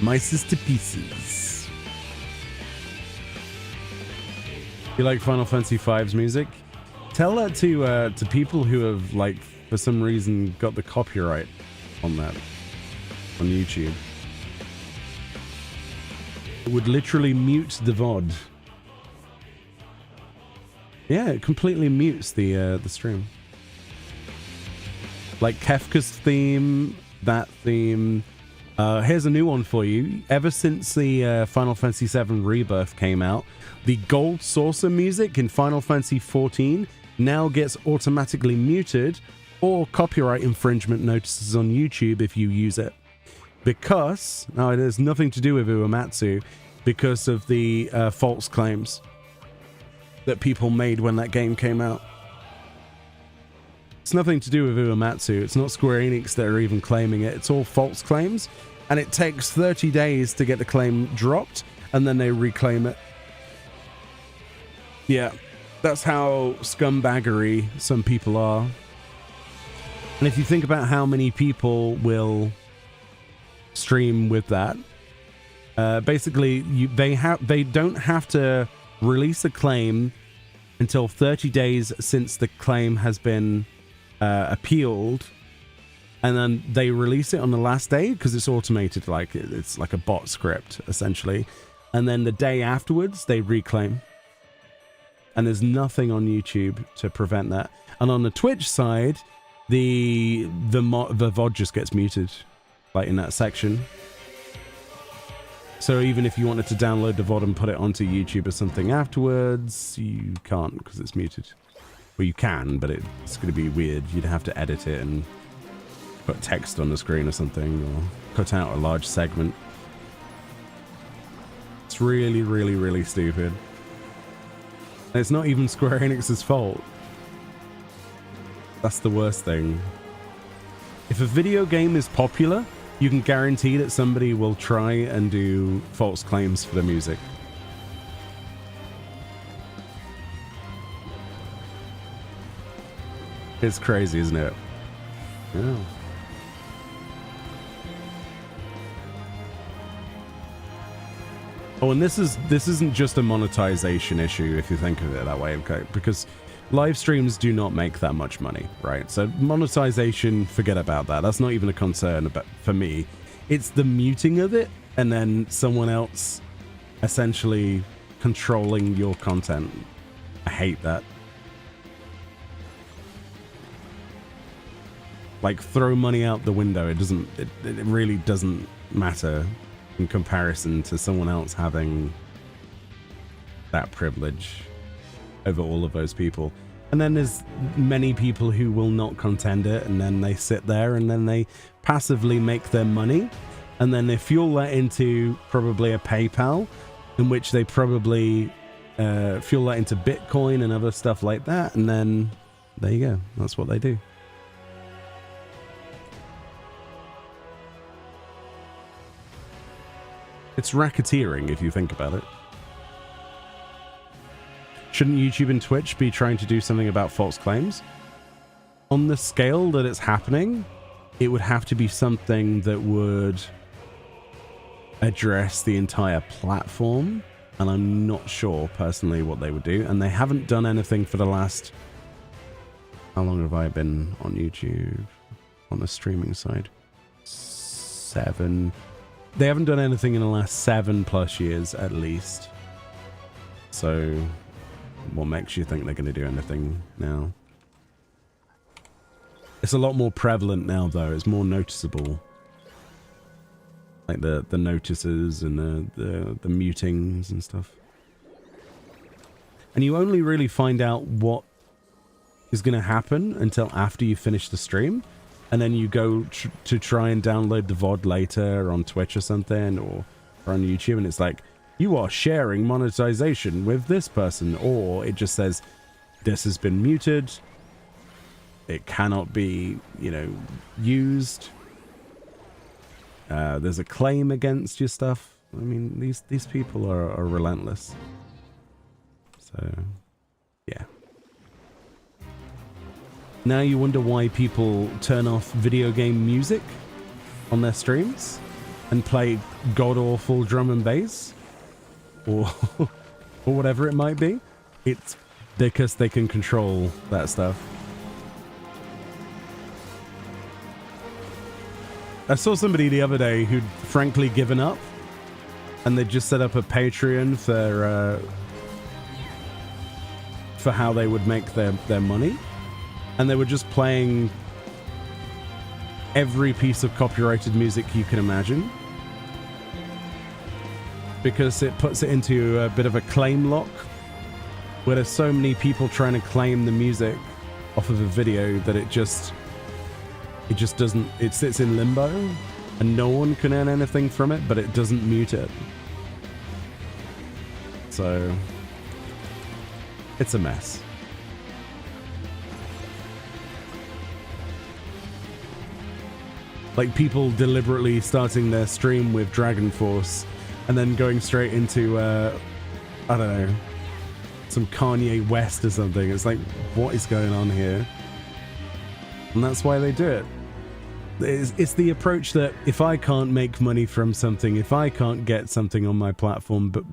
Mices to pieces. You like Final Fantasy V's music? Tell that to people who have, like, for some reason got the copyright on that on YouTube. It would literally mute the VOD. Yeah, it completely mutes the stream. Like Kefka's theme, that theme. Here's a new one for you. Ever since the Final Fantasy VII Rebirth came out, the Gold Saucer music in Final Fantasy XIV now gets automatically muted or copyright infringement notices on YouTube if you use it. Because, now it has nothing to do with Uematsu, because of the false claims that people made when that game came out. It's nothing to do with Uematsu. It's not Square Enix that are even claiming it. It's all false claims, and it takes 30 days to get the claim dropped, and then they reclaim it. Yeah, that's how scumbaggery some people are. And if you think about how many people will stream with that, basically they don't have to release a claim until 30 days since the claim has been appealed, and then they release it on the last day because it's automated, like it's like a bot script essentially, and then the day afterwards they reclaim, and there's nothing on YouTube to prevent that. And on the Twitch side, the VOD just gets muted, like in that section. So even if you wanted to download the VOD and put it onto YouTube or something afterwards, you can't because it's muted. Well, you can, but it's going to be weird. You'd have to edit it and put text on the screen or something, or cut out a large segment. It's really, really, really stupid. And it's not even Square Enix's fault. That's the worst thing. If a video game is popular, you can guarantee that somebody will try and do false claims for the music. It's crazy, isn't it? Yeah. Oh, and this isn't just a monetization issue if you think of it that way, okay? Because live streams do not make that much money, right? So monetization, forget about that. That's not even a concern for me. It's the muting of it and then someone else essentially controlling your content. I hate that. Like, throw money out the window. It really doesn't matter in comparison to someone else having that privilege over all of those people. And then there's many people who will not contend it, and then they sit there and then they passively make their money, and then they fuel that into probably a PayPal, in which they probably fuel that into Bitcoin and other stuff like that, and then there you go. That's what they do. It's racketeering if you think about it. Shouldn't YouTube and Twitch be trying to do something about false claims? On the scale that it's happening, it would have to be something that would address the entire platform, and I'm not sure personally what they would do, and they haven't done anything for the last... How long have I been on YouTube? On the streaming side? 7... They haven't done anything in the last 7+ years, at least. So, what makes you think they're going to do anything now? It's a lot more prevalent now, though. It's more noticeable. Like the notices and the mutings and stuff. And you only really find out what is going to happen until after you finish the stream. And then you go to try and download the VOD later on Twitch or something, or on YouTube, and it's like, you are sharing monetization with this person, or it just says, this has been muted, it cannot be, you know, used, there's a claim against your stuff. I mean, these people are relentless. So, yeah. Now you wonder why people turn off video game music on their streams and play god-awful drum and bass, or or whatever it might be. It's because they can control that stuff. I saw somebody the other day who'd frankly given up, and they just set up a Patreon for how they would make their money. And they were just playing every piece of copyrighted music you can imagine, because it puts it into a bit of a claim lock, where there's so many people trying to claim the music off of a video that it just doesn't, it sits in limbo and no one can earn anything from it, but it doesn't mute it. So it's a mess. Like people deliberately starting their stream with Dragon Force and then going straight into, I don't know, some Kanye West or something. It's like, what is going on here? And that's why they do it. It's the approach that if I can't make money from something, if I can't get something on my platform but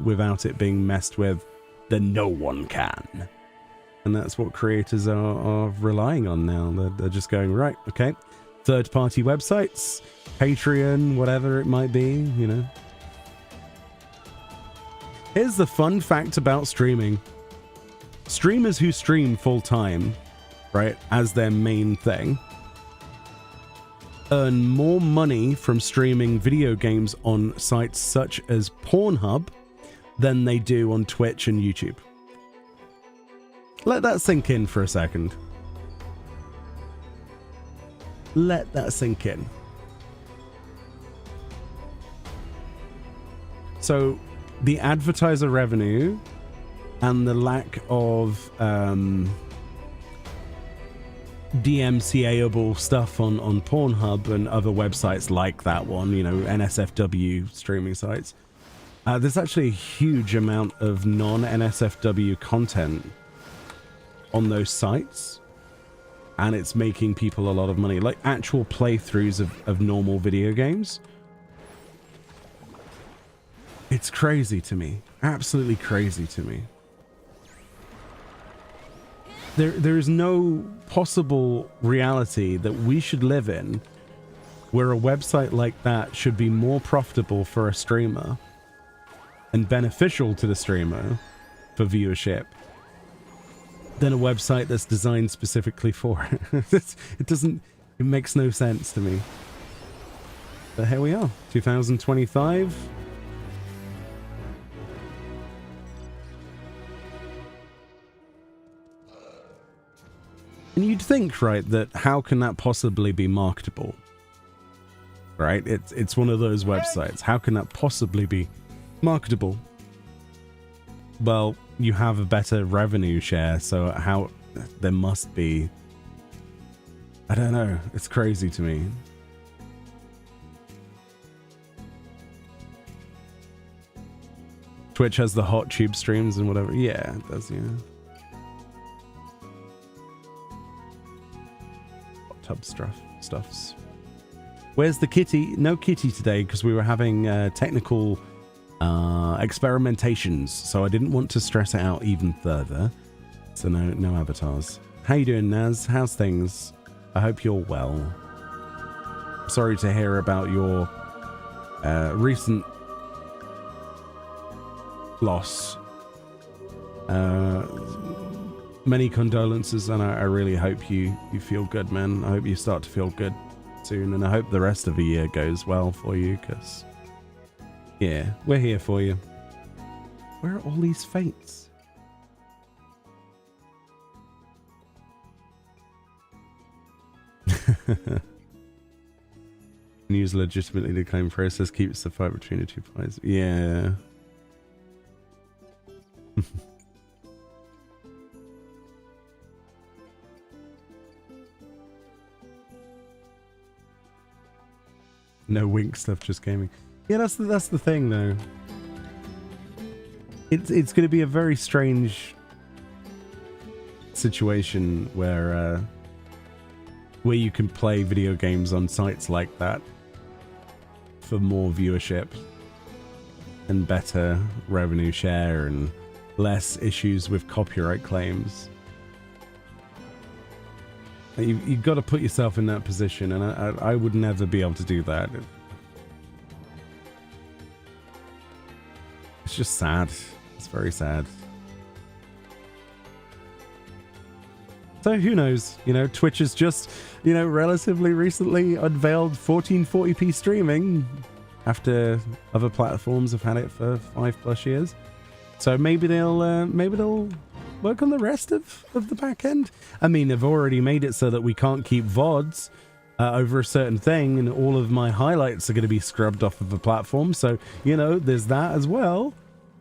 without it being messed with, then no one can. And that's what creators are relying on now. They're just going, right, okay. Third-party websites, Patreon, whatever it might be, you know. Here's the fun fact about streaming. Streamers who stream full-time, right, as their main thing, earn more money from streaming video games on sites such as Pornhub than they do on Twitch and YouTube. Let that sink in for a second. Let that sink in. So the advertiser revenue and the lack of DMCA-able stuff on Pornhub and other websites like that one, you know, NSFW streaming sites. There's actually a huge amount of non-NSFW content on those sites, and it's making people a lot of money, like actual playthroughs of normal video games. It's crazy to me, absolutely crazy to me. There is no possible reality that we should live in where a website like that should be more profitable for a streamer and beneficial to the streamer for viewership than a website that's designed specifically for it. It makes no sense to me. But here we are, 2025. And you'd think, right, that how can that possibly be marketable? Right? It's one of those websites. How can that possibly be marketable? Well, you have a better revenue share, so how there must be... I don't know. It's crazy to me. Twitch has the hot tube streams and whatever. Yeah, it does, yeah. Tub stuffs. Where's the kitty? No kitty today because we were having technical experimentations, so I didn't want to stress it out even further. So no avatars. How you doing, Naz? How's things? I hope you're well. Sorry to hear about your recent loss. Many condolences, and I really hope you feel good, man. I hope you start to feel good soon, and I hope the rest of the year goes well for you, because, yeah, we're here for you. Where are all these fates? News legitimately the claim process keeps the fight between the two parties. Yeah. No wink stuff, just gaming. Yeah, that's the thing, though. It's going to be a very strange situation where you can play video games on sites like that for more viewership and better revenue share and less issues with copyright claims. You've got to put yourself in that position, and I would never be able to do that. It's just sad. It's very sad. So who knows? You know, Twitch has just, you know, relatively recently unveiled 1440p streaming after other platforms have had it for 5+ years. So maybe they'll work on the rest of the back end. I mean, they've already made it so that we can't keep VODs over a certain thing, and all of my highlights are going to be scrubbed off of the platform. So, you know, there's that as well.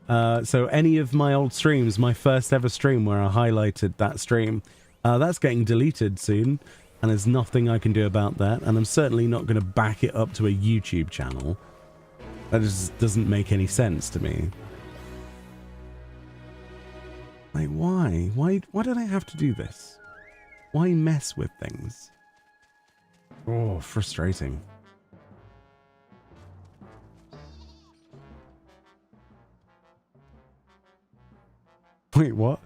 So any of my old streams, my first ever stream where I highlighted that stream, that's getting deleted soon, and there's nothing I can do about that. And I'm certainly not going to back it up to a YouTube channel. That just doesn't make any sense to me. Like, why? Why did I have to do this? Why mess with things? Oh, frustrating. Wait, what?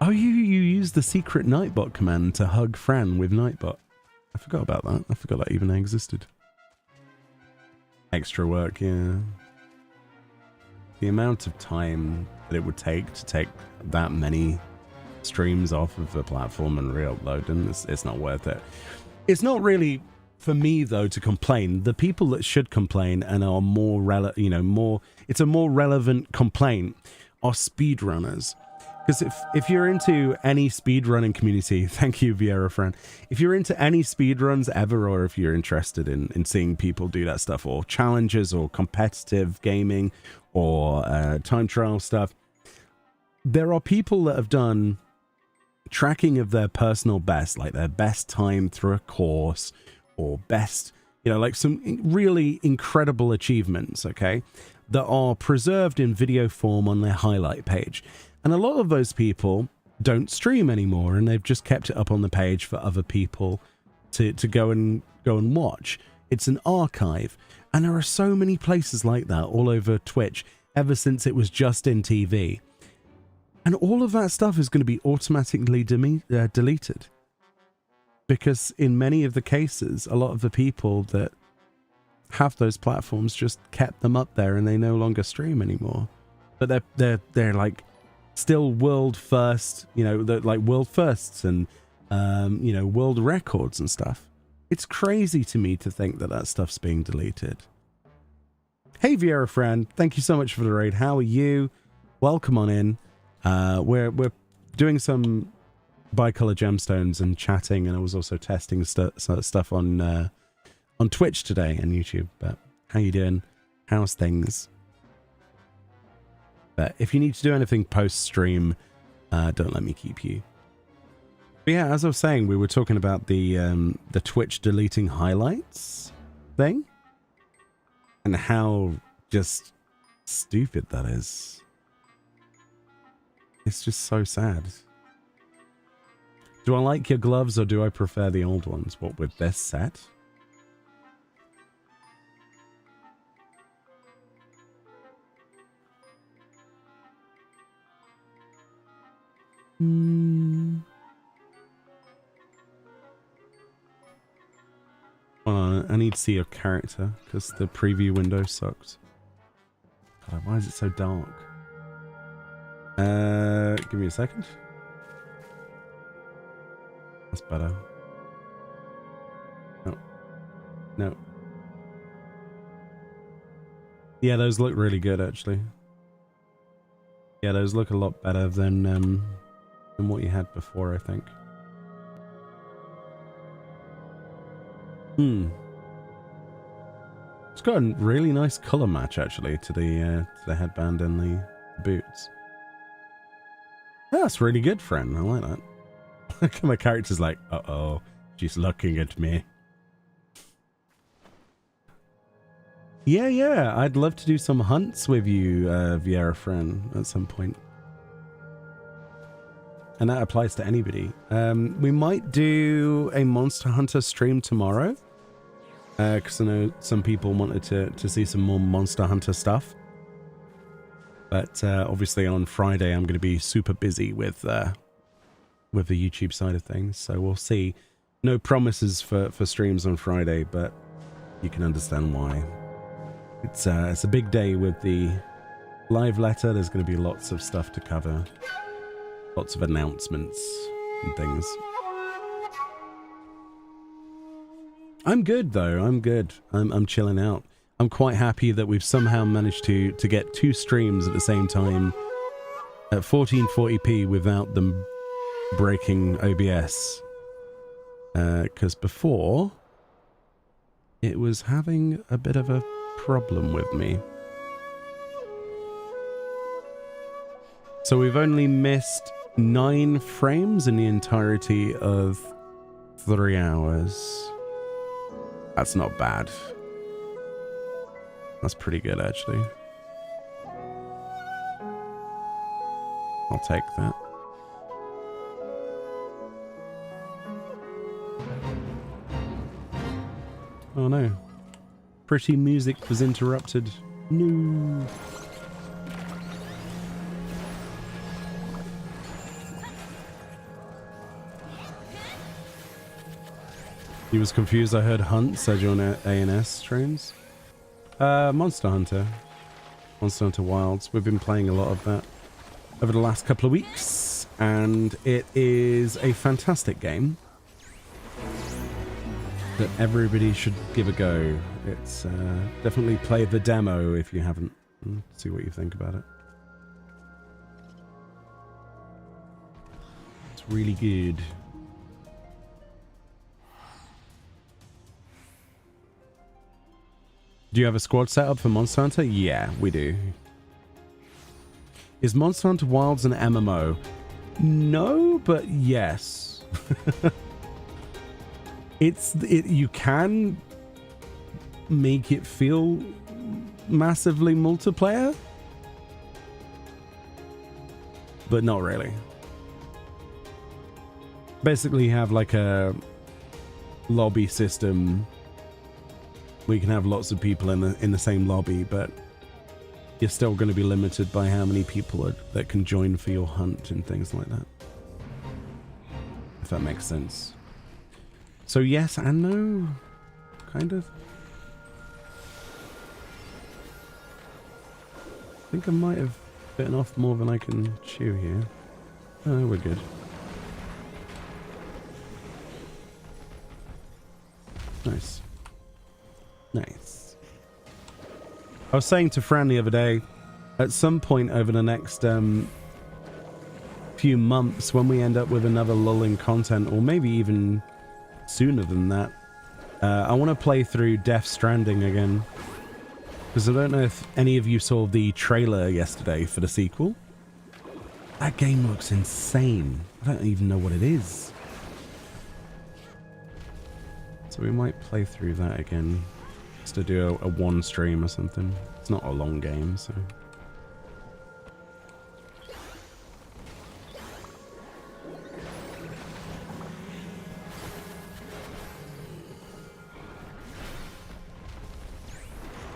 Oh, you used the secret Nightbot command to hug Fran with Nightbot. I forgot about that. I forgot that even existed. Extra work, yeah. The amount of time that it would take to take that many streams off of the platform and re-upload them, it's not worth it. It's not really for me, though, to complain. The people that should complain and are more it's a more relevant complaint are speedrunners. Because if you're into any speedrunning community, thank you, Vieira Fran. If you're into any speedruns ever, or if you're interested in seeing people do that stuff, or challenges, or competitive gaming, or time trial stuff, there are people that have done tracking of their personal best, like their best time through a course or best, you know, like some really incredible achievements, okay, that are preserved in video form on their highlight page. And a lot of those people don't stream anymore, and they've just kept it up on the page for other people to go and watch. It's an archive, and there are so many places like that all over Twitch ever since it was just in TV. And all of that stuff is going to be automatically deleted, because in many of the cases, a lot of the people that have those platforms just kept them up there, and they no longer stream anymore. But they're like still world first, you know, like world firsts and you know, world records and stuff. It's crazy to me to think that that stuff's being deleted. Hey Vieira friend, thank you so much for the raid. How are you? Welcome on in. We're doing some Bicolor gemstones and chatting, and I was also testing stuff on Twitch today and YouTube. But how you doing? How's things? But if you need to do anything post stream, don't let me keep you. But yeah, as I was saying, we were talking about the Twitch deleting highlights thing, and how just stupid that is. It's just so sad. Do I like your gloves, or do I prefer the old ones? What, with this set? Hold on, I need to see your character, because the preview window sucks. God, why is it so dark? Give me a second. That's better. No. No. Yeah, those look really good, actually. Yeah, those look a lot better than what you had before, I think. It's got a really nice color match, actually, to the headband and the boots. That's really good, friend. I like that. My character's like, uh-oh, she's looking at me. Yeah, I'd love to do some hunts with you, Vieira friend, at some point. And that applies to anybody. We might do a Monster Hunter stream tomorrow, because I know some people wanted to see some more Monster Hunter stuff. But obviously on Friday I'm going to be super busy with the YouTube side of things, so we'll see. No promises for streams on Friday, but you can understand why. It's a big day with the live letter. There's going to be lots of stuff to cover, lots of announcements and things. I'm good though. I'm good. I'm chilling out. I'm quite happy that we've somehow managed to get 2 streams at the same time at 1440p without them breaking OBS. Because before, it was having a bit of a problem with me. So we've only missed 9 frames in the entirety of 3 hours. That's not bad. That's pretty good, actually. I'll take that. Oh no. Pretty music was interrupted. No. He was confused. I heard Hunt said you're on ANS streams. Monster Hunter. Monster Hunter Wilds. We've been playing a lot of that over the last couple of weeks, and it is a fantastic game that everybody should give a go. It's definitely play the demo if you haven't. See what you think about it. It's really good. Do you have a squad set up for Monster Hunter? Yeah, we do. Is Monster Hunter Wilds an MMO? No, but yes. You can make it feel massively multiplayer, but not really. Basically, you have like a lobby system where you can have lots of people in the same lobby, but you're still going to be limited by how many people that can join for your hunt and things like that. If that makes sense. So yes and no, kind of. I think I might have bitten off more than I can chew here. Oh, we're good. Nice. Nice. I was saying to Fran the other day, at some point over the next few months, when we end up with another lull in content, or maybe even sooner than that, I want to play through Death Stranding again. Because I don't know if any of you saw the trailer yesterday for the sequel. That game looks insane. I don't even know what it is. So we might play through that again. Just to do a one stream or something. It's not a long game, so...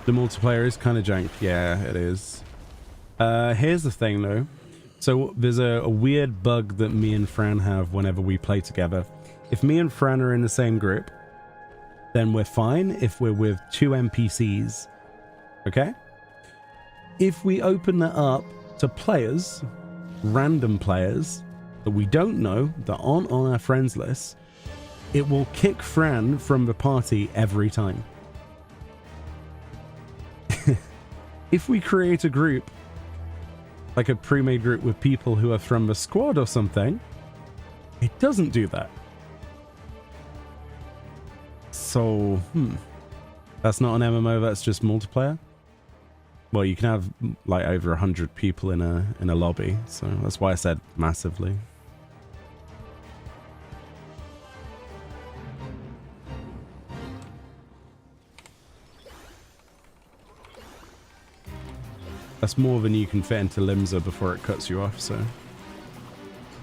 The multiplayer is kind of jank. Yeah, it is. Here's the thing, though. So there's a weird bug that me and Fran have whenever we play together. If me and Fran are in the same group, then we're fine if we're with two NPCs. Okay? If we open that up to players, random players, that we don't know, that aren't on our friends list, it will kick Fran from the party every time. If we create a group, like a pre-made group with people who are from the squad or something, it doesn't do that. So, that's not an MMO, that's just multiplayer. Well, you can have like over 100 people in a lobby, so that's why I said massively. That's more than you can fit into Limsa before it cuts you off, so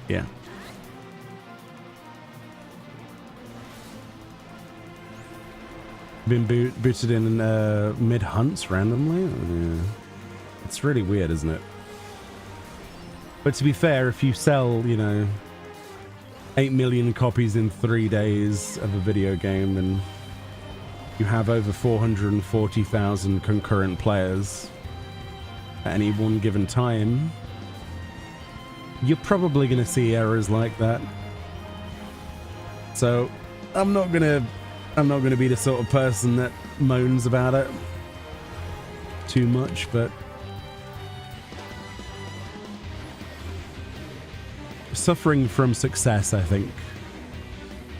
yeah. Been booted in mid-hunts randomly? Yeah. It's really weird, isn't it? But to be fair, if you sell, you know, 8 million copies in 3 days of a video game and you have over 440,000 concurrent players at any one given time, you're probably going to see errors like that. So I'm not gonna be the sort of person that moans about it too much, but suffering from success, I think,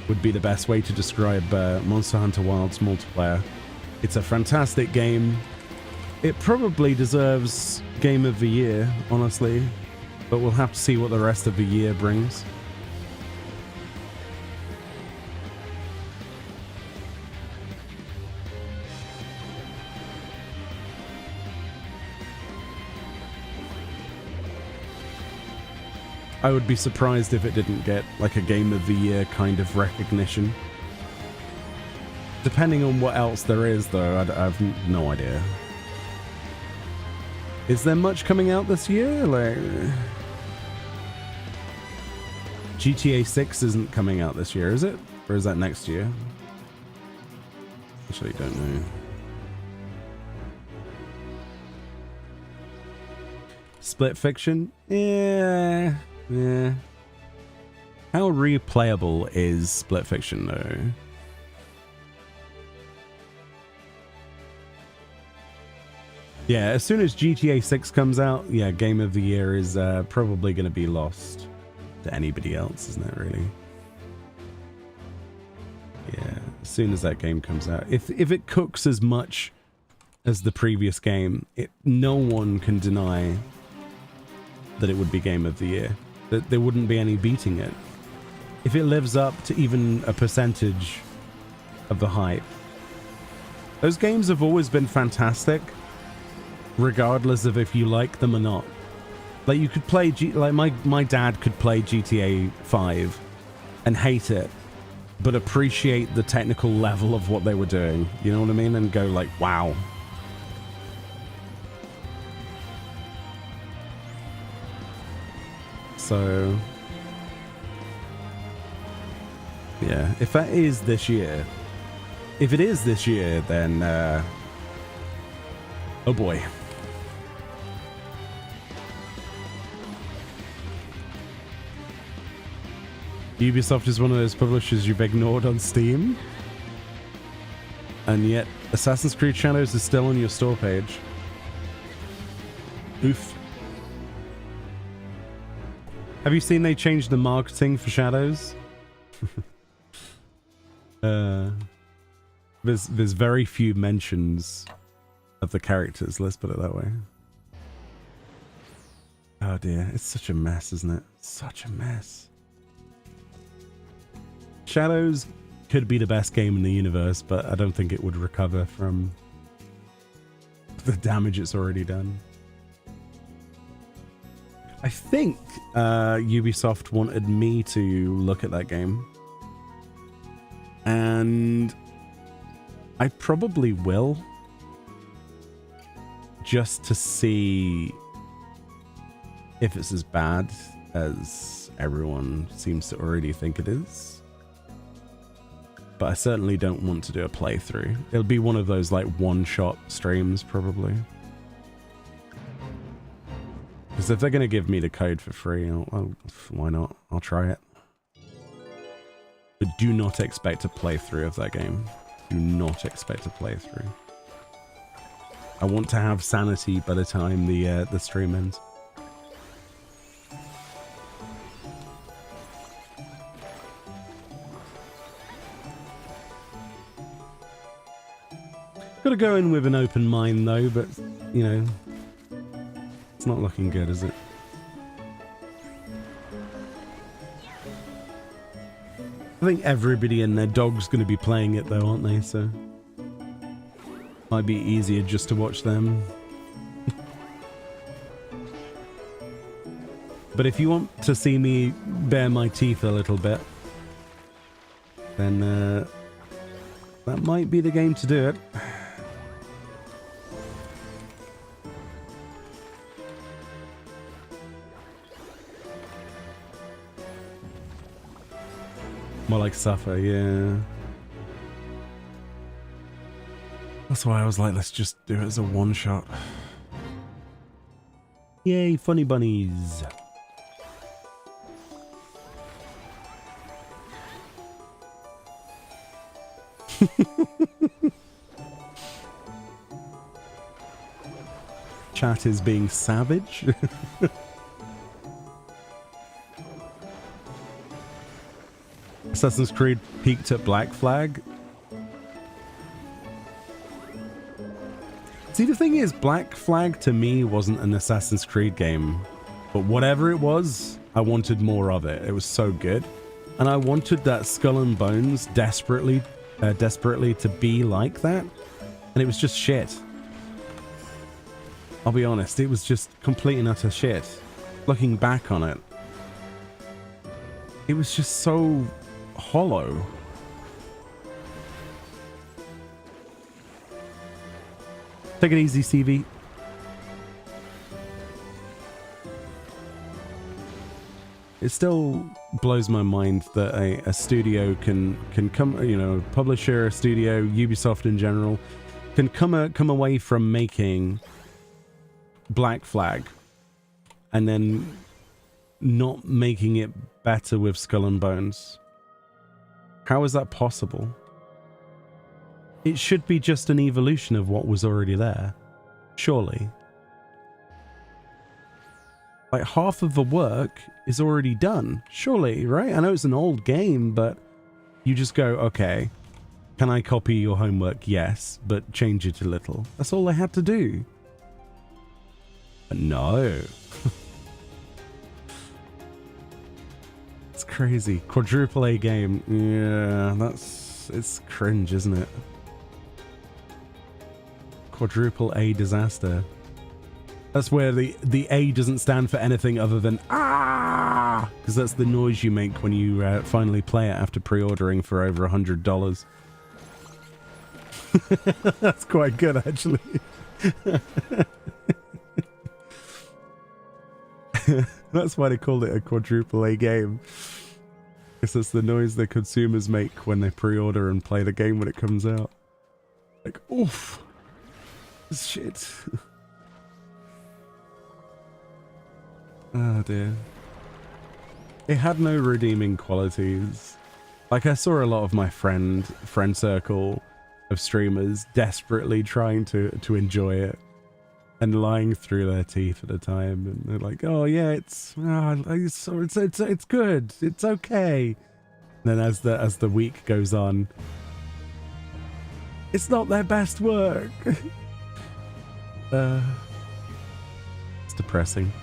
would be the best way to describe Monster Hunter Wilds multiplayer. It's a fantastic game. It probably deserves Game of the Year, honestly, but we'll have to see what the rest of the year brings. I would be surprised if it didn't get like a Game of the Year kind of recognition. Depending on what else there is, though, I have no idea. Is there much coming out this year? Like, GTA 6 isn't coming out this year, is it? Or is that next year? Actually, don't know. Split Fiction? Yeah. How replayable is Split Fiction, though? Yeah, as soon as GTA 6 comes out, yeah, Game of the Year is probably going to be lost to anybody else, isn't it, really? Yeah, as soon as that game comes out. If it cooks as much as the previous game, no one can deny that it would be Game of the Year. that there wouldn't be any beating it. If it lives up to even a percentage of the hype. Those games have always been fantastic, regardless of if you like them or not. Like you could play, like my dad could play GTA 5 and hate it, but appreciate the technical level of what they were doing. You know what I mean? And go like, wow. So, yeah, if that is this year, if it is this year, then, oh boy. Ubisoft is one of those publishers you've ignored on Steam, and yet Assassin's Creed Shadows is still on your store page. Oof. Have you seen they changed the marketing for Shadows? There's very few mentions of the characters, let's put it that way. Oh dear, it's such a mess, isn't it? Such a mess. Shadows could be the best game in the universe, but I don't think it would recover from the damage it's already done. I think Ubisoft wanted me to look at that game. And I probably will. Just to see if it's as bad as everyone seems to already think it is. But I certainly don't want to do a playthrough. It'll be one of those like one-shot streams probably. Because if they're going to give me the code for free, why not? I'll try it. But do not expect a playthrough of that game. Do not expect a playthrough. I want to have sanity by the time the stream ends. Got to go in with an open mind though, but you know, it's not looking good, is it? I think everybody and their dog's going to be playing it though, aren't they? So might be easier just to watch them. But if you want to see me bare my teeth a little bit, then that might be the game to do it. More like suffer, yeah. That's why I was like, let's just do it as a one-shot. Yay, funny bunnies. Chat is being savage. Assassin's Creed peaked at Black Flag. See, the thing is, Black Flag to me wasn't an Assassin's Creed game, but whatever it was, I wanted more of it. It was so good, and I wanted that Skull and Bones desperately to be like that, and it was just shit. I'll be honest, it was just complete and utter shit. Looking back on it, it was just so hollow. Take it easy, CV. It still blows my mind that a studio can come, you know, publisher, a studio, Ubisoft in general, can come away from making Black Flag and then not making it better with Skull and Bones. How is that possible? It should be just an evolution of what was already there, surely. Like, half of the work is already done, surely, right? I know it's an old game, but you just go, okay, can I copy your homework? Yes, but change it a little. That's all they had to do. But no. crazy. Quadruple A game. Yeah, it's cringe, isn't it? Quadruple A disaster. That's where the A doesn't stand for anything other than ah, because that's the noise you make when you finally play it after pre-ordering for over $100. That's quite good, actually. That's why they called it a quadruple A game. Because it's the noise the consumers make when they pre-order and play the game when it comes out. Like, oof. Shit. Oh dear. It had no redeeming qualities. Like, I saw a lot of my friend circle of streamers desperately trying to enjoy it and lying through their teeth at a time, and they're like, oh yeah, it's good, it's okay. And then as the week goes on, it's not their best work. It's depressing.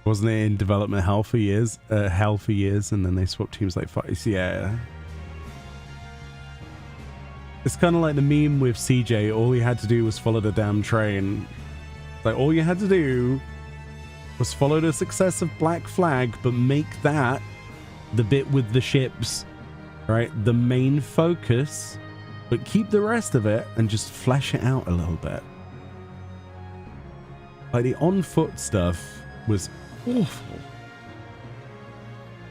Wasn't it in development hell for years, and then they swapped teams like five? Yeah. It's kind of like the meme with CJ. All he had to do was follow the damn train. Like, all you had to do was follow the success of Black Flag, but make that the bit with the ships, right? The main focus, but keep the rest of it and just flesh it out a little bit. Like, the on-foot stuff was awful.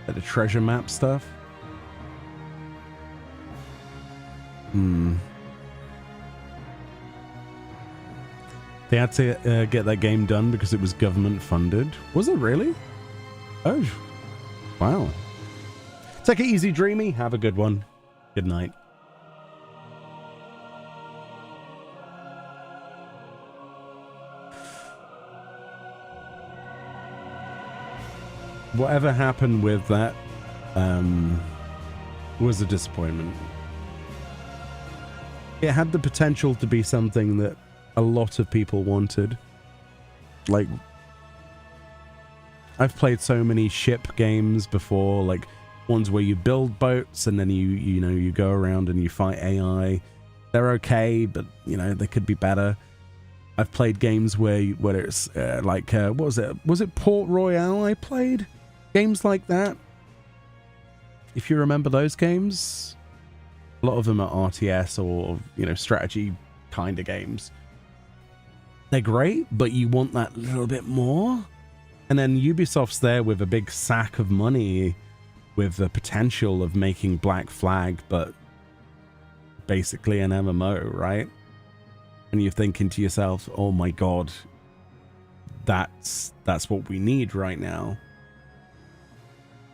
Like the treasure map stuff. They had to get that game done because it was government funded. Was it really? Oh, wow. Take it easy, Dreamy. Have a good one. Good night. Whatever happened with that was a disappointment. It had the potential to be something that a lot of people wanted. Like, I've played so many ship games before, like ones where you build boats and then you go around and you fight AI. They're okay, but they could be better. I've played games where it's what was it? Was it Port Royale I played? Games like that. If you remember those games, a lot of them are RTS or, strategy kind of games. They're great, but you want that little bit more. And then Ubisoft's there with a big sack of money with the potential of making Black Flag, but basically an MMO, right? And you're thinking to yourself, oh my God, that's what we need right now.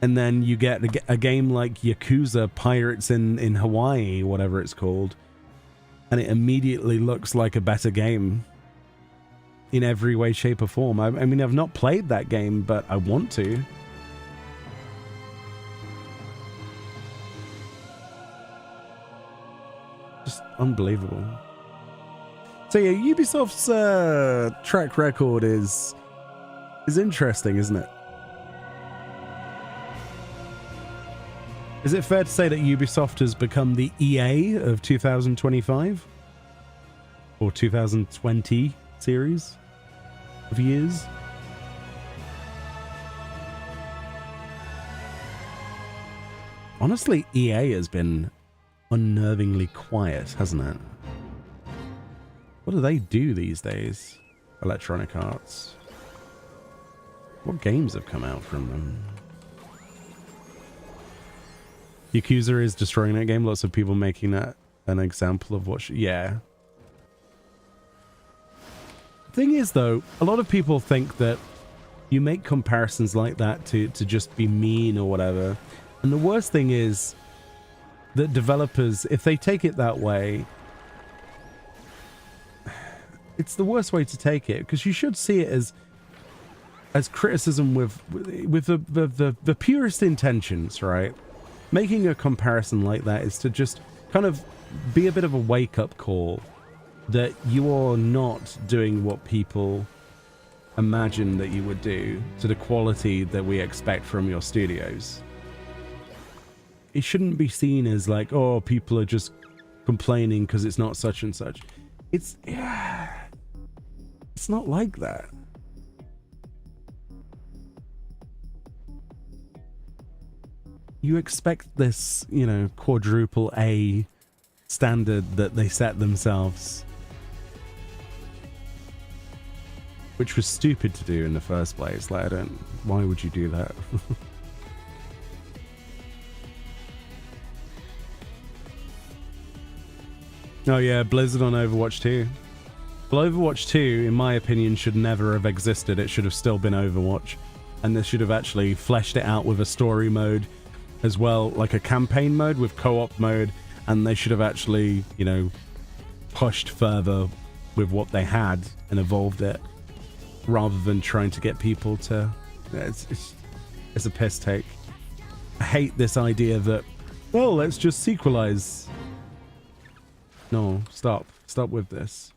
And then you get a game like Yakuza Pirates in Hawaii, whatever it's called, and it immediately looks like a better game in every way, shape, or form. I mean, I've not played that game, but I want to. Just unbelievable. So yeah, Ubisoft's track record is interesting, isn't it? Is it fair to say that Ubisoft has become the EA of 2025? Or 2020 series of years? Honestly, EA has been unnervingly quiet, hasn't it? What do they do these days? Electronic Arts. What games have come out from them? Yakuza is destroying that game. Lots of people making that an example of what... yeah. Thing is, though, a lot of people think that you make comparisons like that to just be mean or whatever. And the worst thing is that developers, if they take it that way, it's the worst way to take it, because you should see it as criticism with the purest intentions, right? Making a comparison like that is to just kind of be a bit of a wake-up call that you are not doing what people imagine that you would do to the quality that we expect from your studios. It shouldn't be seen as like, oh, people are just complaining because it's not such and such. It's not like that. You expect this, you know, quadruple A standard that they set themselves, which was stupid to do in the first place. Like, why would you do that? Oh yeah, Blizzard on Overwatch 2. Well, Overwatch 2, in my opinion, should never have existed. It should have still been Overwatch. And they should have actually fleshed it out with a story mode as well, like a campaign mode with co-op mode. And they should have actually, you know, pushed further with what they had and evolved it, rather than trying to get people to... It's a piss take. I hate this idea that, well, let's just sequelize. No, stop. Stop with this.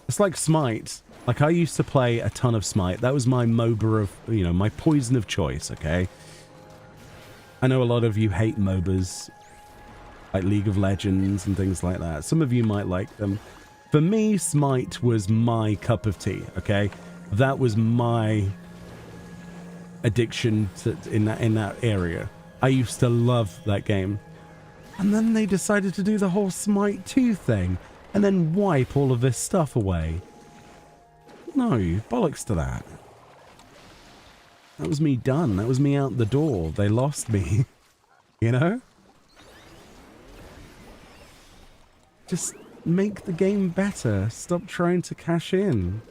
It's like Smite. Like, I used to play a ton of Smite. That was my MOBA of, you know, my poison of choice, okay? I know a lot of you hate MOBAs, like League of Legends and things like that. Some of you might like them. For me, Smite was my cup of tea, okay? That was my addiction to, in that area. I used to love that game. And then they decided to do the whole Smite 2 thing and then wipe all of this stuff away. No, bollocks to that. That was me done. That was me out the door. They lost me. You know? Just make the game better. Stop trying to cash in.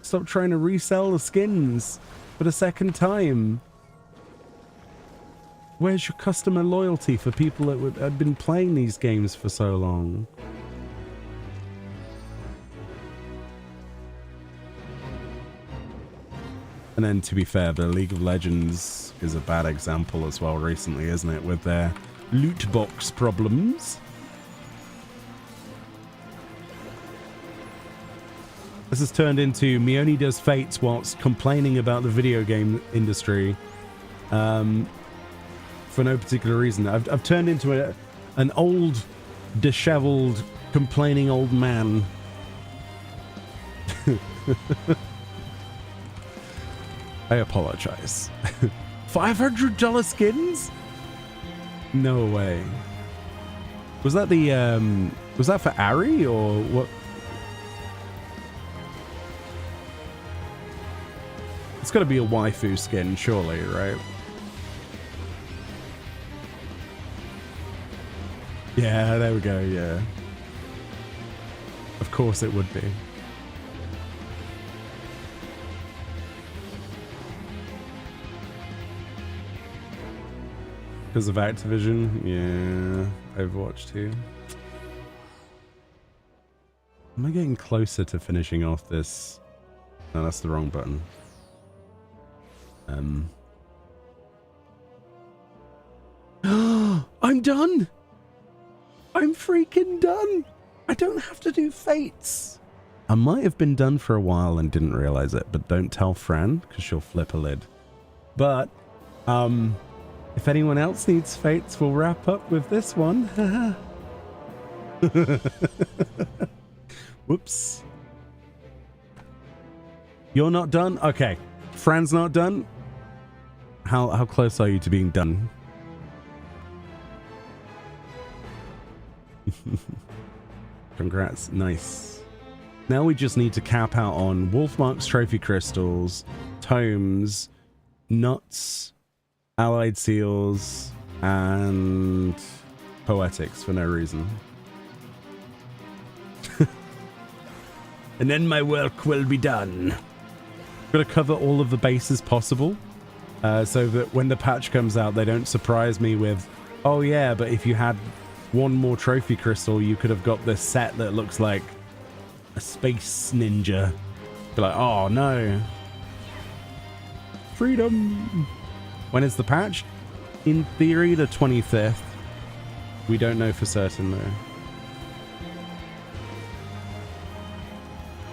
Stop trying to resell the skins for the second time. Where's your customer loyalty for people that had been playing these games for so long? And then, to be fair, the League of Legends is a bad example as well recently, isn't it? With their loot box problems. This has turned into Meoni does fates whilst complaining about the video game industry. For no particular reason. I've turned into an old, disheveled, complaining old man. I apologize. $500 skins? No way. Was that the was that for Ari or what? It's got to be a waifu skin, surely, right? Yeah, there we go, yeah. Of course it would be. Because of Activision? Yeah. Overwatch 2. Am I getting closer to finishing off this? No, that's the wrong button. I'm done! I'm freaking done! I don't have to do fates! I might have been done for a while and didn't realize it, but don't tell Fran, because she'll flip a lid. But, if anyone else needs fates, we'll wrap up with this one. Whoops. You're not done? Okay. Fran's not done? How close are you to being done? Congrats. Nice. Now we just need to cap out on Wolfmark's trophy crystals, tomes, nuts, allied seals, and poetics for no reason. And then my work will be done. I'm going to cover all of the bases possible, so that when the patch comes out, they don't surprise me with, oh yeah, but if you had one more trophy crystal, you could have got this set that looks like a space ninja. Be like, oh no. Freedom. When is the patch? In theory, the 25th. We don't know for certain though.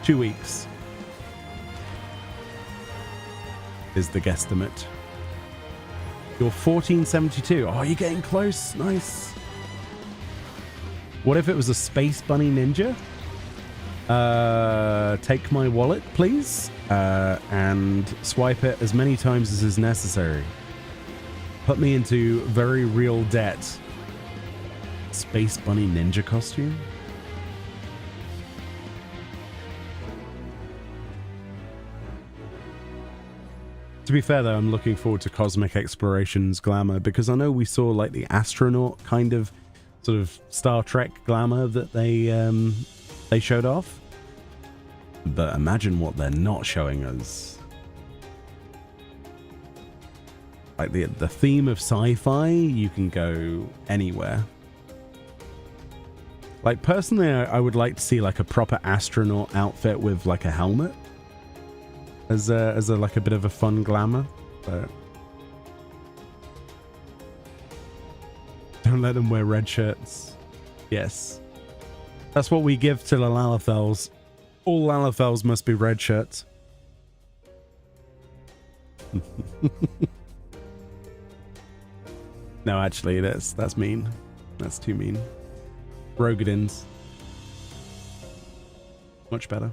2 weeks. is the guesstimate. You're 1472. Oh, you're getting close. Nice. What if it was a Space Bunny Ninja? Take my wallet, please, and swipe it as many times as is necessary. Put me into very real debt. Space Bunny Ninja costume? To be fair, though, I'm looking forward to Cosmic Explorations Glamour, because I know we saw like the astronaut kind of sort of Star Trek glamour that they showed off. But imagine what they're not showing us. Like the theme of sci-fi, you can go anywhere. Like personally, I would like to see like a proper astronaut outfit with like a helmet. As a like a bit of a fun glamour, but don't let them wear red shirts. Yes, that's what we give to the Lalafels. All Lalafels must be red shirts. No, actually, that's mean. That's too mean. Rogadins, much better.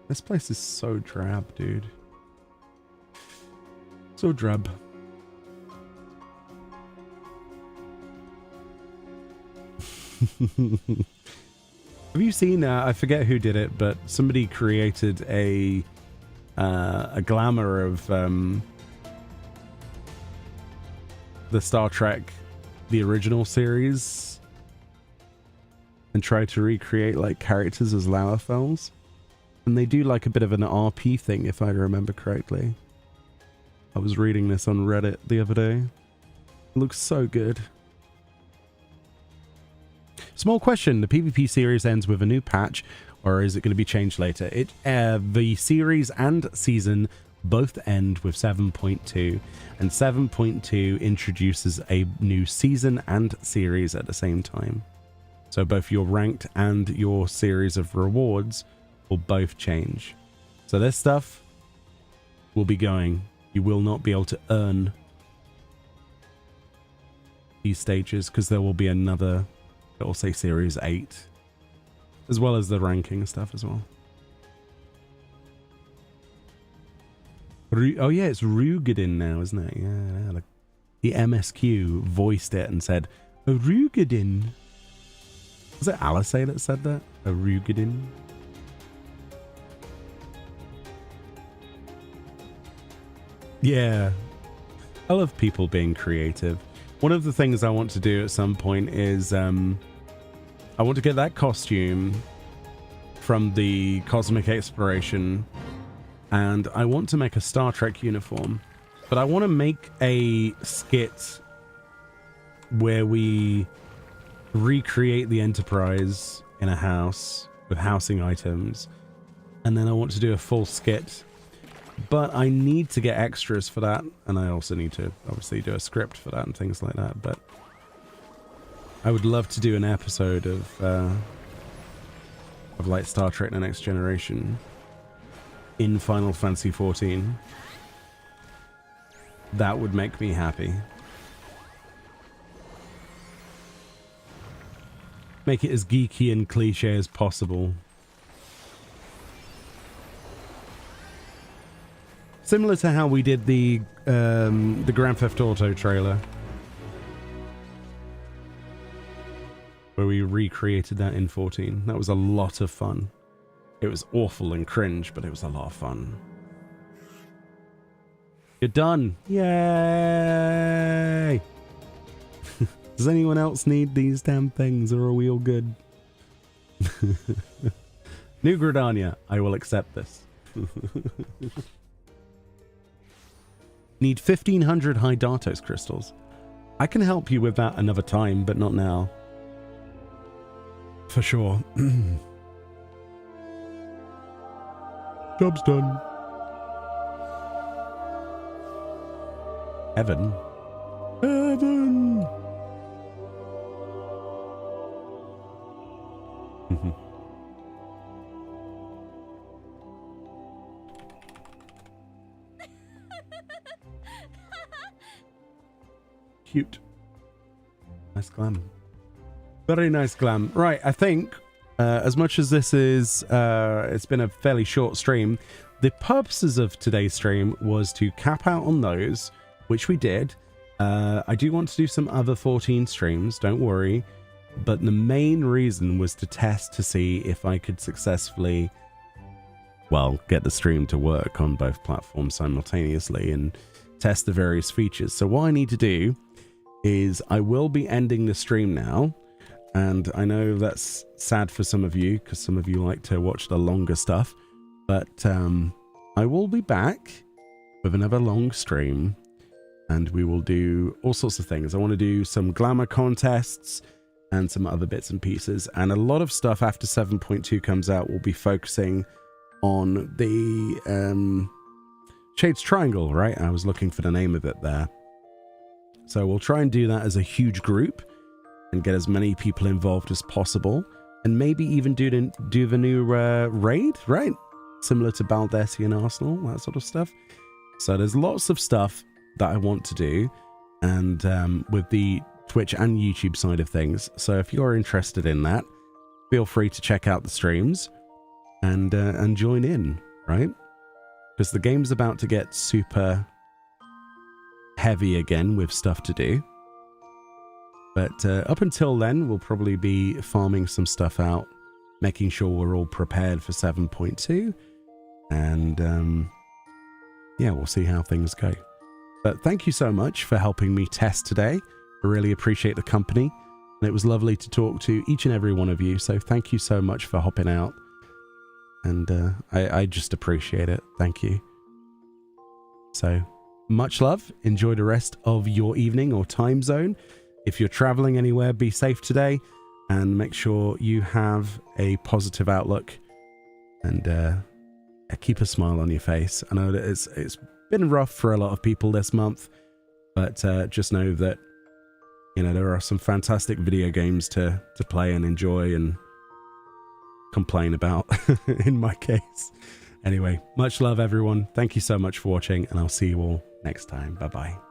This place is so drab, dude. So drab. Have you seen, I forget who did it, but somebody created a glamour of the Star Trek, the original series, and tried to recreate like characters as Lalafels. And they do like a bit of an RP thing, if I remember correctly. I was reading this on Reddit the other day. It looks so good. Small question, the PvP series ends with a new patch, or is it going to be changed later? The series and season both end with 7.2, and 7.2 introduces a new season and series at the same time. So both your ranked and your series of rewards will both change. So this stuff will be going. You will not be able to earn these stages because there will be another, it will say series 8, as well as the ranking stuff as well. Oh yeah, it's Rugadin now, isn't it? Yeah, like the MSQ voiced it and said, Rugadin. Was it Alisay that said that? Rugadin? Yeah, I love people being creative. One of the things I want to do at some point is I want to get that costume from the Cosmic Exploration, and I want to make a Star Trek uniform, but I want to make a skit where we recreate the Enterprise in a house with housing items, and then I want to do a full skit. But I need to get extras for that, and I also need to obviously do a script for that and things like that. But I would love to do an episode of like Star Trek: The Next Generation in Final Fantasy XIV. That would make me happy. Make it as geeky and cliche as possible. Similar to how we did the Grand Theft Auto trailer, where we recreated that in 14. That was a lot of fun. It was awful and cringe, but it was a lot of fun. You're done. Yay! Does anyone else need these damn things, or are we all good? New Gridania, I will accept this. Need 1,500 high Dartos crystals. I can help you with that another time, but not now. For sure. Job's done. Heaven. Heaven! Cute. Nice glam. Very nice glam. Right, I think as much as this is, it's been a fairly short stream, the purposes of today's stream was to cap out on those, which we did. I do want to do some other 14 streams, don't worry. But the main reason was to test to see if I could successfully, well, get the stream to work on both platforms simultaneously and test the various features. So what I need to do is I will be ending the stream now. And I know that's sad for some of you because some of you like to watch the longer stuff. But I will be back with another long stream and we will do all sorts of things. I want to do some glamour contests and some other bits and pieces. And a lot of stuff after 7.2 comes out will be focusing on the Shades Triangle, right? I was looking for the name of it there. So we'll try and do that as a huge group and get as many people involved as possible. And maybe even do the new raid, right? Similar to Baldessi and Arsenal, that sort of stuff. So there's lots of stuff that I want to do. And with the Twitch and YouTube side of things. So if you're interested in that, feel free to check out the streams and join in, right? Because the game's about to get super heavy again with stuff to do. But up until then, we'll probably be farming some stuff out, making sure we're all prepared for 7.2. And yeah, we'll see how things go. But thank you so much for helping me test today. I really appreciate the company, and it was lovely to talk to each and every one of you. So thank you so much for hopping out, and I just appreciate it. Thank you. So much love. Enjoy the rest of your evening or time zone. If you're traveling anywhere, be safe today, and make sure you have a positive outlook, and keep a smile on your face. I know that it's been rough for a lot of people this month, but just know that, you know, there are some fantastic video games to play and enjoy and complain about, in my case. Anyway, much love, everyone. Thank you so much for watching, and I'll see you all next time. Bye-bye.